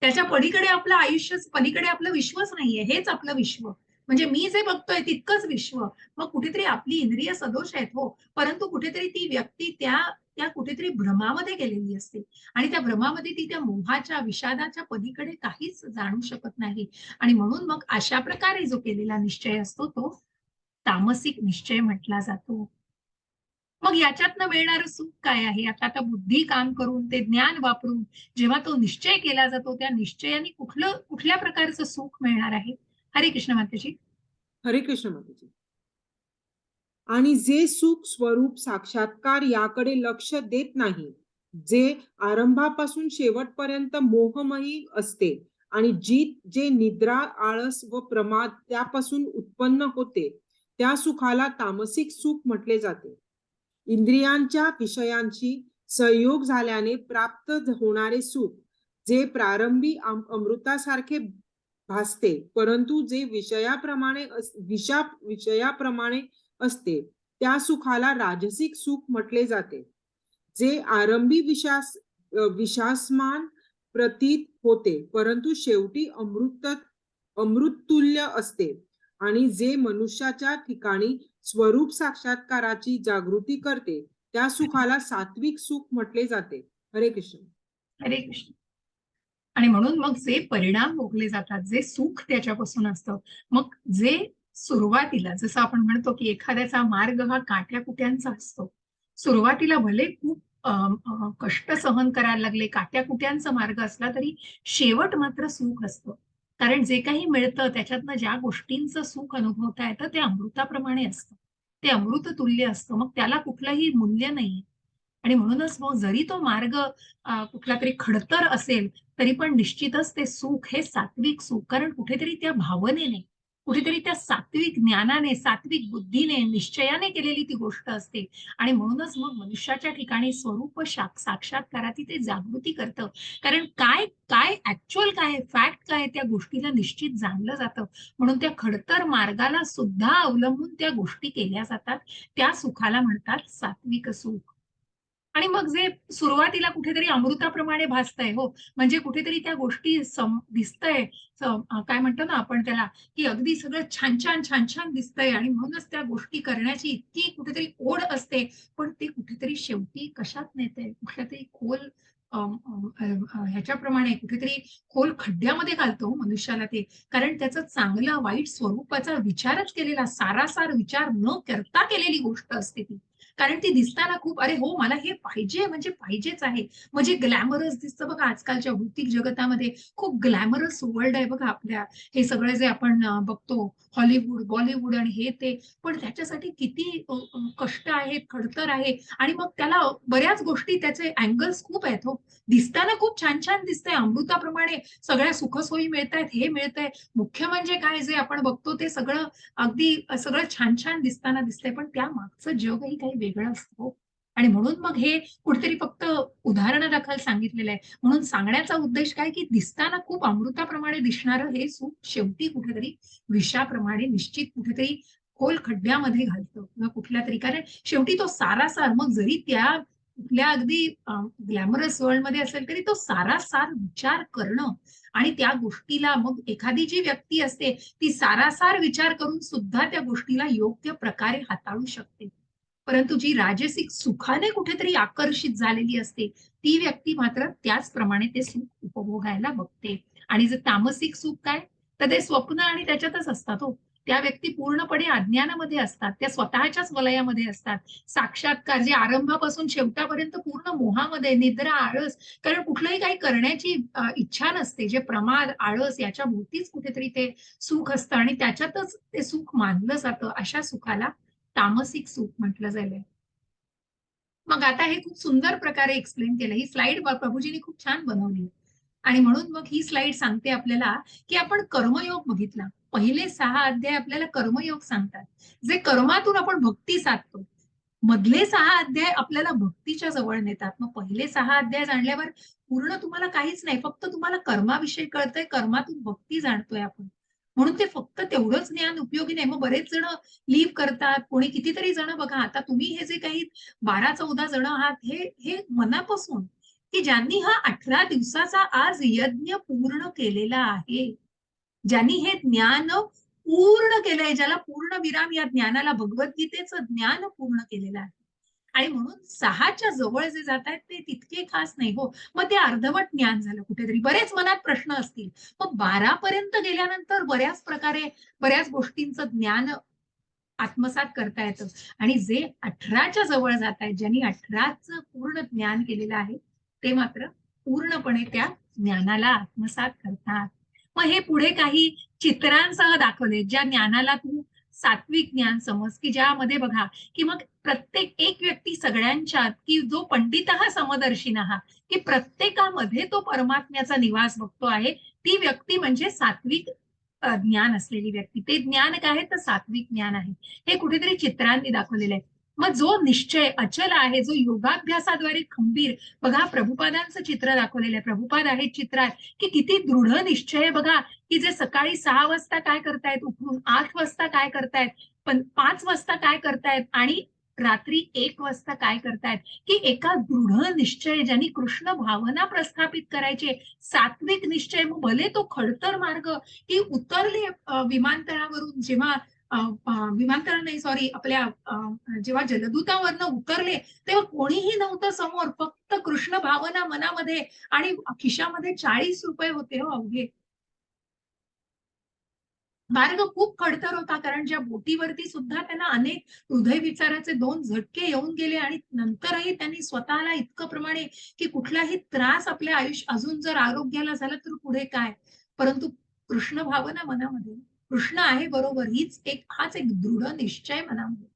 त्याच्या पलीकडे आपलं आयुष्य, पलीकडे आपलं विश्वच नाहीये, हेच आपलं विश्व. म्हणजे मी जे बघतोय तितकंच विश्व. मग कुठेतरी आपली इंद्रिय सदोष आहेत हो, परंतु कुठेतरी ती व्यक्ती त्या त्या कुठेतरी भ्रमामध्ये गेलेली असते, आणि त्या भ्रमामध्ये ती त्या मोहाच्या, विषादाच्या पलीकडे काहीच जाणू शकत नाही. आणि म्हणून मग अशा प्रकारे जो केलेला निश्चय असतो तो तामसिक निश्चय म्हटला जातो. मग याच्यातनं मिळणारं सुख काय आहे? आता आता बुद्धी काम करून, ते ज्ञान वापरून जेव्हा तो निश्चय केला जातो, त्या निश्चयाने कुठल्या प्रकारचं सुख मिळणार आहे? हरे कृष्ण माताजी. हरे कृष्ण माताजी. आणि जे सुख स्वरूप साक्षात्कार याकडे लक्ष देत नाही, जे आरंभापासून शेवटपर्यंत मोहमयी असते आणि जे निद्रा, आळस व प्रमाद त्यापासून उत्पन्न होते, त्या सुखाला तामसिक सुख म्हटले जाते. इंद्रियांच्या विषयांशी संयोग झाल्याने प्राप्त होणारे सुख, जे प्रारंभी अमृतासारखे भासते, परंतु जे विषयाप्रमाणे असते, त्या सुखाला राजसिक सुख म्हटले जाते. जे आरंभी विशासमान प्रतीत होते, परंतु शेवटी अमृततुल्य असते, आणि जे मनुष्याच्या ठिकाणी स्वरूप साक्षात्काराची जागृती करते, त्या सुखाला सात्विक सुख म्हटले जाते. हरे कृष्ण. हरे कृष्ण. आणि म्हणून मग जे परिणाम भोगले जातात, जे सुख त्याच्यापासून असतं, मग जे सुरुवातीला जसं आपण म्हणतो की एखाद्याचा मार्ग हा काट्याकुट्यांचा असतो, सुरुवातीला भले खूप कष्ट सहन करायला लागले, काट्याकुट्यांचा मार्ग असला तरी शेवट मात्र सुख असतं. कारण जे काही मिळतं त्याच्यातनं ज्या गोष्टींचं सुख अनुभवता येतं ते अमृताप्रमाणे असतं, ते अमृत तुल्य असतं, मग त्याला कुठलंही मूल्य नाही. आणि म्हणूनच मग जरी तो मार्ग कुठला तरी खडतर असेल, तरी पण निश्चितच ते सुख हे सात्विक सुख, कारण कुठेतरी त्या भावनेने, कुठेतरी त्या सात्विक ज्ञानाने, सात्विक बुद्धीने, निश्चयाने केलेली ती गोष्ट असते. आणि म्हणूनच मग मनुष्याच्या ठिकाणी स्वरूप साक्षात्काराची ते जागृती करतं, कारण काय काय ऍक्च्युअल काय, फॅक्ट काय, त्या गोष्टीला निश्चित जाणलं जातं. म्हणून त्या खडतर मार्गाला सुद्धा अवलंबून त्या गोष्टी केल्या जातात, त्या सुखाला म्हणतात सात्विक सुख. आणि मग जे सुरुवातीला कुठेतरी अमृताप्रमाणे भासतंय हो, म्हणजे कुठेतरी त्या गोष्टी दिसतंय, काय म्हणतो ना आपण त्याला, की अगदी सगळं छान छान छान छान दिसतंय, आणि म्हणूनच त्या गोष्टी करण्याची इतकी कुठेतरी ओढ असते, पण ते कुठेतरी शेवटी कशात नेते, कुठल्यातरी खोल ह्याच्याप्रमाणे कुठेतरी खोल खड्ड्यामध्ये घालतो हो मनुष्याला ते. कारण त्याचं चांगलं वाईट स्वरूपाचा विचारच केलेला, सारासार विचार न करता केलेली गोष्ट असते ती. कारण ती दिसताना खूप, अरे हो मला हे पाहिजे म्हणजे पाहिजेच आहे, म्हणजे ग्लॅमरस दिसतं बघा. आजकालच्या भौतिक जगतामध्ये खूप ग्लॅमरस वर्ल्ड आहे बघा आपल्या, हे सगळे जे आपण बघतो, हॉलिवूड, बॉलिवूड आणि हे ते, पण त्याच्यासाठी किती कष्ट आहेत, खडतर आहे. आणि मग त्याला बऱ्याच गोष्टी, त्याचे अँगल्स खूप आहेत हो. दिसताना खूप छान छान दिसतंय, अमृताप्रमाणे सगळ्या सुखसोयी मिळतायत, हे मिळतंय. मुख्य म्हणजे काय, जे आपण बघतो ते सगळं अगदी सगळं छान छान दिसताना दिसतंय, पण त्या मागचं जगही काही वेगळं असतं हो. आणि म्हणून मग हे कुठेतरी फक्त उदाहरणादाखल सांगितलेलं आहे. म्हणून सांगण्याचा उद्देश काय, की दिसताना खूप अमृताप्रमाणे दिसणारं हे सुख शेवटी कुठेतरी विषाप्रमाणे निश्चित कुठेतरी खोल खड्ड्यामध्ये घालतं किंवा कुठल्यातरी. कारण शेवटी तो सारासार, मग जरी त्या कुठल्या अगदी ग्लॅमरस वर्ल्डमध्ये असेल तरी तो सारासार विचार करणं आणि त्या गोष्टीला मग एखादी जी व्यक्ती असते ती सारासार विचार करून सुद्धा त्या गोष्टीला योग्य प्रकारे हाताळू शकते. परंतु जी राजसिक सुखाने कुठेतरी आकर्षित झालेली असते ती व्यक्ती मात्र त्याचप्रमाणे ते सुख उपभोगायला बघते. आणि जर तामसिक सुख काय, तर ते स्वप्न आणि त्याच्यातच असतात हो. त्या व्यक्ती पूर्णपणे अज्ञानामध्ये असतात, त्या स्वतःच्याच वलयामध्ये असतात. साक्षात्कार जे आरंभापासून शेवटापर्यंत पूर्ण मोहामध्ये, निद्रा, आळस, कारण कुठलंही काही करण्याची इच्छा नसते. जे प्रमाद, आळस याच्या भोवतीच कुठेतरी ते सुख असतं आणि त्याच्यातच ते सुख मानलं जातं. अशा सुखाला तामसिक सुख म्हटलं जाईल. मग आता हे खूप सुंदर प्रकारे एक्सप्लेन केलं. ही स्लाइड प्रभूजींनी खूप छान बनवली. आणि म्हणून मग ही स्लाइड सांगते आपल्याला, की आपण कर्मयोग बघितला. पहिले 6 अध्याय आपल्याला कर्मयोग सांगतात. जे कर्मातून आपण भक्ती साधतो. मधले 6 अध्याय आपल्याला भक्तीच्या जवळ नेतात. मग पहिले 6 अध्याय जाणल्यावर पूर्ण तुम्हाला काहीच नाही. फक्त तुम्हाला कर्माविषयी कळतंय, कर्मातून भक्ती जाणतोय आपण. म्हणून ते फक्त तेवढंच ज्ञान उपयोगी नाही. मग बरेच जण लीव्ह करतात. कोणी कितीतरी जण बघा, आता तुम्ही हे जे काही 12-14 जण आहात, हे मनापासून, की ज्यांनी हा 18 दिवसाचा आज यज्ञ पूर्ण केलेला आहे. ज्यांनी हे ज्ञान पूर्ण केलंय, ज्याला पूर्ण विराम या ज्ञानाला, भगवद्गीतेचं ज्ञान पूर्ण केलेलं आहे. आणि म्हणून 6च्या जवळ जे जात आहेत ते तितके खास नाही हो. मग ते अर्धवट ज्ञान झालं कुठेतरी. बरेच मनात प्रश्न असतील. मग 12 पर्यंत गेल्यानंतर बऱ्याच प्रकारे बऱ्याच गोष्टींचं ज्ञान आत्मसात करता येतं. आणि जे 18च्या जवळ जात आहेत, ज्यांनी 18चं पूर्ण ज्ञान केलेलं आहे, ते मात्र पूर्णपणे त्या ज्ञानाला आत्मसात करतात. मग हे पुढे काही चित्रांसह दाखवले, ज्या ज्ञानाला तू सात्विक ज्ञान समज, की ज्यामध्ये बघा, की मग प्रत्येक एक व्यक्ती सगळ्यांच्यात, की जो पंडितः समदर्शिनः, की प्रत्येकामध्ये तो परमात्म्याचा निवास बघतो आहे. ती व्यक्ती म्हणजे सात्विक ज्ञान असलेली व्यक्ती. ते ज्ञान काय आहे, तर सात्विक ज्ञान आहे. हे कुठेतरी चित्रांनी दाखवलेलं आहे. मग जो निश्चय अचल आहे, जो योगाभ्यासाद्वारे खंबीर, बघा प्रभुपादांचं चित्र दाखवलेलं आहे. प्रभुपाद आहेत चित्रात, की किती दृढ निश्चय आहे बघा, की जे सकाळी 6 वाजता काय करतायत उठून, 8 वाजता काय करतायत, पण 5 वाजता काय करतायत आणि रात्री 1 वाजता काय करतायत, की एका दृढ निश्चय, ज्यांनी कृष्ण भावना प्रस्थापित करायचे, सात्विक निश्चय. मग भले तो खडतर मार्ग, की उतरले विमानतळावरून, जेव्हा विमानतळ नाही, सॉरी, आपल्या जेव्हा जलदूतावरनं उतरले तेव्हा कोणीही नव्हतं समोर, फक्त कृष्ण भावना मनामध्ये आणि खिशामध्ये 40 रुपये होते हो अवघे. मार्ग खूप खडतर होता, कारण ज्या बोटीवरती सुद्धा त्यांना अनेक हृदय विचाराचे 2 झटके येऊन गेले आणि नंतरही त्यांनी स्वतःला इतकं प्रमाणे, की कुठलाही त्रास आपल्या आयुष्य अजून जर आरोग्याला झाला तर पुढे काय. परंतु कृष्ण भावना मनामध्ये, कृष्ण आहे बरोबर, हाच एक दृढ निश्चय मनामध्ये.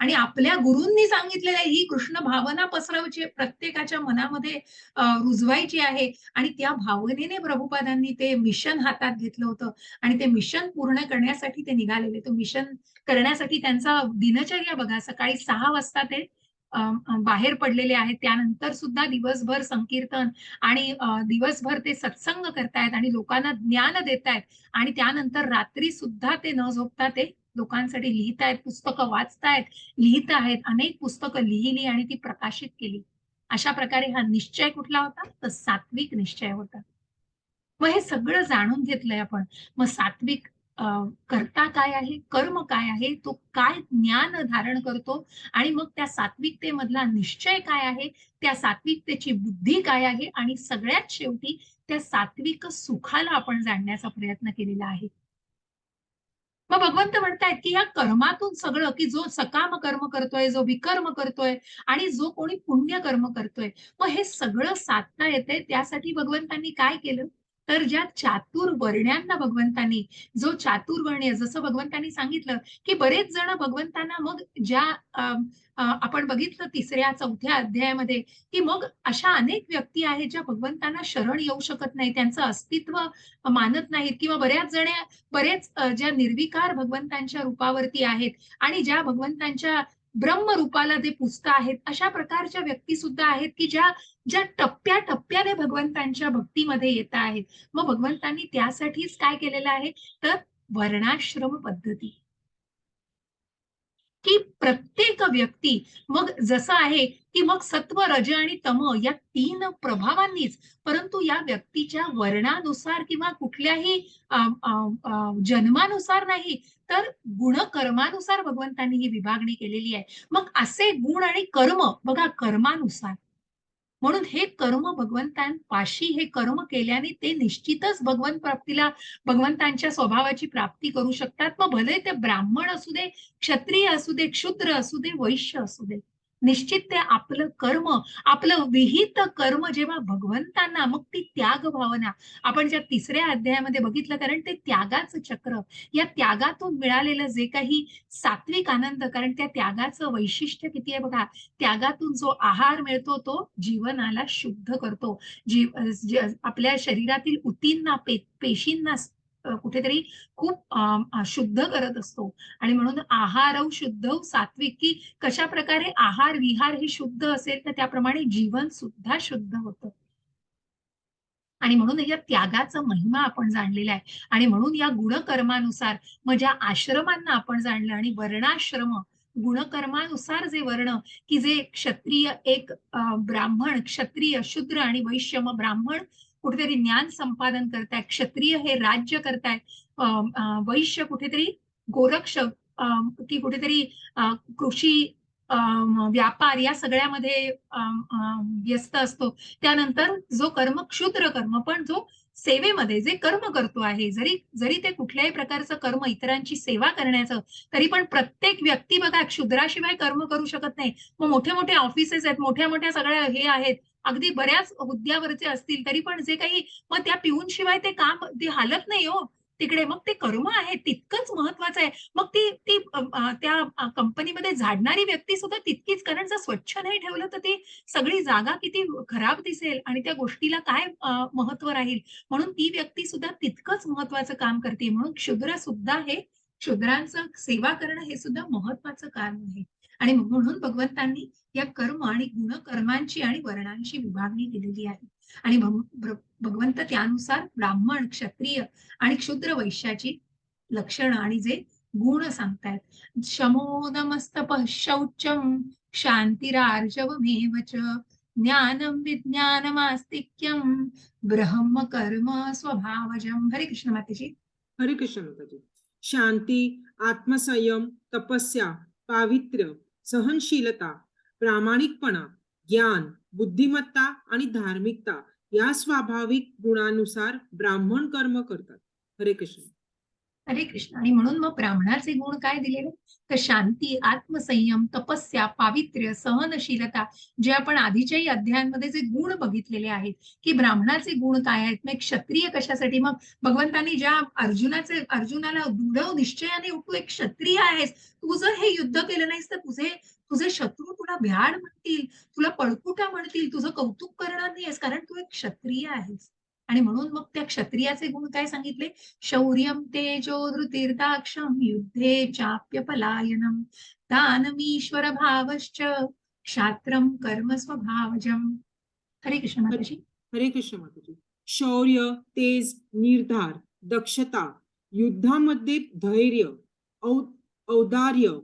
आणि आपल्या गुरूंनी सांगितलेलं आहे, ही कृष्ण भावना पसरवायची, प्रत्येकाच्या मनामध्ये रुजवायची आहे. आणि त्या भावनेने प्रभुपादांनी ते मिशन हातात घेतलं होतं आणि ते मिशन पूर्ण करण्यासाठी ते निघालेले. तो मिशन करण्यासाठी त्यांचा दिनचर्या बघा, सकाळी 6 वाजता ते बाहेर पडलेले आहेत. त्यानंतर सुद्धा दिवसभर संकीर्तन आणि दिवसभर ते सत्संग करतायत आणि लोकांना ज्ञान देतायत. आणि त्यानंतर रात्री सुद्धा ते न झोपता ते लोकांसाठी लिहितायत, पुस्तकं वाचतायत, लिहित आहेत. अनेक पुस्तकं लिहिली आणि ती प्रकाशित केली. अशा प्रकारे हा निश्चय कुठला होता? तर सात्विक निश्चय होता. मग हे सगळं जाणून घेतलंय आपण. मग सात्विक कर्ता काय आहे? कर्म काय आहे? तो काय ज्ञान धारण करतो? आणि मग त्या सात्विकतेमधला निश्चय काय आहे? त्या सात्विकतेची बुद्धी काय आहे? आणि सगळ्यात शेवटी त्या सात्विक सुखाला आपण जाणण्याचा प्रयत्न केलेला आहे. मग भगवंत म्हणतायत, की या कर्मातून सगळं, की जो सकाम कर्म करतोय, जो विकर्म करतोय आणि जो कोणी पुण्य कर्म करतोय, मग हे सगळं साधता येते. त्यासाठी भगवंतांनी काय केलं, तर ज्या चातुर्वर्ण्यांना भगवंतांनी, जो चातुर्वर्ण्य, जसं भगवंतांनी सांगितलं, की बरेच जण भगवंतांना मग ज्या आपण बघितलं 3ऱ्या-4थ्या अध्यायामध्ये, की मग अशा अनेक व्यक्ती आहेत ज्या भगवंतांना शरण येऊ शकत नाही, त्यांचं अस्तित्व मानत नाहीत, किंवा बरेच ज्या निर्विकार भगवंतांच्या रूपावरती आहेत आणि ज्या भगवंतांच्या ब्रह्मरूपाला जे पुजत आहेत, अशा प्रकारच्या व्यक्ती सुद्धा आहेत की ज्या ज्या टप्प्याटप्प्याने भगवंतांच्या भक्तीमध्ये येत आहेत. मग भगवंतांनी त्यासाठीच काय केलेलं आहे, तर वर्णाश्रम पद्धती, की प्रत्येक व्यक्ती मग जसं आहे की मग सत्व, रज आणि तम या 3 प्रभावांनीच, परंतु या व्यक्तीच्या वर्णानुसार किंवा कुठल्याही जन्मानुसार नाही, तर गुणकर्मानुसार भगवंतांनी ही विभागणी केलेली आहे. मग असे गुण आणि कर्म बघा, कर्मानुसार, म्हणून हे कर्म भगवंतांपाशी हे कर्म केल्याने ते निश्चितच भगवंत प्राप्तीला, भगवंतांच्या स्वभावाची प्राप्ती करू शकतात. मग भले ते ब्राह्मण असू दे, क्षत्रिय असू दे, क्षुद्र असू दे, वैश्य असू दे, निश्चित ते आपलं कर्म, आपलं विहित कर्म जेव्हा भगवंतांना, मग ती त्याग भावना आपण ज्या 3ऱ्या अध्यायामध्ये बघितलं, कारण ते त्यागाचं चक्र, या त्यागातून मिळालेलं जे काही सात्विक आनंद, कारण त्या त्यागाचं वैशिष्ट्य किती आहे बघा, त्यागातून जो आहार मिळतो तो जीवनाला शुद्ध करतो, आपल्या शरीरातील ऊतींना, पेशींना कुठेतरी खूप शुद्ध करत असतो. आणि म्हणून आहारौ शुद्धौ सात्विक, की कशा प्रकारे आहार विहार हे शुद्ध असेल, तर त्याप्रमाणे जीवन सुद्धा शुद्ध होतं. आणि म्हणून या त्यागाचा महिमा आपण जाणलेला आहे. आणि म्हणून या गुणकर्मानुसार, मग ज्या आश्रमांना आपण जाणलं, आणि वर्णाश्रम, गुणकर्मानुसार जे वर्ण, की जे क्षत्रिय एक ब्राह्मण, क्षत्रिय, शूद्र आणि वैश्य, मग ब्राह्मण कुठेतरी ज्ञान संपादन करतायत, क्षत्रिय हे राज्य करतायत, वैश्य कुठेतरी गोरक्ष, की कुठेतरी कृषी, व्यापार या सगळ्यामध्ये व्यस्त असतो. त्यानंतर जो कर्म क्षुद्र कर्म, पण जो सेवेमध्ये जे कर्म करतो आहे, जरी जरी ते कुठल्याही प्रकारचं कर्म इतरांची सेवा करण्याचं, तरी पण प्रत्येक व्यक्ती बघा क्षुद्राशिवाय कर्म करू शकत नाही. मग मोठे मोठे ऑफिसेस आहेत, मोठ्या मोठ्या सगळ्या हे आहेत, अगदी बऱ्याच हुद्द्यावरचे असतील, तरी पण जे काही, मग त्या पिऊनशिवाय ते काम ते हालत नाही हो तिकडे. मग ते कर्म आहे तितकंच महत्वाचं आहे. मग ती ती त्या कंपनीमध्ये झाडणारी व्यक्ती सुद्धा तितकीच, कारण जर स्वच्छ नाही ठेवलं तर ती सगळी जागा किती खराब दिसेल आणि त्या गोष्टीला काय महत्व राहील. म्हणून ती व्यक्ती सुद्धा तितकंच महत्वाचं काम करते. म्हणून क्षुद्र सुद्धा हे, क्षुद्रांचं सेवा करणं हे सुद्धा महत्वाचं काम आहे. आणि म्हणून भगवंतांनी या कर्म आणि गुणकर्मांची आणि वर्णांची विभागणी केलेली आहे. आणि भगवंत त्यानुसार ब्राह्मण, क्षत्रिय आणि क्षुद्र वैश्याची लक्षणं आणि जे गुण सांगतायत. शमो नमस्तपः शौचम क्षांतिरार्जवमेव च ज्ञानम विज्ञानमास्तिक्यम ब्रह्म कर्म स्वभावजम. हरे कृष्ण मातेजी. हरे कृष्ण माताजी. शांती, आत्मसंयम, तपस्या, पावित्र्य, सहनशीलता, प्रामाणिकपणा, ज्ञान, बुद्धिमत्ता आणि धार्मिकता या स्वाभाविक गुणानुसार ब्राह्मण कर्म करतात. हरे कृष्ण. हरे कृष्ण. आणि म्हणून मग ब्राह्मणाचे गुण काय दिलेले, तर शांती, आत्मसंयम, तपस्या, पावित्र्य, सहनशीलता, जे आपण आधीच्याही अध्यायांमध्ये जे गुण बघितलेले आहेत, की ब्राह्मणाचे गुण काय आहेत. मग क्षत्रिय कशासाठी, मग भगवंतांनी ज्या अर्जुनाला दृढ निश्चयाने, तू एक क्षत्रिय आहेस, तू जर हे युद्ध केलं नाहीस तर तुझे तुझे शत्रू तुला भ्याड म्हणतील, तुला पळकुटा म्हणतील, तुझं कौतुक करणार नाहीस, कारण तू एक क्षत्रिय आहेस. आणि म्हणून मग त्या क्षत्रियाचे गुण काय सांगितले, शौर्यं तेजो धृतिर्दाक्षं युद्धे चाप्य पलायनम दानमीश्वर भावश्च क्षात्रम कर्म स्वभावजम. हरे कृष्ण माताजी. हरे कृष्ण माताजी. शौर्य, तेज, निर्धार, दक्षता, युद्धामध्ये धैर्य, औदार्य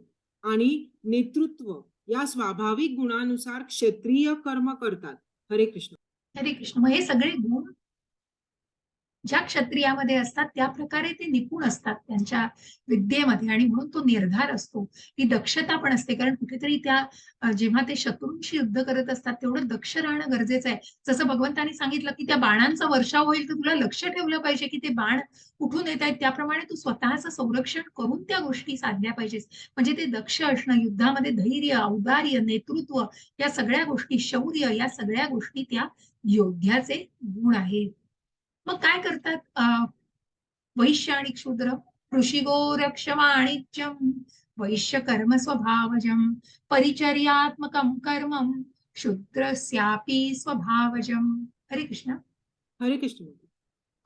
आणि नेतृत्व या स्वाभाविक गुणानुसार क्षत्रिय कर्म करतात. हरे कृष्ण. हरे कृष्ण. मग हे सगळे गुण ज्या क्षत्रियामध्ये असतात त्या प्रकारे ते निपुण असतात त्यांच्या विद्येमध्ये. आणि म्हणून तो निर्धार असतो, ती दक्षता पण असते, कारण कुठेतरी त्या जेव्हा ते शत्रूंशी युद्ध करत असतात तेवढं दक्ष राहणं गरजेचं आहे. जसं भगवंतांनी सांगितलं की त्या बाणांचा वर्षाव होईल तर तुला लक्ष ठेवलं पाहिजे की ते बाण कुठून येत आहेत, त्याप्रमाणे तू स्वतःचं संरक्षण करून त्या गोष्टी साधल्या पाहिजेस. म्हणजे ते दक्ष असणं, युद्धामध्ये धैर्य, औदार्य, नेतृत्व या सगळ्या गोष्टी, शौर्य या सगळ्या गोष्टी त्या योद्ध्याचे गुण आहेत. मग काय करतात वैश्य आणि क्षुद्र, ऋषिगो रक्षमाणिज्यम वैश्य कर्म स्वभावजम परिचर्यात्मकम कर्मम क्षुद्रस्यापी स्वभावजम. हरे कृष्ण. हरे कृष्ण.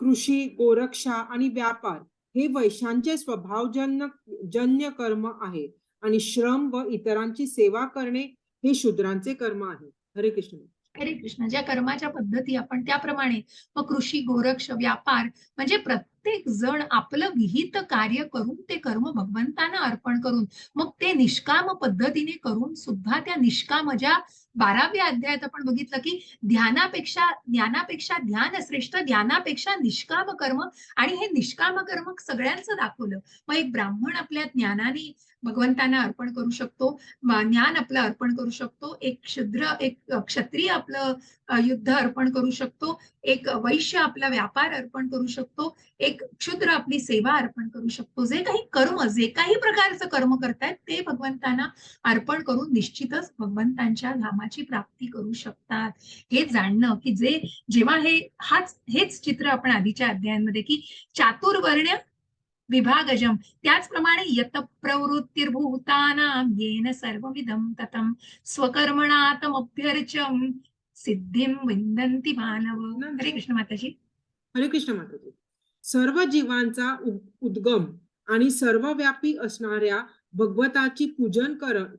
कृषी, गोरक्षा आणि व्यापार हे वैश्यांचे स्वभावजन्य कर्म आहे आणि श्रम व इतरांची सेवा करणे हे शूद्रांचे कर्म आहे. हरे कृष्ण. हरे कृष्ण. ज्या कर्माच्या पद्धती आपण त्याप्रमाणे मग कृषी, गोरक्ष, व्यापार म्हणजे प्रत्येक जण आपलं विहित कार्य करून ते कर्म भगवंतांना अर्पण करून मग ते निष्काम पद्धतीने करून सुद्धा त्या निष्काम ज्या 12व्या अध्यायात आपण बघितलं की ज्ञानापेक्षा ध्यान श्रेष्ठ, ध्यानापेक्षा निष्काम कर्म आणि हे निष्काम कर्म सगळ्यांचं दाखवलं. मग एक ब्राह्मण आपल्या ज्ञानाने भगवंतांना अर्पण करू शकतो, ज्ञान आपलं अर्पण करू शकतो, एक क्षत्रिय आपलं युद्ध अर्पण करू शकतो, एक वैश्य आपला व्यापार अर्पण करू शकतो, एक क्षुद्र आपली सेवा अर्पण करू शकतो. जे काही प्रकारचं कर्म करतायत ते भगवंतांना अर्पण करून निश्चितच भगवंतांच्या धामाची प्राप्ती करू शकतात. हे जाणणं की जेव्हा हेच चित्र आपण आधीच्या अध्यायांमध्ये की चातुर्वर्ण्य विभागजम त्याचप्रमाणे यत प्रवृत्तिर्भूतानां येन सर्वविदं ततं स्वकर्मणातमभ्यर्च्य सिद्धिं विन्दन्ति मानव. हरे कृष्ण माताजी. हरे कृष्ण माताजी. सर्व जीवांचा उद्गम आणि सर्वव्यापी असणाऱ्या भगवताची पूजन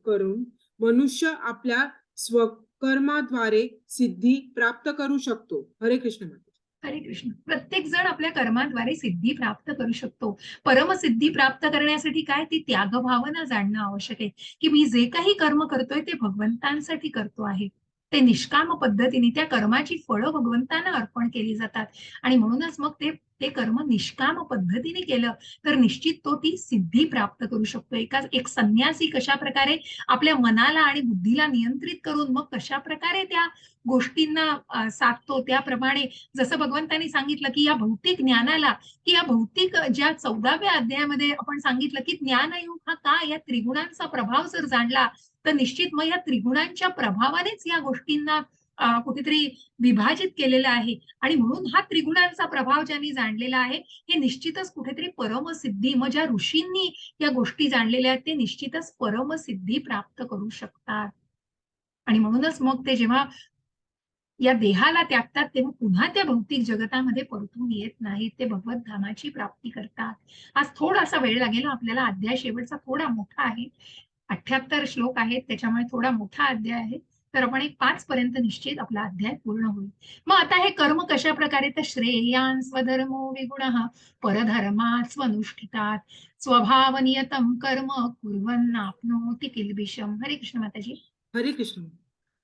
करून मनुष्य आपल्या स्वकर्माद्वारे सिद्धी प्राप्त करू शकतो. हरे कृष्ण माताजी. हरे कृष्ण. प्रत्येक जण आपल्या कर्माद्वारे सिद्धी प्राप्त करू शकतो. परमसिद्धी प्राप्त करण्यासाठी काय ती त्यागभावना जाणणं आवश्यक आहे की मी जे काही कर्म करतोय ते भगवंतांसाठी करतो आहे. ते निष्काम पद्धतीने त्या कर्माची फळं भगवंतांना अर्पण केली जातात आणि म्हणूनच मग ते कर्म निष्काम पद्धतीने केलं तर निश्चित तो ती सिद्धी प्राप्त करू शकतो. एक संन्यासी कशा प्रकारे आपल्या मनाला आणि बुद्धीला नियंत्रित करून मग कशा प्रकारे त्या गोष्टींना साधतो त्याप्रमाणे जसं भगवंतांनी सांगितलं की या भौतिक ज्ञानाला की या भौतिक ज्या 14व्या अध्यायामध्ये आपण सांगितलं की ज्ञानयोग हा का या त्रिगुणांचा प्रभाव जर जाणला तर निश्चित मग या त्रिगुणांच्या प्रभावानेच या गोष्टींना कुठेतरी विभाजित केलेलं आहे आणि म्हणून हा त्रिगुणांचा प्रभाव ज्यांनी जाणलेला आहे हे निश्चितच कुठेतरी परमसिद्धी मग ज्या ऋषींनी या गोष्टी जाणलेल्या आहेत ते निश्चितच परमसिद्धी प्राप्त करू शकतात. आणि म्हणूनच मग ते जेव्हा या देहाला त्यागतात तेव्हा पुन्हा त्या भौतिक जगतामध्ये परतून येत नाहीत. ते भगवत धामाची प्राप्ती करतात. आज थोडासा वेळ लागेल आपल्याला. अध्याय शेवटचा थोडा मोठा आहे. 78 श्लोक आहेत त्याच्यामुळे थोडा मोठा अध्याय आहे. तर आपण एक 5 पर्यंत निश्चित आपला अध्याय पूर्ण होईल. मग आता हे कर्म कशा प्रकारे तर श्रेयान् स्वधर्मो विगुणः परधर्मात् स्वनुष्ठितात् स्वभावनियतं कर्म कुर्वन्नाप्नोति किल्बिषम्. हरे कृष्ण माताजी. हरे कृष्ण.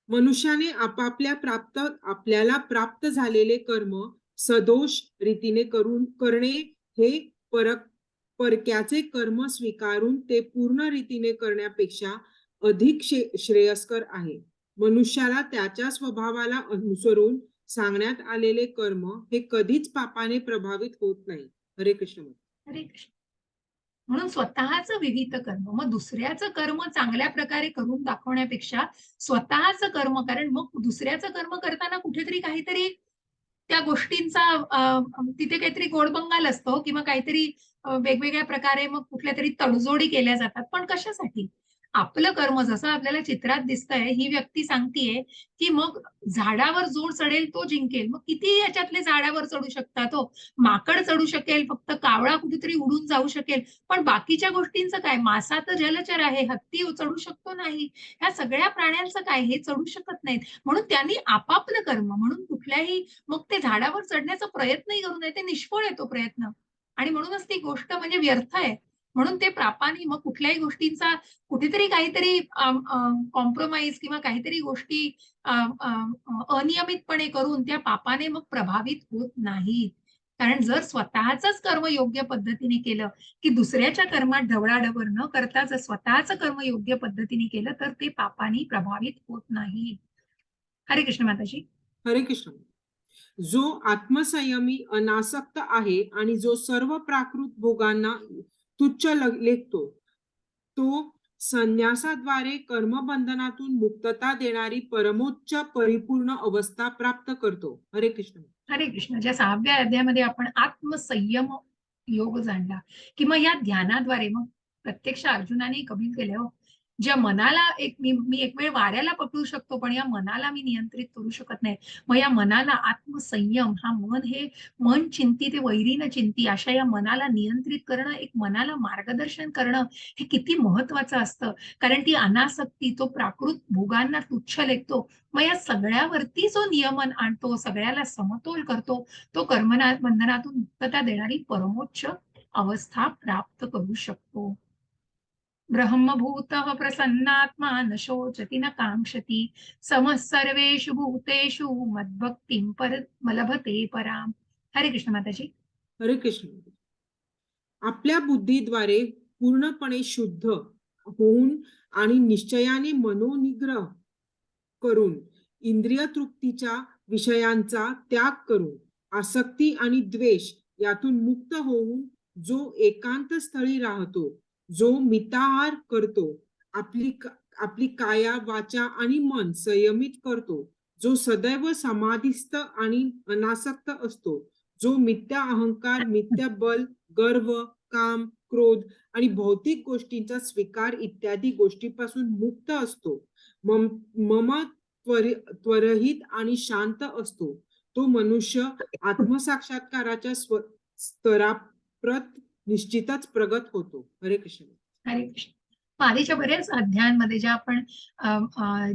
मनुष्याने आपल्याला प्राप्त झालेले कर्म सदोष रीतीने करणे हे परक्याचे कर्म स्वीकारून ते पूर्ण रीतीने करण्यापेक्षा अधिक श्रेयस्कर आहे. मनुष्याला त्याच्या स्वभावाला अनुसरून सांगण्यात आलेले कर्म हे कधीच पापाने प्रभावित होत नाही. हरे कृष्ण. हरे कृष्ण. म्हणून स्वतःचं विहित कर्म मग दुसऱ्याचं कर्म चांगल्या प्रकारे करून दाखवण्यापेक्षा स्वतःचं कर्म, कारण मग दुसऱ्याचं कर्म करताना कुठेतरी काहीतरी त्या गोष्टींचा तिथे काहीतरी गोडबंगाल असतो किंवा काहीतरी वेगवेगळ्या प्रकारे मग कुठल्या तरी तडजोडी केल्या जातात. पण कशासाठी? आपलं कर्म जसं आपल्याला चित्रात दिसतंय ही व्यक्ती सांगतीये की मग झाडावर जो चढेल तो जिंकेल. मग किती याच्यातले झाडावर चढू शकतात हो? माकड चढू शकेल, फक्त कावळा कुठेतरी उडून जाऊ शकेल, पण बाकीच्या गोष्टींचं काय? मासा तर जलचर आहे, हत्ती चढू शकतो नाही. ह्या सगळ्या प्राण्यांचं काय? हे चढू शकत नाहीत. म्हणून त्यांनी आपापलं कर्म म्हणून कुठल्याही मग ते झाडावर चढण्याचा प्रयत्नही करू नये. ते निष्फळ आहे तो प्रयत्न आणि म्हणूनच ती गोष्ट म्हणजे व्यर्थ आहे. म्हणून ते पापाने मग कुठल्याही गोष्टींचा कुठेतरी काहीतरी कॉम्प्रोमाइज किंवा काहीतरी गोष्टी अनियमितपणे करून त्या पापाने मग प्रभावित होत नाहीत. कारण जर स्वतःच कर्म योग्य पद्धतीने केलं की दुसऱ्याच्या कर्मात ढवळाढवळ न करता जर स्वतःच कर्म योग्य पद्धतीने केलं तर ते पापाने प्रभावित होत नाही. हरे कृष्ण माताजी. हरे कृष्ण. जो आत्मसंयमी अनासक्त आहे आणि जो सर्व प्राकृत भोगांना तुच्छ लेखतो तो संन्यासाद्वारे कर्मबंधनातून मुक्तता देणारी परमोच्च परिपूर्ण अवस्था प्राप्त करतो. हरे कृष्ण. हरे कृष्ण. ज्या 6व्या अध्यायामध्ये आपण आत्मसंयम योग जाणला किंवा या ध्यानाद्वारे मग प्रत्यक्ष अर्जुनाने कबील केले हो ज्या मनाला मी एक वेळ वाऱ्याला पकडू शकतो, पण या मनाला मी नियंत्रित करू शकत नाही. मग या मनाला आत्मसंयम, हा मन हे मन चिंती ते वैरी न चिंती, अशा या मनाला नियंत्रित करणं, एक मनाला मार्गदर्शन करणं हे किती महत्वाचं असतं. कारण ती अनासक्ती, तो प्राकृत भोगांना तुच्छ लेखतो. मग या सगळ्यावरती जो नियमन आणतो, सगळ्याला समतोल करतो, तो बंधनातून मुक्तता देणारी परमोच्च अवस्था प्राप्त करू शकतो. ब्रह्मभूतः प्रसन्नात्मा न शोचति न कांक्षति समः सर्वेषु भूतेषु मद्भक्तिं लभते पराम. हरे कृष्ण माताजी. हरे कृष्ण. आपल्या बुद्धीद्वारे पूर्णपणे शुद्ध होऊन आणि निश्चयाने मनोनिग्रह करून इंद्रिय तृप्तीच्या विषयांचा त्याग करून आसक्ती आणि द्वेष यातून मुक्त होऊन जो एकांत स्थळी राहतो, जो मिताहार करतो, आपली काया वाचा आणि मन संयमित करतो, जो सदैव समाधिस्थ आणि अनासक्त असतो, जो मिथ्या अहंकार, मिथ्या बल, गर्व, काम, क्रोध आणि भौतिक गोष्टींचा स्वीकार इत्यादी गोष्टीपासून मुक्त असतो, मम त्वरहित आणि शांत असतो, तो मनुष्य आत्मसाक्षात्काराच्या स्तराप्रत निश्चितच प्रगत होतो. हरे कृष्ण. हरे कृष्ण. आधीच्या बऱ्याच अध्यायांमध्ये ज्या आपण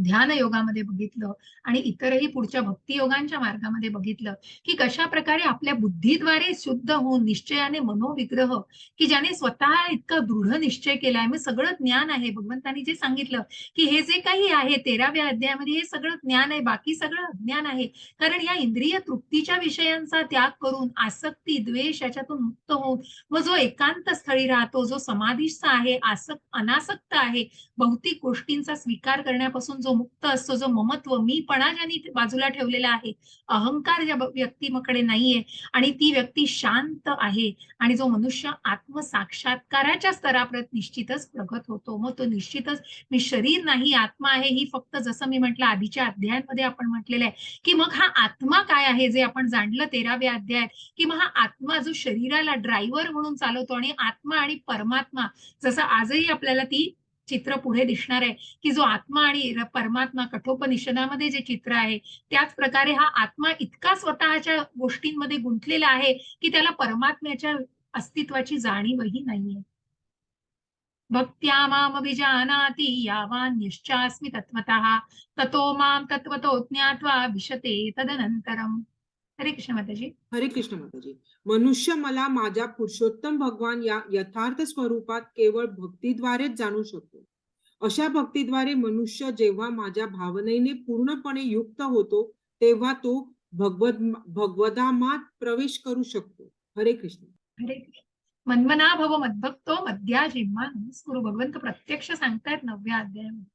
ध्यान योगामध्ये बघितलं आणि इतरही पुढच्या भक्ती योगांच्या मार्गामध्ये बघितलं की कशा प्रकारे आपल्या बुद्धीद्वारे शुद्ध होऊन निश्चयाने मनोविग्रह, की ज्याने स्वतः इतका दृढ निश्चय केलाय, मग सगळं ज्ञान आहे. भगवंतांनी जे सांगितलं की हे जे काही आहे 13व्या अध्यायामध्ये, हे सगळं ज्ञान आहे, बाकी सगळं अज्ञान आहे. कारण या इंद्रिय तृप्तीच्या विषयांचा त्याग करून आसक्ती, द्वेष याच्यातून मुक्त होऊन मग जो एकांत स्थळी राहतो, जो समाधीस्थ आहे, अनासक्त आहे, भौतिक गोष्टींचा स्वीकार करण्यापासून जो मुक्त असतो, जो ममत्व, मीपणा ज्यांनी बाजूला ठेवलेला आहे, अहंकार ज्या व्यक्तीकडे नाहीये आणि ती व्यक्ती शांत आहे आणि जो मनुष्य आत्मसाक्षात्काराच्या स्तराप्रत निश्चितच प्रगत होतो. मग तो निश्चितच मी शरीर नाही, आत्मा आहे, ही फक्त जसं मी म्हटलं आधीच्या अध्यायांमध्ये आपण म्हटलेलं आहे की मग हा आत्मा काय आहे, जे आपण जाणलं 13व्या अध्यायात, की मग हा आत्मा जो शरीराला ड्रायव्हर म्हणून चालवतो आणि आत्मा आणि परमात्मा, जसं आजही आपल्याला ती चित्र पुढे दिसणार आहे की जो आत्मा आणि परमात्मा कठोपनिषदामध्ये जे चित्र आहे, त्याच प्रकारे हा आत्मा इतका स्वतःच्या गोष्टींमध्ये गुंतलेला आहे की त्याला परमात्म्याच्या अस्तित्वाची जाणीवही नाहीये. भक्त्या माम विजानाति यावान्यश्चास्मि तत्त्वतः ततो माम तत्त्वतो ज्ञात्वा विशते तदनंतरम. हरे कृष्ण माताजी. हरे कृष्ण माताजी. मनुष्य मला माझ्या पुरुषोत्तम भगवान या यथार्थ स्वरूपात केवळ भक्तीद्वारेच जाणू शकतो. अशा भक्तीद्वारे मनुष्य जेव्हा माझ्या भावनेने पूर्णपणे युक्त होतो, तेव्हा तो भगवदामात प्रवेश करू शकतो. हरे कृष्ण. हरे कृष्ण. मन्मना भव मद्भक्तो मद्या जिम्मा नमस्कुरु. भगवंत प्रत्यक्ष सांगतायत 9व्या अध्यायामध्ये.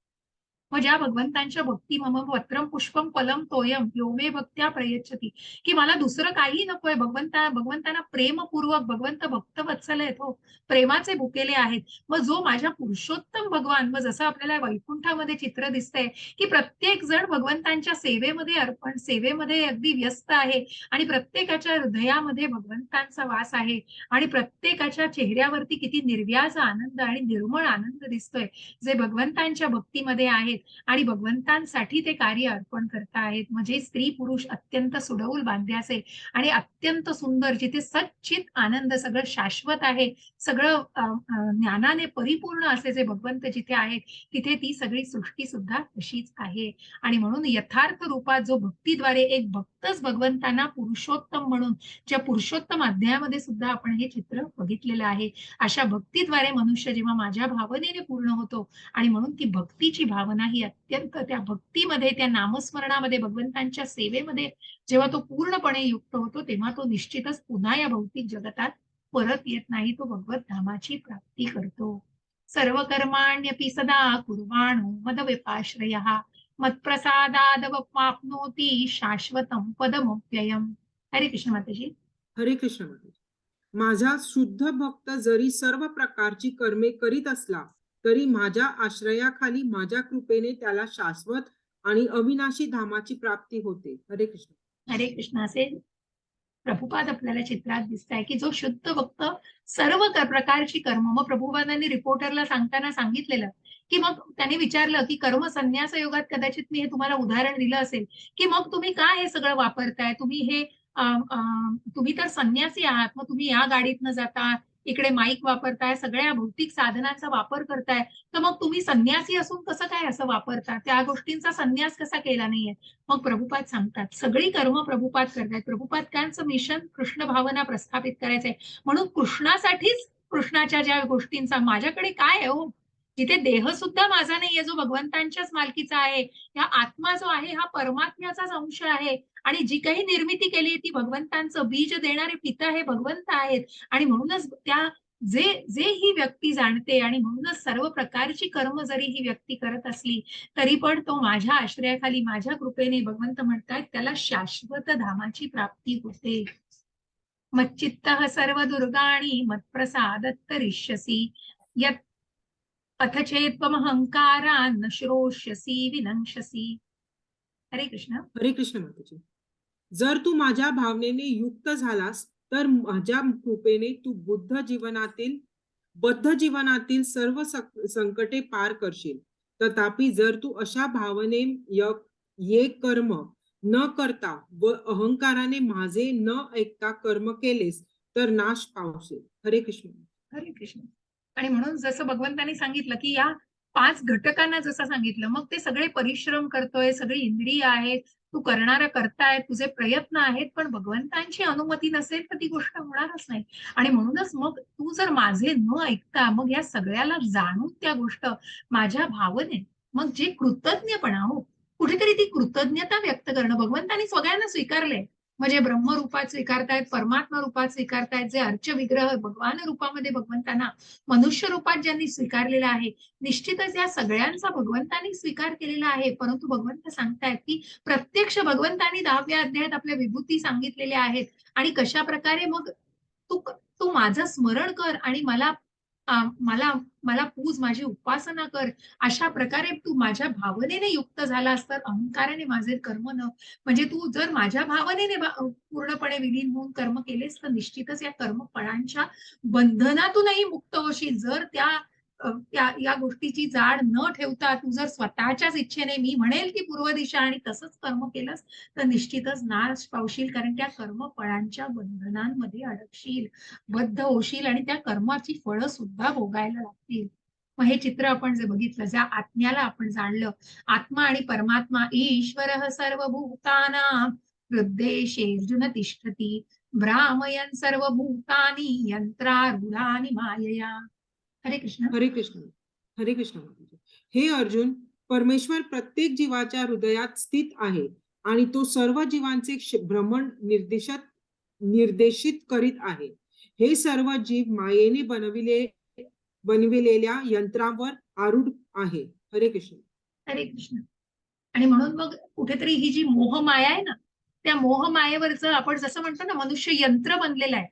मग ज्या भगवंतांच्या भक्ती मम पत्रम पुष्पम फलम तोयम यो मे भक्त्या प्रयच्छती, की मला दुसरं काही नकोय. भगवंतांना प्रेमपूर्वक, भगवंत भक्तवत्सल आहेत, हो, प्रेमाचे भुकेले आहेत. मग जो माझ्या पुरुषोत्तम भगवान, मग जसं आपल्याला वैकुंठामध्ये चित्र दिसतंय की प्रत्येक जण भगवंतांच्या सेवेमध्ये अगदी व्यस्त आहे आणि प्रत्येकाच्या हृदयामध्ये भगवंतांचा वास आहे आणि प्रत्येकाच्या चेहऱ्यावरती किती निर्व्याज आनंद आणि निर्मळ आनंद दिसतोय, जे भगवंतांच्या भक्तीमध्ये आहेत आणि भगवंतांसाठी ते कार्य अर्पण करतायत. म्हणजे स्त्री पुरुष अत्यंत सुडौल बांध्याचे आणि अत्यंत सुंदर, जिथे सच्चित आनंद, सगळं शाश्वत आहे, सगळं ज्ञानाने परिपूर्ण असे जे भगवंत जिथे आहेत, तिथे ती सगळी सृष्टी सुद्धा तशीच आहे. आणि म्हणून यथार्थ रूपात जो भक्तीद्वारे एक भक्तच भगवंतांना पुरुषोत्तम म्हणून, ज्या पुरुषोत्तम अध्यायामध्ये सुद्धा आपण हे चित्र बघितलेलं आहे, अशा भक्तीद्वारे मनुष्य जेव्हा माझ्या भावनेने पूर्ण होतो आणि म्हणून ती भक्तीची भावना ही अत्यंत, त्या भक्तीमध्ये, त्या नामस्मरणामध्ये, भगवंतांच्या सेवेमध्ये जेव्हा तो पूर्णपणे युक्त होतो, तेव्हा तो निश्चितच पुन्हा या भौतिक जगतात परत येत नाही. तो भगवत धामाची प्राप्ती करतो. सर्व कर्माण्यपि सदा कुर्वाणो मदव्यपाश्रयः मत्प्रसादादवाप्नोति शाश्वतं पदमव्ययम्. हरे कृष्ण माताजी. हरे कृष्ण माताजी. माझा शुद्ध भक्त जरी सर्व प्रकारची कर्मे करीत असला, तरी माझ्या आश्रयाखाली माझ्या कृपेने त्याला शाश्वत आणि अविनाशी धामाची प्राप्ती होते. हरे कृष्ण. हरे कृष्ण. असे प्रभुपाद आपल्याला चित्रात दिसताय की जो शुद्ध भक्त सर्व प्रकारची कर्म, मग प्रभुपादांनी रिपोर्टरला सांगताना सांगितलेलं की मग त्याने विचारलं की कर्म संन्यास योगात कदाचित मी हे तुम्हाला उदाहरण दिलं असेल की मग तुम्ही का हे सगळं वापरताय, तुम्ही हे तुम्ही तर संन्यासी आहात, मग तुम्ही या गाडीतनं जाता, इकडे माईक वापरताय, सगळ्या भौतिक साधनांचा वापर करताय, तर मग तुम्ही संन्यासी असून कसं काय असं वापरता, त्या गोष्टींचा संन्यास कसा केला नाहीये. मग प्रभुपाद सांगतात सगळी कर्म प्रभुपाद करतायत. प्रभुपादांचं मिशन कृष्ण भावना प्रस्थापित करायचंय, म्हणून कृष्णासाठीच कृष्णाच्या ज्या गोष्टींचा माझ्याकडे काय आहे हो, जिथे देह सुद्धा माझा नाहीये, जो भगवंतांच्याच मालकीचा आहे, या आत्मा जो आहे हा परमात्म्याचाच अंश आहे आणि जी काही निर्मिती केली ती भगवंतांचं, बीज देणारे पिता हे भगवंत आहेत आणि म्हणूनच त्या जे जे ही व्यक्ती जाणते आणि म्हणूनच सर्व प्रकारची कर्म जरी ही व्यक्ती करत असली तरी पण तो माझ्या आश्रयाखाली माझ्या कृपेने, भगवंत म्हणतात, त्याला शाश्वत धामाची प्राप्ती होते. मच्चित्तः सर्व दुर्गाणी मत्प्रसादत्तरिष्यसि यत् अथ चेत्त्वमहंकारान् न श्रोष्यसि विनंक्षसि. हरे कृष्ण. हरे कृष्ण माताजी. जर तू माझ्या भावनेने युक्त झालास तर माझ्या कृपेने तू बद्ध जीवनातील सर्व संकटे पार करशील. तथापि जर तू अशा भावने ये कर्म न करता व अहंकाराने माझे न ऐकता कर्म केलेस तर नाश पावशील. हरे कृष्ण. हरे कृष्ण. आणि म्हणून जसं भगवंतांनी सांगितलं की या 5 घटकांना जसं सांगितलं, मग ते सगळे परिश्रम करतोय, सगळी इंद्रिय आहेत, तू करणारा करता आहे, तुझे प्रयत्न आहेत, पण भगवंतांची अनुमती नसेल तर ती गोष्ट होणारच नाही. आणि म्हणूनच मग तू जर माझे न ऐकता मग या सगळ्याला जाणून त्या गोष्ट माझ्या भावने, मग जे कृतज्ञपणा हो, कुठेतरी ती कृतज्ञता व्यक्त करणं, भगवंतांनी सगळ्यांना स्वीकारलंय. म्हणजे ब्रह्मरूपात स्वीकारतायत, परमात्मा रूपात स्वीकारतायत, जे अर्च विग्रह भगवान रूपामध्ये भगवंतांना मनुष्य रूपात ज्यांनी स्वीकारलेला आहे, निश्चितच या सगळ्यांचा भगवंतांनी स्वीकार केलेला आहे. परंतु भगवंत सांगतायत की प्रत्यक्ष भगवंतांनी 10व्या अध्यायात आपल्या विभूती सांगितलेल्या आहेत आणि कशा प्रकारे मग तू तू माझं स्मरण कर आणि मला मला मला पूज, माझी उपासना कर. अशा प्रकारे तू माझ्या भावनेने युक्त झालास तर अहंकाराने माझे कर्म न, म्हणजे तू जर माझ्या भावनेने पूर्णपणे विलीन होऊन कर्म केलेस तर निश्चितच या कर्म फळांच्या बंधनातूनही मुक्त होशील. जर या गोष्टीची जाड न ठेवता तू जर स्वतःच्याच इच्छेने मी म्हणेल की पूर्व दिशा आणि तसंच कर्म केलंस तर निश्चितच नाश पावशील, कारण त्या कर्म फळांच्या बंधनांमध्ये अडकशील, बद्ध होशील आणि त्या कर्माची फळं सुद्धा भोगायला लागतील. मग हे चित्र आपण जे बघितलं, ज्या आत्म्याला आपण जाणलं, आत्मा आणि परमात्मा ईश्वर सर्वभूतानां हृद्देशेऽर्जुन तिष्ठति भ्रामयन् सर्वभूतानि यंत्रारूढानि मायया. हरे कृष्ण. हरे कृष्ण. हरे कृष्ण माताजी. हे अर्जुन, परमेश्वर प्रत्येक जीवाच्या हृदयात स्थित आहे आणि तो सर्व जीवांचे भ्रमण निर्देशित करीत आहे. हे सर्व जीव मायेने बनविलेल्या यंत्रावर आरूढ आहे. हरे कृष्ण. हरे कृष्ण. आणि म्हणून मग कुठेतरी ही जी मोहमाया आहे ना, त्या मोहमायेवरचं आपण जसं म्हणतो ना, मनुष्य यंत्र बनलेला आहे.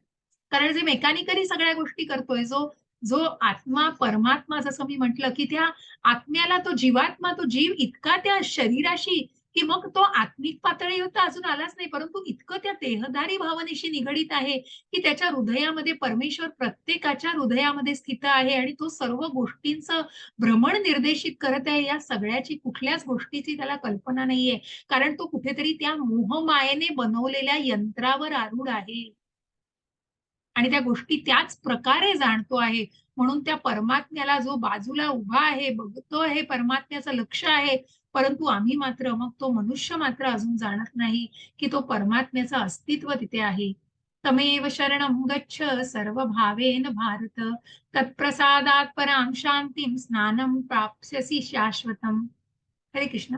कारण जे मेकॅनिकली सगळ्या गोष्टी करतोय, जो जो आत्मा परमात्मा, जसं मी म्हंटल की त्या आत्म्याला, तो जीवात्मा, तो जीव इतका त्या शरीराशी, की मग तो आत्मिक पातळीवर तर अजून आलाच नाही, परंतु इतकं त्या देहधारी भावनेशी निगडीत आहे की त्याच्या हृदयामध्ये परमेश्वर प्रत्येकाच्या हृदयामध्ये स्थित आहे आणि तो सर्व गोष्टींचं भ्रमण निर्देशित करत आहे. या सगळ्याची कुठल्याच गोष्टीची त्याला कल्पना नाहीये, कारण तो कुठेतरी त्या मोहमायेने बनवलेल्या यंत्रावर आरूढ आहे आणि त्या गोष्टी त्याच प्रकारे जाणतो आहे. म्हणून त्या परमात्म्याला जो बाजूला उभा आहे, बघतो, हे परमात्म्याचं लक्ष आहे, परंतु आम्ही मात्र, मग तो मनुष्य मात्र अजून जाणत नाही की तो परमात्म्याचं अस्तित्व तिथे आहे. तमेव शरणं गच्छ सर्व भावेन भारत तत्प्रसादात परां शांतीं स्नानं प्राप्स्यसि शाश्वतम्. हरे कृष्ण.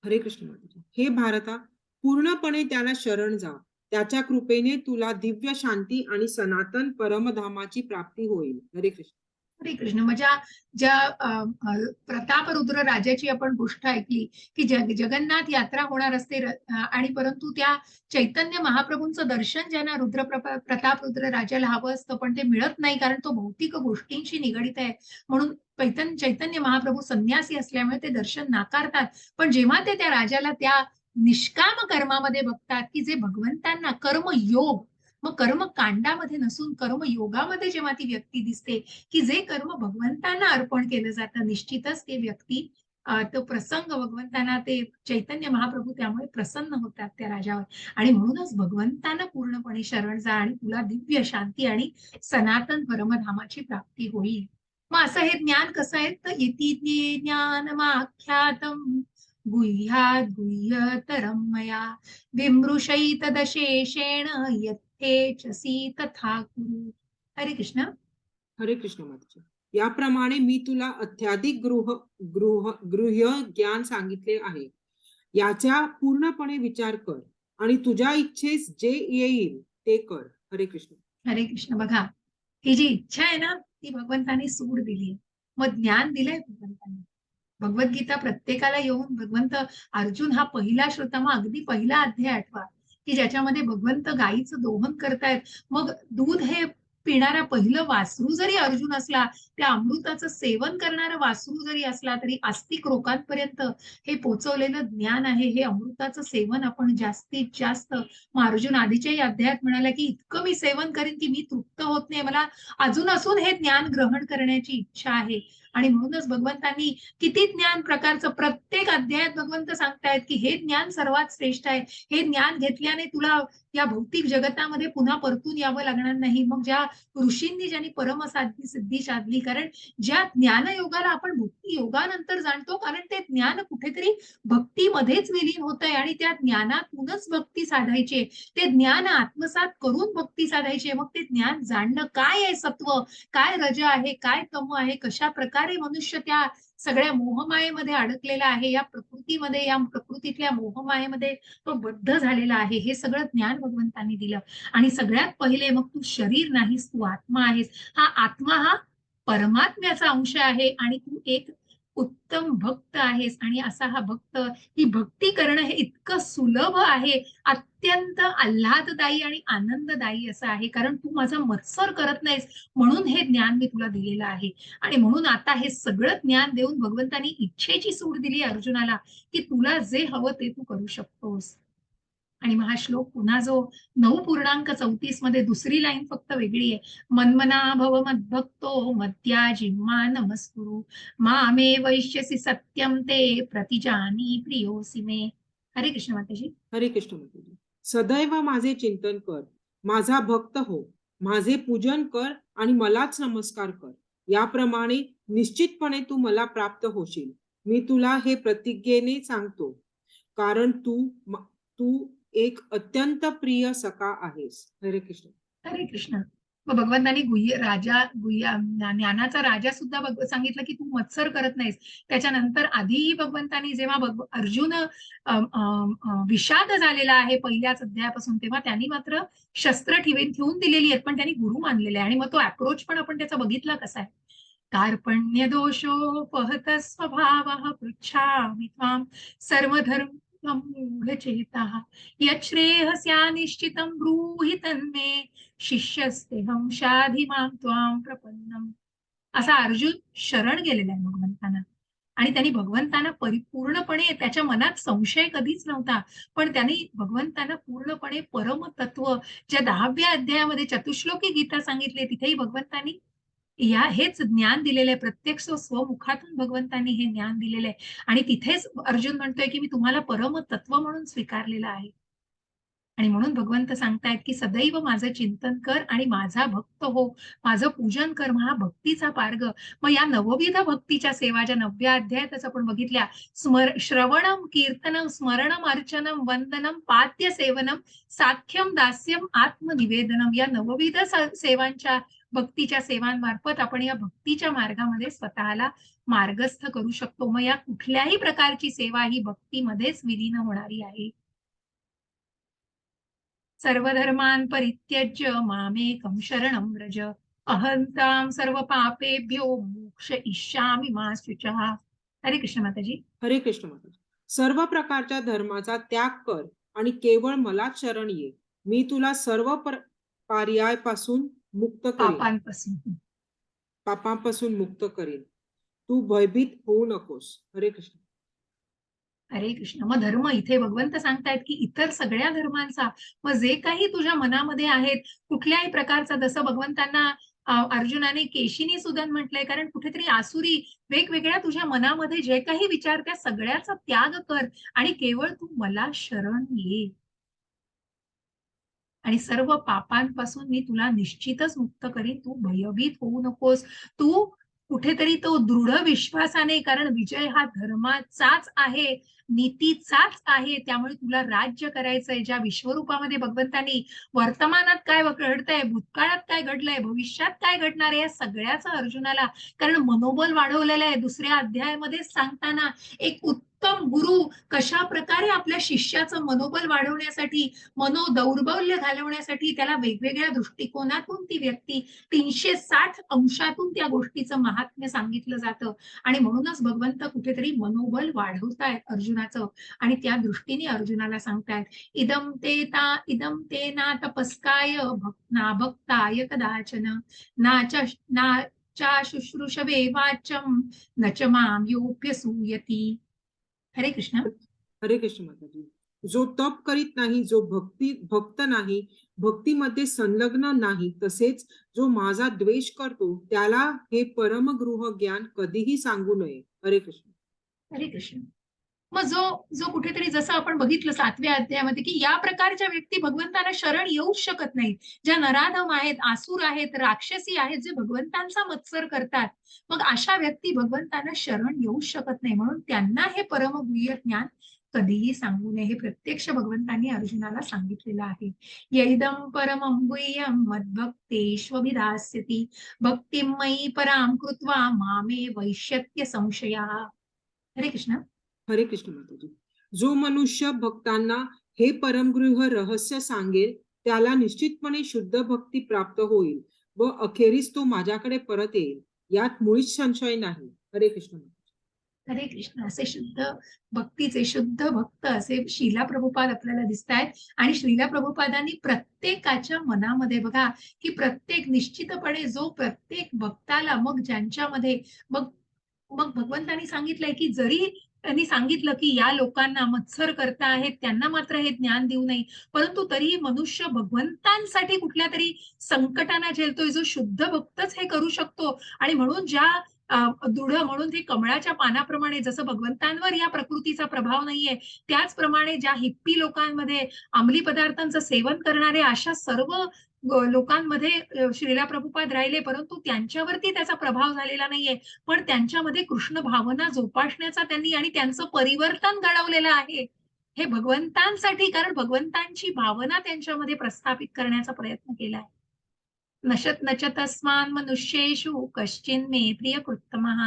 हरे कृष्ण माताजी. हे भारता, पूर्णपणे त्याला शरण जा. त्याच्या कृपेने तुला दिव्य शांती आणि सनातन परमधामाची प्राप्ती होईल. हरे कृष्ण. हरे कृष्ण. ज्या ज्या प्रतापरुद्र राजाची आपण गोष्ट ऐकली की जगन्नाथ यात्रा होणार असते आणि परंतु त्या चैतन्य महाप्रभूंचं दर्शन ज्यांना प्रतापरुद्र राजाला हवं असतं, पण ते मिळत नाही, कारण तो भौतिक गोष्टींशी निगडित आहे. म्हणून चैतन्य महाप्रभू संन्यासी असल्यामुळे ते दर्शन नाकारतात. पण जेव्हा ते त्या राजाला त्या निष्काम कर्मामध्ये बघतात की जे भगवंतांना कर्मयोग, मग कर्मकांडामध्ये नसून कर्मयोगामध्ये जेव्हा ती व्यक्ती दिसते की जे कर्म भगवंतांना अर्पण केलं जातं, निश्चितच ते व्यक्ती तो प्रसंग भगवंतांना, ते चैतन्य महाप्रभू त्यामुळे प्रसन्न होतात त्या राजावर. आणि म्हणूनच भगवंतांना पूर्णपणे शरण जा आणि तुला दिव्य शांती आणि सनातन परमधामाची प्राप्ती होईल. मग असं हे ज्ञान कसं आहे, तर इति ज्ञानमाख्यातम गुह्यात गुह्यतरं मया विमृशैतदशेषेण यथेच्छसि तथा कुरु. हरे कृष्ण. हरे कृष्ण माताजी. याप्रमाणे मी तुला अत्याधिक गृह्य ज्ञान सांगितले आहे. याचा पूर्णपणे विचार कर आणि तुझ्या इच्छेस जे येईल ते कर. हरे कृष्ण. हरे कृष्ण. बघा, ही जी इच्छा आहे ना, ती भगवंतांनी सूड दिली, मग ज्ञान दिलंय भगवंतांनी. भगवद्गीता प्रत्येकाला येऊन भगवंत, अर्जुन हा पहिला श्रोता, अगदी पहिला अध्याय आठवा की ज्याच्यामध्ये भगवंत गायीचं दोहन करतायत. मग दूध हे पिणारा पहिलं वासरू जरी अर्जुन असला, त्या अमृताचं सेवन करणारा वासरू जरी असला, तरी आस्तिक लोकांपर्यंत हे पोचवलेलं ज्ञान आहे. हे अमृताचं सेवन आपण जास्तीत जास्त, मग अर्जुन आधीच्याही अध्यायात म्हणाला की इतकं मी सेवन करीन की मी तृप्त होत नाही, मला अजून असून हे ज्ञान ग्रहण करण्याची इच्छा आहे. आणि म्हणूनच भगवंतांनी किती ज्ञान प्रकारचं प्रत्येक अध्यायात भगवंत सांगतायत की हे ज्ञान सर्वात श्रेष्ठ आहे. हे ज्ञान घेतल्याने तुला या भौतिक जगतामध्ये पुन्हा परतून यावं लागणार नाही. मग ज्या ऋषींनी ज्यांनी परमसाध्य सिद्धी साधली, कारण ज्या ज्ञानयोगाला आपण भक्ती योगानंतर जाणतो, कारण ते ज्ञान कुठेतरी भक्तीमध्येच विलीन होत आहे आणि त्या ज्ञानातूनच भक्ती साधायची. ते ज्ञान आत्मसात करून भक्ती साधायची. मग ते ज्ञान जाणणं, काय आहे सत्व, काय रज आहे, काय तम आहे, कशा प्रकारे मनुष्य त्या सगळ्या मोहमायेमध्ये अडकलेला आहे, या प्रकृतीमध्ये, या प्रकृतीतल्या मोहमायेमध्ये तो बद्ध झालेला आहे, हे सगळं ज्ञान भगवंतांनी दिलं. आणि सगळ्यात पहिले, मग तू शरीर नाहीस, तू आत्मा आहेस. हा आत्मा हा परमात्म्याचा अंश आहे आणि तू एक उत्तम भक्त आहेस. आणि असा हा भक्त, ही भक्ती करणं हे इतकं सुलभ आहे, अत्यंत आल्हाददायी आणि आनंददायी असं आहे, कारण तू माझा मत्सर करत नाहीस, म्हणून हे ज्ञान मी तुला दिलेलं आहे. आणि म्हणून आता हे सगळं ज्ञान देऊन भगवंतांनी इच्छेची सूट दिली अर्जुनाला की तुला जे हवं ते तू करू शकतोस. आणि मग हा श्लोक पुन्हा जो 9:34 मध्ये दुसरी लाईन फक्त वेगळी आहे. मन्मना भव मद्भक्तो मद्याजिम्मा नमस्कुरु मामे वैश्यसि सत्यम ते प्रतिजानी प्रियोसी मे. हरे कृष्ण माताजी. हरे कृष्ण माताजी. सदैव माझे चिंतन कर, माझा भक्त हो, माझे पूजन कर आणि मलाच नमस्कार कर. याप्रमाणे निश्चितपणे तू मला प्राप्त होशील. मी तुला हे प्रतिज्ञेने सांगतो, कारण तू एक अत्यंत प्रिय सखा आहेस. हरे कृष्ण. हरे कृष्ण. मग भगवंतांनी ज्ञानाचा राजा सुद्धा सांगितलं की तू मत्सर करत नाहीस. त्याच्यानंतर आधीही भगवंतांनी जेव्हा अर्जुन विषाद झालेला आहे पहिल्याच अध्यायापासून, तेव्हा त्यांनी मात्र शस्त्र ठेवून दिलेली आहेत, पण त्यांनी गुरु मानलेले आहे. आणि मग तो अप्रोच पण आपण त्याचा बघितला कसा आहे. कार्पण्य दोषोपहत स्वभावः पृच्छामि त्वां सर्वधर्म मूढचेताः यच्छ्रेयस्या निश्चितं ब्रूहि तन्मे शिष्यस्तेहं शाधिमां त्वां प्रपन्नम्. असा अर्जुन शरण गेलेला आहे भगवंतांना. आणि त्यांनी भगवंतांना परिपूर्णपणे, त्याच्या मनात संशय कधीच नव्हता, पण त्यांनी भगवंतांना पूर्णपणे परमतत्व, ज्या 10व्या अध्यायामध्ये चतुश्लोकी गीता सांगितली, तिथेही भगवंतांनी हेच ज्ञान दिलेलं आहे. प्रत्यक्ष स्वमुखातून भगवंतांनी हे ज्ञान दिलेलं आहे. आणि तिथेच अर्जुन म्हणतोय की मी तुम्हाला परमतत्व म्हणून स्वीकारलेलं आहे. आणि म्हणून भगवंत सांगतायत की सदैव माझं चिंतन कर आणि माझा भक्त हो, माझं पूजन कर, हा भक्तीचा मार्ग. मग या नवविध भक्तीच्या सेवा ज्या 9व्या अध्यायातच आपण बघितल्या, श्रवणम कीर्तनम स्मरणम अर्चनम वंदनम पाद्य सेवनम साख्यम दास्यम आत्मनिवेदनम, या नवविध सेवांच्या, भक्तीच्या सेवांमार्फत आपण या भक्तीच्या मार्गामध्ये स्वतःला मार्गस्थ करू शकतो. मग या कुठल्याही प्रकारची सेवा ही भक्तीमध्येच विलीन होणारी आहे. सर्वधर्मान् परित्यज्य मामेकं शरणं व्रज अहंतां सर्व पापेभ्यो मोक्ष इष्यामि मा शुचः. हरे कृष्ण माताजी. हरे कृष्ण माताजी. सर्व प्रकारच्या धर्माचा त्याग कर आणि केवळ मलाच शरण ये. मी तुला सर्व पर्यायापासून मुक्त करीन, पापांपासून. पापांपासून मुक्त करीन. तू भयभीत होऊ नकोस. हरे कृष्ण. हरे कृष्ण. मग धर्म इथे भगवंत सांगतायत की इतर सगळ्या धर्मांचा, मग जे काही तुझ्या मनामध्ये आहेत, कुठल्याही प्रकारचा, जसं भगवंतांना अर्जुनाने केशिनी सुदन म्हटलंय, कारण कुठेतरी आसुरी वेगवेगळ्या तुझ्या मनामध्ये जे काही विचार, त्या सगळ्याचा त्याग कर आणि केवळ तू मला शरण ये आणि सर्व पापांपासून मी तुला निश्चितच मुक्त करीन. तू भयभीत होऊ नकोस. तू कुठेतरी तो दृढ विश्वासाने, कारण विजय हा धर्माचाच आहे, नीतीचाच आहे, त्यामुळे तुला राज्य करायचंय. ज्या विश्वरूपामध्ये भगवंतांनी वर्तमानात काय घडतंय, भूतकाळात काय घडलंय, भविष्यात काय घडणार आहे, या सगळ्याचं अर्जुनाला, कारण मनोबल वाढवलेलं आहे. दुसऱ्या अध्यायामध्ये सांगताना एक उत्तम गुरु कशा प्रकारे आपल्या शिष्याचं मनोबल वाढवण्यासाठी, मनोदौर्बल्य घालवण्यासाठी त्याला वेगवेगळ्या दृष्टिकोनातून ती व्यक्ती 360 अंशातून त्या गोष्टीचं महात्म्य सांगितलं जातं. आणि म्हणूनच भगवंत कुठेतरी मनोबल वाढवतायत अर्जुनाचं आणि त्या दृष्टीने अर्जुनाला सांगतायत, इदम ते ना तपस्काय ना भक्ताय कदाचन नाचा शुश्रूषवे वाचम न च माम योऽभ्यसूयति. हरे कृष्ण. हरे कृष्ण माताजी. जो तप करीत नाही, जो भक्त नाही, भक्तीमध्ये संलग्न नाही, तसेच जो माझा द्वेष करतो, त्याला हे परमगृह ज्ञान कधीही सांगू नये. हरे कृष्ण. हरे कृष्ण. मग जो जो कुठेतरी, जसं आपण बघितलं 7व्या अध्यायामध्ये, की या प्रकारच्या व्यक्ती भगवंतांना शरण येऊच शकत नाहीत, ज्या नराधम आहेत, आसुर आहेत, राक्षसी आहेत, जे भगवंतांचा मत्सर करतात, मग अशा व्यक्ती भगवंतांना शरण येऊच शकत नाही. म्हणून त्यांना हे परमगुह्य ज्ञान कधीही सांगू नये, हे प्रत्यक्ष भगवंतांनी अर्जुनाला सांगितलेलं आहे. यैदम परमं गुह्यं मद्भक्तेष्वभिधास्यति भक्तिं मयि परां कृत्वा मामे वैश्यत्य संशया. हरे कृष्ण. हरे कृष्ण माताजी. जो मनुष्य भक्तांना हे परमगृह रहस्य सांगेल, त्याला निश्चितपणे शुद्ध भक्ती प्राप्त होईल व अखेरीस तो माझ्याकडे परत येईल, यात मुळीच संशय नाही. हरे कृष्ण माताजी. हरे कृष्ण. असे शुद्ध भक्तीचे, शुद्ध भक्त असे श्रीला प्रभुपाद आपल्याला दिसत आहेत. आणि श्रीला प्रभुपादांनी प्रत्येकाच्या मनामध्ये बघा, की प्रत्येक निश्चितपणे जो प्रत्येक भक्ताला, मग ज्यांच्यामध्ये, मग मग भगवंतांनी सांगितलंय की जरी त्यांनी सांगितलं की या लोकांना मत्सर करता आहेत, त्यांना मात्र हे ज्ञान देऊ नये, परंतु तरीही मनुष्य भगवंतांसाठी कुठल्या तरी संकटांना झेलतोय, जो शुद्ध भक्तच हे करू शकतो. आणि म्हणून ज्या दृढ, म्हणून ते कमळाच्या पानाप्रमाणे, जसं भगवंतांवर या प्रकृतीचा प्रभाव नाहीये, त्याचप्रमाणे ज्या हिप्पी लोकांमध्ये, अंमली पदार्थांचं सेवन करणारे, अशा सर्व लोकांमध्ये श्रीला प्रभुपाद राहिले, परंतु त्यांच्यावरती त्याचा प्रभाव झालेला नाहीये. पण त्यांच्यामध्ये कृष्ण भावना जोपासण्याचा त्यांनी आणि त्यांचं परिवर्तन घडवलेलं आहे, हे भगवंतांसाठी, कारण भगवंतांची भावना त्यांच्यामध्ये प्रस्थापित करण्याचा प्रयत्न केलाय. नशत नच तस्मान् मनुष्येषु कश्चिन्मे प्रियकृत्तमः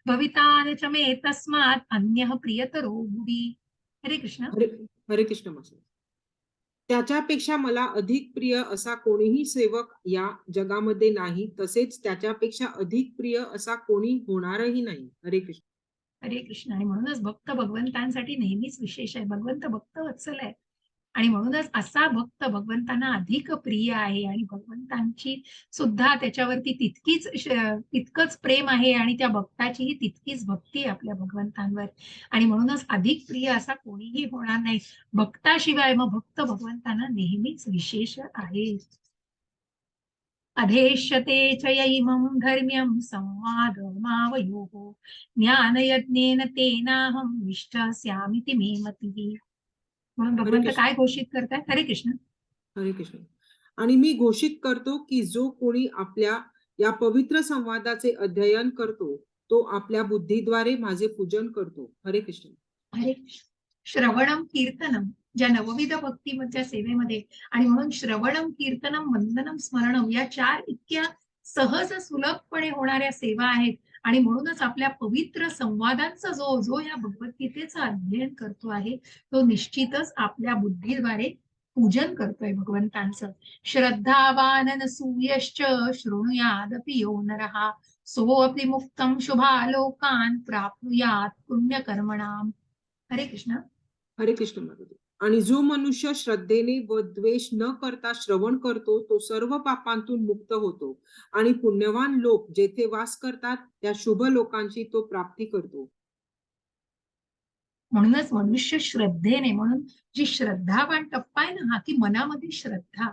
भविता न च मे तस्मात् अन्यः प्रियतरो भुवि. हरे कृष्ण. हरे हरे कृष्ण माताजी. त्याच्यापेक्षा मला अधिक प्रिय असा कोणीही सेवक या जगामध्ये नाही, तसेच त्याच्यापेक्षा अधिक प्रिय असा कोणी होणारही नाही. हरे कृष्ण. हरे कृष्ण. आणि म्हणूनच भक्त भगवंतांसाठी नेहमीच विशेष आहे. भगवंत भक्त वत्सल आहे आणि म्हणूनच असा भक्त भगवंतांना अधिक प्रिय आहे आणि भगवंतांची सुद्धा त्याच्यावरती तितकंच प्रेम आहे आणि त्या भक्ताचीही तितकीच भक्ती आहे आपल्या भगवंतांवर. आणि म्हणूनच अधिक प्रिय असा कोणीही होणार नाही भक्ताशिवाय. मग भक्त भगवंतांना नेहमीच विशेष आहे. अधेष्यते च य इमं धर्म्यं संवादमावयोः ज्ञानयज्ञेन तेनाहं विष्टस्यामिति मे मतिः. म्हणून हरे भगवंत कृष्ण. काय घोषित करतायत? हरे कृष्ण. हरे कृष्ण. आणि मी घोषित करतो की जो कोणी आपल्या या पवित्र संवादाचे अध्ययन करतो, तो आपल्या बुद्धीद्वारे माझे पूजन करतो. हरे कृष्ण. हरे कृष्ण. श्रवणम कीर्तनम, ज्या नवविध भक्तीमधच्या सेवेमध्ये, आणि म्हणून श्रवणम कीर्तनम वंदनम स्मरणम, या 4 इतक्या सहज सुलभपणे होणाऱ्या सेवा आहेत. आणि म्हणूनच आपल्या पवित्र संवादांचा जो जो या भगवद्गीतेचं अध्ययन करतो आहे, तो निश्चितच आपल्या बुद्धीद्वारे पूजन करतोय भगवंतांचं. श्रद्धावान सूयश्च शृणुयादपि यो नरः सोऽपि मुक्तं शुभालोकान् प्राप्नुयात् पुण्यकर्मणाम्. हरे कृष्ण. हरे कृष्ण माताजी. आणि जो मनुष्य श्रद्धेने व द्वेष न करता श्रवण करतो, तो सर्व पापांतून मुक्त होतो आणि पुण्यवान लोक जेथे वास करतात, त्या शुभ लोकांची तो प्राप्ती करतो. म्हणूनच मनुष्य श्रद्धेने, म्हणून जी श्रद्धावान टप्पा आहे ना हा, की मनामध्ये श्रद्धा,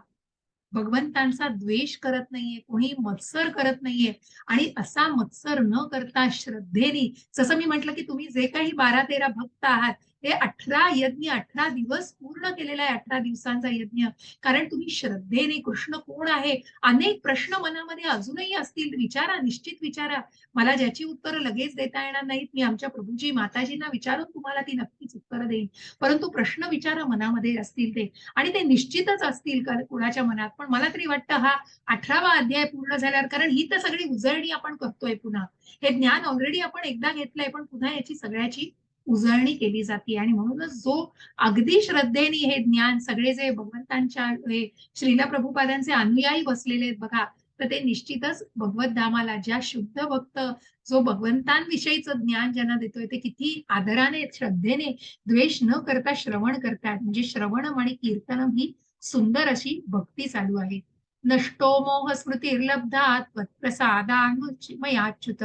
भगवंतांचा द्वेष करत नाहीये, कोणी मत्सर करत नाहीये. आणि असा मत्सर न करता श्रद्धेने, जसं मी म्हटलं की तुम्ही जे काही 12-13 भक्त आहात, हे 18 यज्ञ 18 दिवस पूर्ण केलेला आहे, 18 दिवसांचा यज्ञ. कारण तुम्ही श्रद्धेने कृष्ण कोण आहे, अनेक प्रश्न मनामध्ये अजूनही असतील, विचारा, निश्चित विचारा. मला ज्याची उत्तरं लगेच देता येणार नाहीत, मी आमच्या प्रभूजी माताजींना विचारून तुम्हाला ती नक्कीच उत्तरं देईन. परंतु प्रश्न विचारा मनामध्ये असतील ते, आणि ते निश्चितच असतील कुणाच्या मनात. पण मला तरी वाटतं हा 18वा अध्याय पूर्ण झाल्यावर, कारण ही तर सगळी उजळणी आपण करतोय पुन्हा. हे ज्ञान ऑलरेडी आपण एकदा घेतलंय, पण पुन्हा याची सगळ्याची उजळणी केली जाते. आणि म्हणूनच जो अगदी श्रद्धेने हे ज्ञान, सगळे जे भगवंतांच्या हे श्रील प्रभुपादांचे अनुयायी बसलेले आहेत बघा, तर ते निश्चितच भगवत धामाला, ज्या शुद्ध भक्त जो भगवंतांविषयीचं ज्ञान ज्यांना देतोय, ते किती आदराने, श्रद्धेने, द्वेष न करता श्रवण करतात. म्हणजे श्रवणम आणि कीर्तनम ही सुंदर अशी भक्ती चालू आहे. नष्टो मोह स्मृतिर्लब्धा त्वत्प्रसादान्मयाच्युत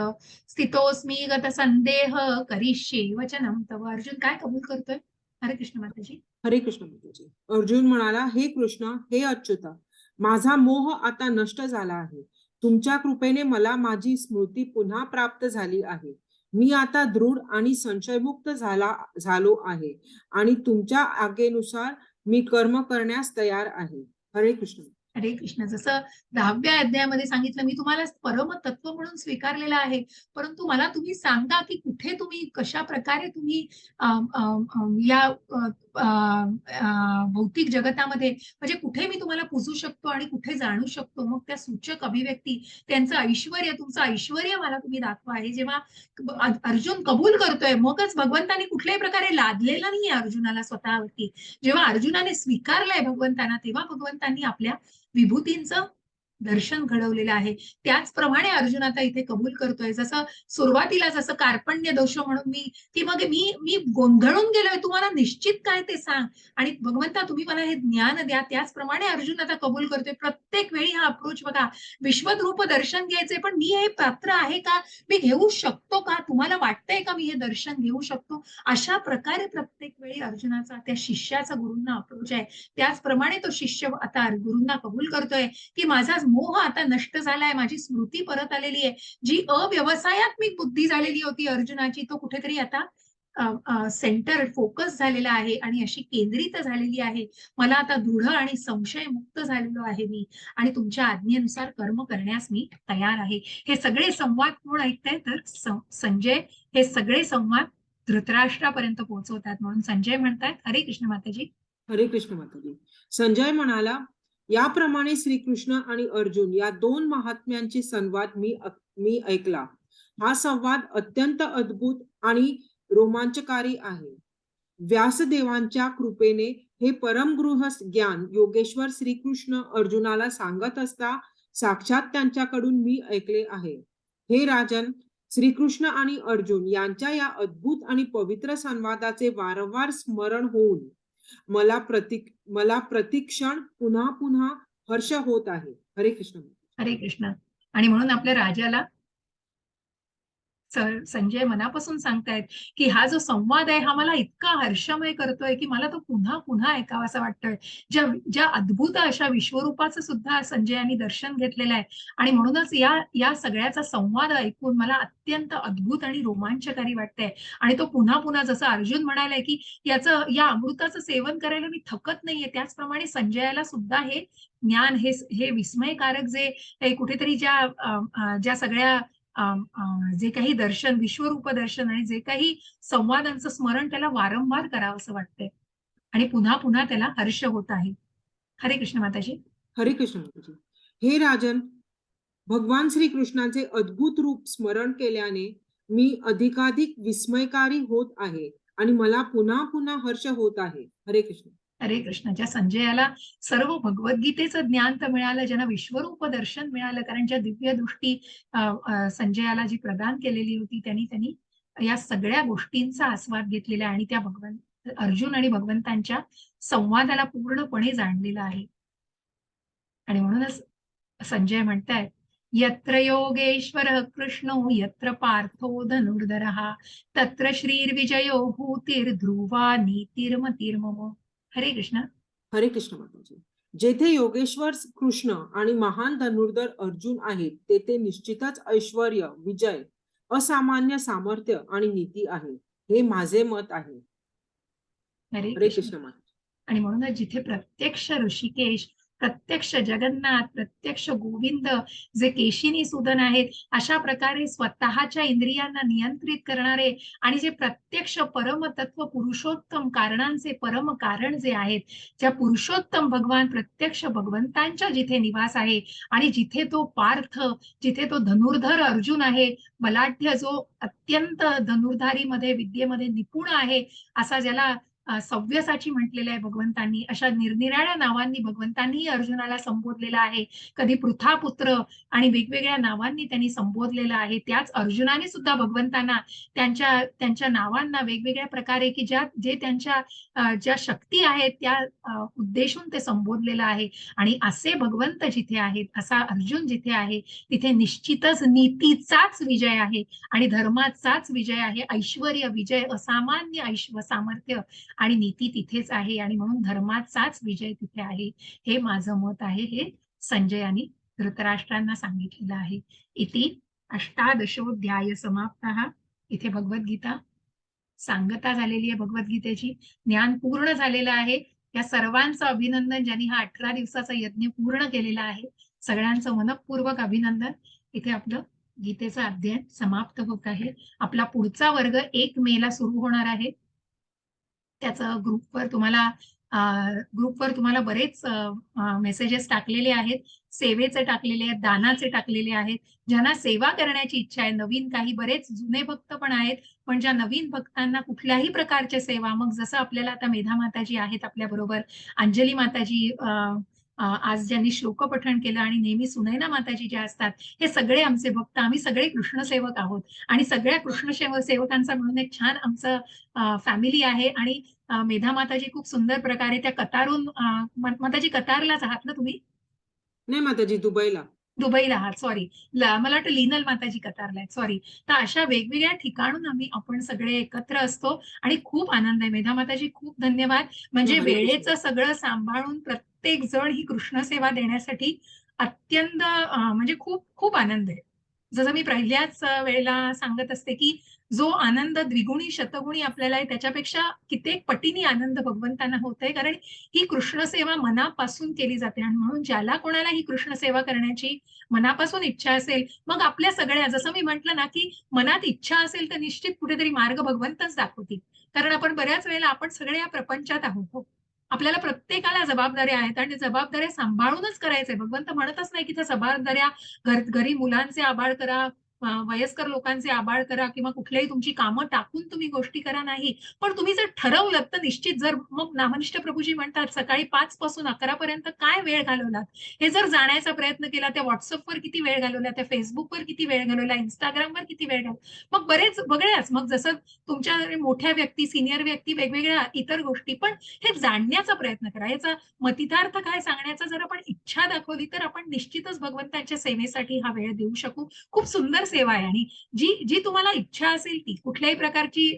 स्थितोस्मी गत संदेह करिष्ये वचनम तव. अर्जुन काय कबूल करतोय? हरे कृष्ण माताजी. हरे कृष्ण माताजी. अर्जुन म्हणाला, हे कृष्ण, हे अच्युता, माझा मोह आता नष्ट झाला आहे. तुमच्या कृपेने मला माझी स्मृती पुन्हा प्राप्त झाली आहे. मी आता दृढ आणि संशयमुक्त झालो आहे आणि तुमच्या आज्ञेनुसार मी कर्म करण्यास तयार आहे. हरे कृष्ण. हरे कृष्ण. जसं 10व्या अध्यायामध्ये सांगितलं, मी तुम्हाला परम तत्व म्हणून स्वीकारलेलं आहे, परंतु मला तुम्ही सांगा की कुठे तुम्ही, कशा प्रकारे तुम्ही या भौतिक जगतामध्ये, म्हणजे कुठे मी तुम्हाला पुजू शकतो आणि कुठे जाणू शकतो. मग त्या सूचक अभिव्यक्ती, त्यांचं ऐश्वर्य, तुमचं ऐश्वर्य मला तुम्ही दाखवा. हे जेव्हा अर्जुन कबूल करतोय, मगच भगवंतानी कुठल्याही प्रकारे लादलेला नाहीये अर्जुनाला स्वतःवरती. जेव्हा अर्जुनाने स्वीकारलंय भगवंतांना, तेव्हा भगवंतांनी आपल्या विभूतींचं दर्शन घडवलेलं आहे. त्याचप्रमाणे अर्जुन आता इथे कबूल करतोय. जसं सुरुवातीला जसं कार्पण्य दोष म्हणून की मग मी गोंधळून गेलोय, तुम्हाला निश्चित काय ते सांग, आणि भगवंता तुम्ही मला हे ज्ञान द्या. त्याचप्रमाणे अर्जुन आता कबूल करतोय. प्रत्येक वेळी हा अप्रोच बघा, विश्वरूप दर्शन घ्यायचंय, पण मी हे पात्र आहे का, मी घेऊ शकतो का, तुम्हाला वाटतंय का मी हे दर्शन घेऊ शकतो. अशा प्रकारे प्रत्येक वेळी अर्जुनाचा त्या शिष्याचा गुरूंना अप्रोच आहे. त्याचप्रमाणे तो शिष्य आता गुरूंना कबूल करतोय की माझा मोह आता नष्ट झालाय, माझी स्मृती परत आलेली आहे. जी अव्यवसायात्मिक बुद्धी झालेली होती अर्जुनाची, तो कुठेतरी आता सेंटर फोकस झालेला आहे आणि अशी केंद्रित झालेली आहे. मला आता दृढ आणि संशय मुक्त झालेलो आहे मी, आणि तुमच्या आज्ञेनुसार कर्म करण्यास मी तयार आहे. हे सगळे संवाद कोण ऐकताय, तर संजय हे सगळे संवाद धृतराष्ट्रापर्यंत पोहोचवतात. म्हणून संजय म्हणतात, हरे कृष्ण माताजी. हरे कृष्ण माताजी. संजय म्हणाला, याप्रमाणे श्रीकृष्ण आणि अर्जुन या दोन महात्म्यांचे संवाद मी ऐकला. हा संवाद अत्यंत अद्भुत आणि रोमांचकारी आहे. व्यासदेवांच्या कृपेने हे परमगृह ज्ञान योगेश्वर श्रीकृष्ण अर्जुनाला सांगत असता साक्षात त्यांच्याकडून मी ऐकले आहे. हे राजन, श्रीकृष्ण आणि अर्जुन यांच्या या अद्भुत आणि पवित्र संवादाचे वारंवार स्मरण होऊन मला प्रतिक्षण पुन्हा पुन्हा हर्ष होत आहे. हरे कृष्ण. हरे कृष्ण. आणि म्हणून आपल्या राजाला संजय मनापासून सांगतायत की हा जो संवाद आहे, हा मला इतका हर्षमय करतोय की मला तो पुन्हा पुन्हा ऐकावा असं वाटतोय. ज्या अद्भुत अशा विश्वरूपाचं सुद्धा संजयाने दर्शन घेतलेलं आहे, आणि म्हणूनच या सगळ्याचा संवाद ऐकून मला अत्यंत अद्भुत आणि रोमांचकारी वाटतंय. आणि तो पुन्हा पुन्हा, जसं अर्जुन म्हणालाय की या अमृताचं सेवन करायला मी थकत नाहीये, त्याचप्रमाणे संजयाला सुद्धा हे ज्ञान, हे विस्मयकारक जे कुठेतरी ज्या सगळ्या जे काही दर्शन, विश्वरूप दर्शन आणि जे काही संवादांचं स्मरण त्याला वारंवार करावं असं वाटतंय, आणि पुन्हा पुन्हा त्याला हर्ष होत आहे. हरे कृष्ण माताजी. हरे कृष्ण माताजी. हे राजन, भगवान श्रीकृष्णाचे अद्भुत रूप स्मरण केल्याने मी अधिकाधिक विस्मयकारी होत आहे आणि मला पुन्हा पुन्हा हर्ष होत आहे. हरे कृष्ण. हरे कृष्ण. ज्या संजयाला सर्व भगवद्गीतेचं ज्ञान तर मिळालं, ज्यांना विश्वरूप दर्शन मिळालं, कारण ज्या दिव्य दृष्टी संजयाला जी प्रदान केलेली होती, त्यांनी या सगळ्या गोष्टींचा आस्वाद घेतलेला आहे आणि त्या अर्जुन आणि भगवंतांच्या संवादाला पूर्णपणे जाणलेला आहे. आणि म्हणूनच संजय म्हणतायत यत्र योगेश्वरः कृष्णो यत्र पार्थो धनुर्धरः तत्र श्रीर्विजयो भूतिर्ध्रुवा नीतिर्मतिर्मम. हरे कृष्ण. हरे कृष्ण माताजी. जेथे योगेश्वर कृष्ण आणि महान धनुर्धर अर्जुन आहेत तेथे निश्चितच ऐश्वर्य, विजय, असामान्य सामर्थ्य आणि नीती आहे. हे माझे मत आहे. हरे हरे कृष्ण. कृष्ण माताजी. आणि म्हणूनच जिथे प्रत्यक्ष ऋषिकेश, प्रत्यक्ष जगन्नाथ, प्रत्यक्ष गोविंद जे केशिनी सुदन आहेत, अशा प्रकारे स्वतःच्या इंद्रियांना नियंत्रित करणारे आणि जे प्रत्यक्ष परमतत्व पुरुषोत्तम कारणांचे परम कारण जे आहेत, ज्या पुरुषोत्तम भगवान प्रत्यक्ष भगवंतांच्या जिथे निवास आहे आणि जिथे तो पार्थ, जिथे तो धनुर्धर अर्जुन आहे, बलाढ्य जो अत्यंत धनुर्धारीमध्ये विद्येमध्ये निपुण आहे, असा ज्याला सव्यसाची म्हटलेलं आहे भगवंतांनी, अशा निरनिराळ्या नावांनी भगवंतांनी अर्जुनाला संबोधलेलं आहे. कधी पृथापुत्र आणि वेगवेगळ्या नावांनी त्यांनी संबोधलेलं आहे. त्याच अर्जुनाने सुद्धा भगवंतांना त्यांच्या त्यांच्या नावांना वेगवेगळ्या प्रकारे की जे त्यांच्या ज्या शक्ती आहेत त्या उद्देशून ते संबोधलेलं आहे. आणि असे भगवंत जिथे आहेत, असा अर्जुन जिथे आहे, तिथे निश्चितच नीतीचाच विजय आहे आणि धर्माचाच विजय आहे. ऐश्वर्य, विजय, असामान्य सामर्थ्य आणि नीती तिथेच आहे आणि म्हणून धर्माचाच विजय तिथे आहे. हे माझं मत आहे. हे संजयाने धृतराष्ट्रांना सांगितलेलं आहे. इति अष्टादशोऽध्याय समाप्तः. इथे भगवद्गीता सांगता झालेली आहे. भगवद्गीतेची ज्ञान पूर्ण झालेलं आहे. या सर्वांचं अभिनंदन ज्यांनी हा 18 दिवसाचा यज्ञ पूर्ण केलेला आहे. सगळ्यांचं मनपूर्वक अभिनंदन. इथे आपलं गीतेचं अध्ययन समाप्त होत आहे. आपला पुढचा वर्ग 1 मे ला सुरू होणार आहे. त्याचं ग्रुपवर तुम्हाला बरेच मेसेजेस टाकलेले आहेत. सेवेचे टाकलेले आहेत, दानाचे टाकलेले आहेत. ज्यांना सेवा करण्याची इच्छा आहे, नवीन काही बरेच जुने भक्त पण आहेत, पण ज्या नवीन भक्तांना कुठल्याही प्रकारच्या सेवा, मग जसं आपल्याला आता मेधा माताजी आहेत आपल्या बरोबर, अंजली माताजी आज ज्यांनी श्लोक पठण केलं आणि नेहमी सुनैना माताजी ज्या असतात, हे सगळे आमचे भक्त, आम्ही सगळे कृष्णसेवक आहोत आणि सगळ्या सेवकांचा मिळून एक छान आमचं फॅमिली आहे. आणि मेधा माताजी खूप सुंदर प्रकारे त्या कतारून माताजी कतारलाच आहात ना तुम्ही? नाही माताजी, दुबईला. दुबईला आहात, सॉरी. मला वाटतं लिनल माताजी कतारला आहेत, सॉरी. तर अशा वेगवेगळ्या ठिकाणून आपण सगळे एकत्र असतो आणि खूप आनंद आहे. मेधा माताजी खूप धन्यवाद. म्हणजे हरे कृष्ण. वेळेचं सगळं सांभाळून प्रत्येक जण ही कृष्ण सेवा देण्यासाठी अत्यंत म्हणजे खूप खूप आनंद आहे. जसं मी पहिल्याच वेळेला सांगत असते की जो आनंद द्विगुणी शतगुणी आपल्याला आहे त्याच्यापेक्षा कित्येक पटीने आनंद भगवंतांना होतोय, कारण ही कृष्ण सेवा मनापासून केली जाते. आणि म्हणून ज्याला कोणाला ही कृष्ण सेवा करण्याची मनापासून इच्छा असेल, मग आपल्या सगळ्या, जसं मी म्हंटल ना की मनात इच्छा असेल तर निश्चित कुठेतरी मार्ग भगवंतच दाखवतील. कारण आपण बऱ्याच वेळेला आपण सगळे या प्रपंचात आहोत हो. आपल्याला प्रत्येकाला जबाबदाऱ्या आहेत आणि जबाबदाऱ्या सांभाळूनच करायचंय. भगवंत म्हणतच नाही की त्या जबाबदाऱ्या घरी मुलांचे आबाळ करा, वयस्कर लोकांचे आबाळ करा किंवा कुठल्याही तुमची कामं टाकून तुम्ही गोष्टी करा, नाही. पण तुम्ही जर ठरवलं तर निश्चित, जर मग नामनिष्ठ प्रभूजी म्हणतात सकाळी 5 पासून 11 पर्यंत काय वेळ घालवलात, हे जर जाण्याचा प्रयत्न केला, त्या व्हॉट्सअपवर किती वेळ घालवला, त्या फेसबुकवर किती वेळ घालवला, इंस्टाग्रामवर किती वेळ घालवला, मग बघण्याच, मग जसं तुमच्या मोठ्या व्यक्ती, सिनियर व्यक्ती, वेगवेगळ्या इतर गोष्टी, पण हे जाणण्याचा प्रयत्न करा. याचा मतितार्थ काय सांगण्याचा जर आपण इच्छा दाखवली तर आपण निश्चितच भगवंतांच्या सेवेसाठी हा वेळ देऊ शकू. खूप सुंदर सेवा आहे आणि जी जी तुम्हाला इच्छा असेल ती, कुठल्याही प्रकारची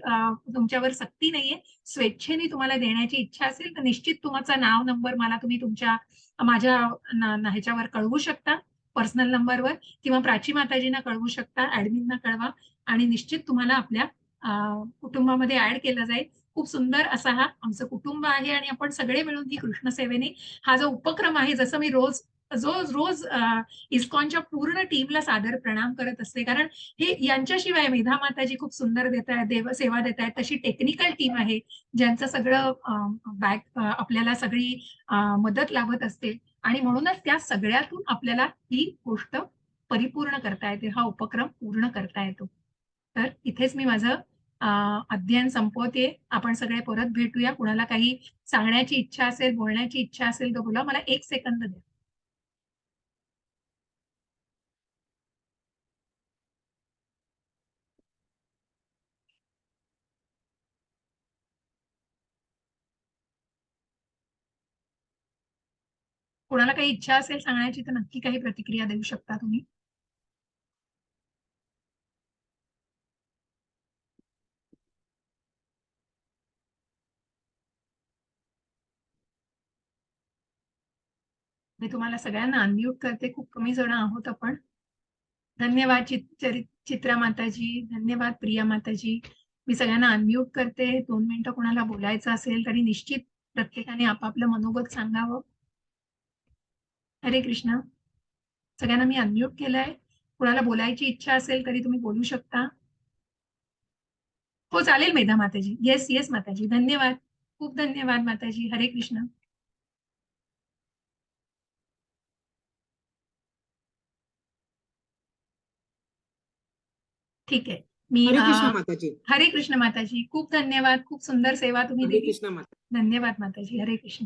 तुमच्यावर सक्ती नाहीये. स्वेच्छेने तुम्हाला देण्याची इच्छा असेल तर निश्चित तुमचा नाव, नंबर मला तुम्ही माझ्या ह्याच्यावर कळवू शकता, पर्सनल नंबरवर, किंवा प्राची माताजींना कळवू शकता, ऍडमिनना कळवा आणि निश्चित तुम्हाला आपल्या कुटुंबामध्ये ऍड केलं जाईल. खूप सुंदर असा हा आमचं कुटुंब आहे आणि आपण सगळे मिळून ही कृष्ण सेवेने हा जो उपक्रम आहे, जसं मी रोज रोज इस्कॉनच्या पूर्ण टीमला सादर प्रणाम करत असते, कारण हे यांच्याशिवाय मेधा माताजी खूप सुंदर देत आहेत, सेवा देत आहेत, तशी टेक्निकल टीम आहे ज्यांचं सगळं आपल्याला सगळी मदत लाभत असते आणि म्हणूनच त्या सगळ्यातून आपल्याला ही गोष्ट परिपूर्ण करता येते, हा उपक्रम पूर्ण करता येतो. तर इथेच मी माझं अध्ययन संपवते. आपण सगळे परत भेटूया. कुणाला काही सांगण्याची इच्छा असेल, बोलण्याची इच्छा असेल तर बोला. मला 1 सेकंद द्या. कोणाला काही इच्छा असेल सांगण्याची तर नक्की काही प्रतिक्रिया देऊ शकता तुम्ही. मी तुम्हाला सगळ्यांना अनम्यूट करते. खूप कमी जण आहोत आपण. धन्यवाद चित्रा माताजी, धन्यवाद प्रिया माताजी. मी सगळ्यांना अनम्यूट करते. 2 मिनिटं कोणाला बोलायचं असेल तरी निश्चित प्रत्येकाने आपापलं मनोगत सांगावं. हरे कृष्ण. सगळ्यांना मी अनम्यूट केलंय. कोणाला बोलायची इच्छा असेल तरी तुम्ही बोलू शकता. हो चालेल मेधा माताजी. येस येस माताजी. धन्यवाद. खूप धन्यवाद माताजी. हरे कृष्ण. ठीक आहे. मी हरे कृष्ण माताजी. हरे कृष्ण माताजी. खूप धन्यवाद. खूप सुंदर सेवा तुम्ही हरे दिली. कृष्ण माता. धन्यवाद माताजी. हरे कृष्ण.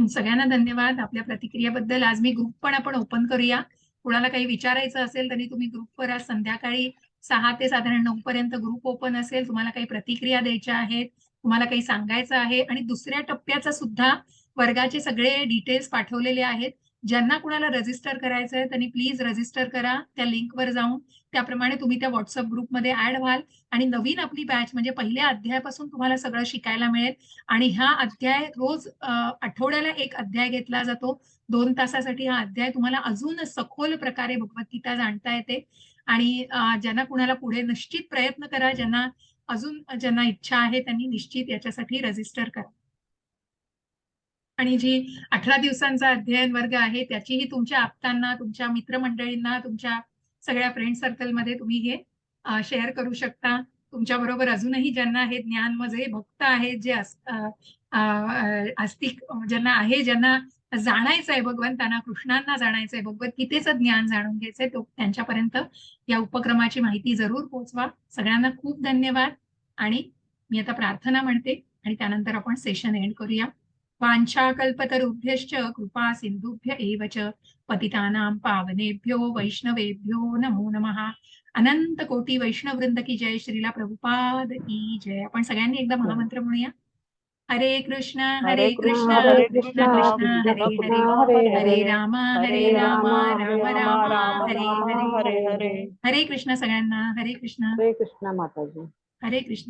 सगळ्यांना धन्यवाद आपल्या प्रतिक्रियाबद्दल. आज मी ग्रुप पण आपण ओपन करूया. कुणाला काही विचारायचं असेल तरी तुम्ही ग्रुपवर आज संध्याकाळी 6 ते साधारण 9 पर्यंत ग्रुप ओपन असेल. तुम्हाला काही प्रतिक्रिया द्यायच्या आहेत, तुम्हाला काही सांगायचं आहे आणि दुसऱ्या टप्प्याचा सुद्धा वर्गाचे सगळे डिटेल्स पाठवलेले आहेत. ज्यांना कुणाला रजिस्टर करायचं आहे त्यांनी प्लीज रजिस्टर करा त्या लिंकवर जाऊन. त्याप्रमाणे तुम्ही त्या व्हॉट्सअप ग्रुपमध्ये ऍड व्हाल आणि नवीन आपली बॅच म्हणजे पहिल्या अध्यायापासून तुम्हाला सगळं शिकायला मिळेल. आणि हा अध्याय रोज आठवड्याला एक अध्याय घेतला जातो. 2 तासासाठी हा अध्याय तुम्हाला अजून सखोल प्रकारे भगवद्गीता जाणता येते. आणि ज्यांना कुणाला पुढे निश्चित प्रयत्न करा. ज्यांना इच्छा आहे त्यांनी निश्चित याच्यासाठी रजिस्टर करा. आणि जी 18 दिवसांचा अध्ययन वर्ग आहे त्याचीही तुमच्या आप्तांना, तुमच्या मित्रमंडळींना, तुमच्या सगळ्या फ्रेंड सर्कलमध्ये तुम्ही हे शेअर करू शकता. तुमच्या बरोबर अजूनही ज्यांना हे ज्ञान म्हणजे भक्त आहेत, जे आस्तिक ज्यांना आहे, ज्यांना जाणायचं आहे भगवंतांना, कृष्णांना जाणायचं आहे, भगवद्गीतेचं ज्ञान जाणून घ्यायचंय, त्यांच्यापर्यंत या उपक्रमाची माहिती जरूर पोहोचवा. सगळ्यांना खूप धन्यवाद. आणि मी आता प्रार्थना म्हणते आणि त्यानंतर आपण सेशन एंड करूया. वाञ्छाकल्पतरुभ्यश्च कृपा सिन्धुभ्य एव च पतितानां पावनेभ्यो वैष्णवेभ्यो नमो नमः. अनंत कोटी वैष्णव वृंद की जय. श्रीला प्रभुपाद की जय. आपण सगळ्यांनी एकदा महामंत्र म्हणूया. हरे कृष्ण कृष्ण हरे कृष्ण कृष्णा कृष्ण हरे कृष्ण हरे हरे हरे राम हरे राम हरे राम राम राम राम हरे राम हरे. हरे हरे. हरे कृष्ण सगळ्यांना. हरे कृष्ण. हरे कृष्णा माताजी. हरे कृष्ण.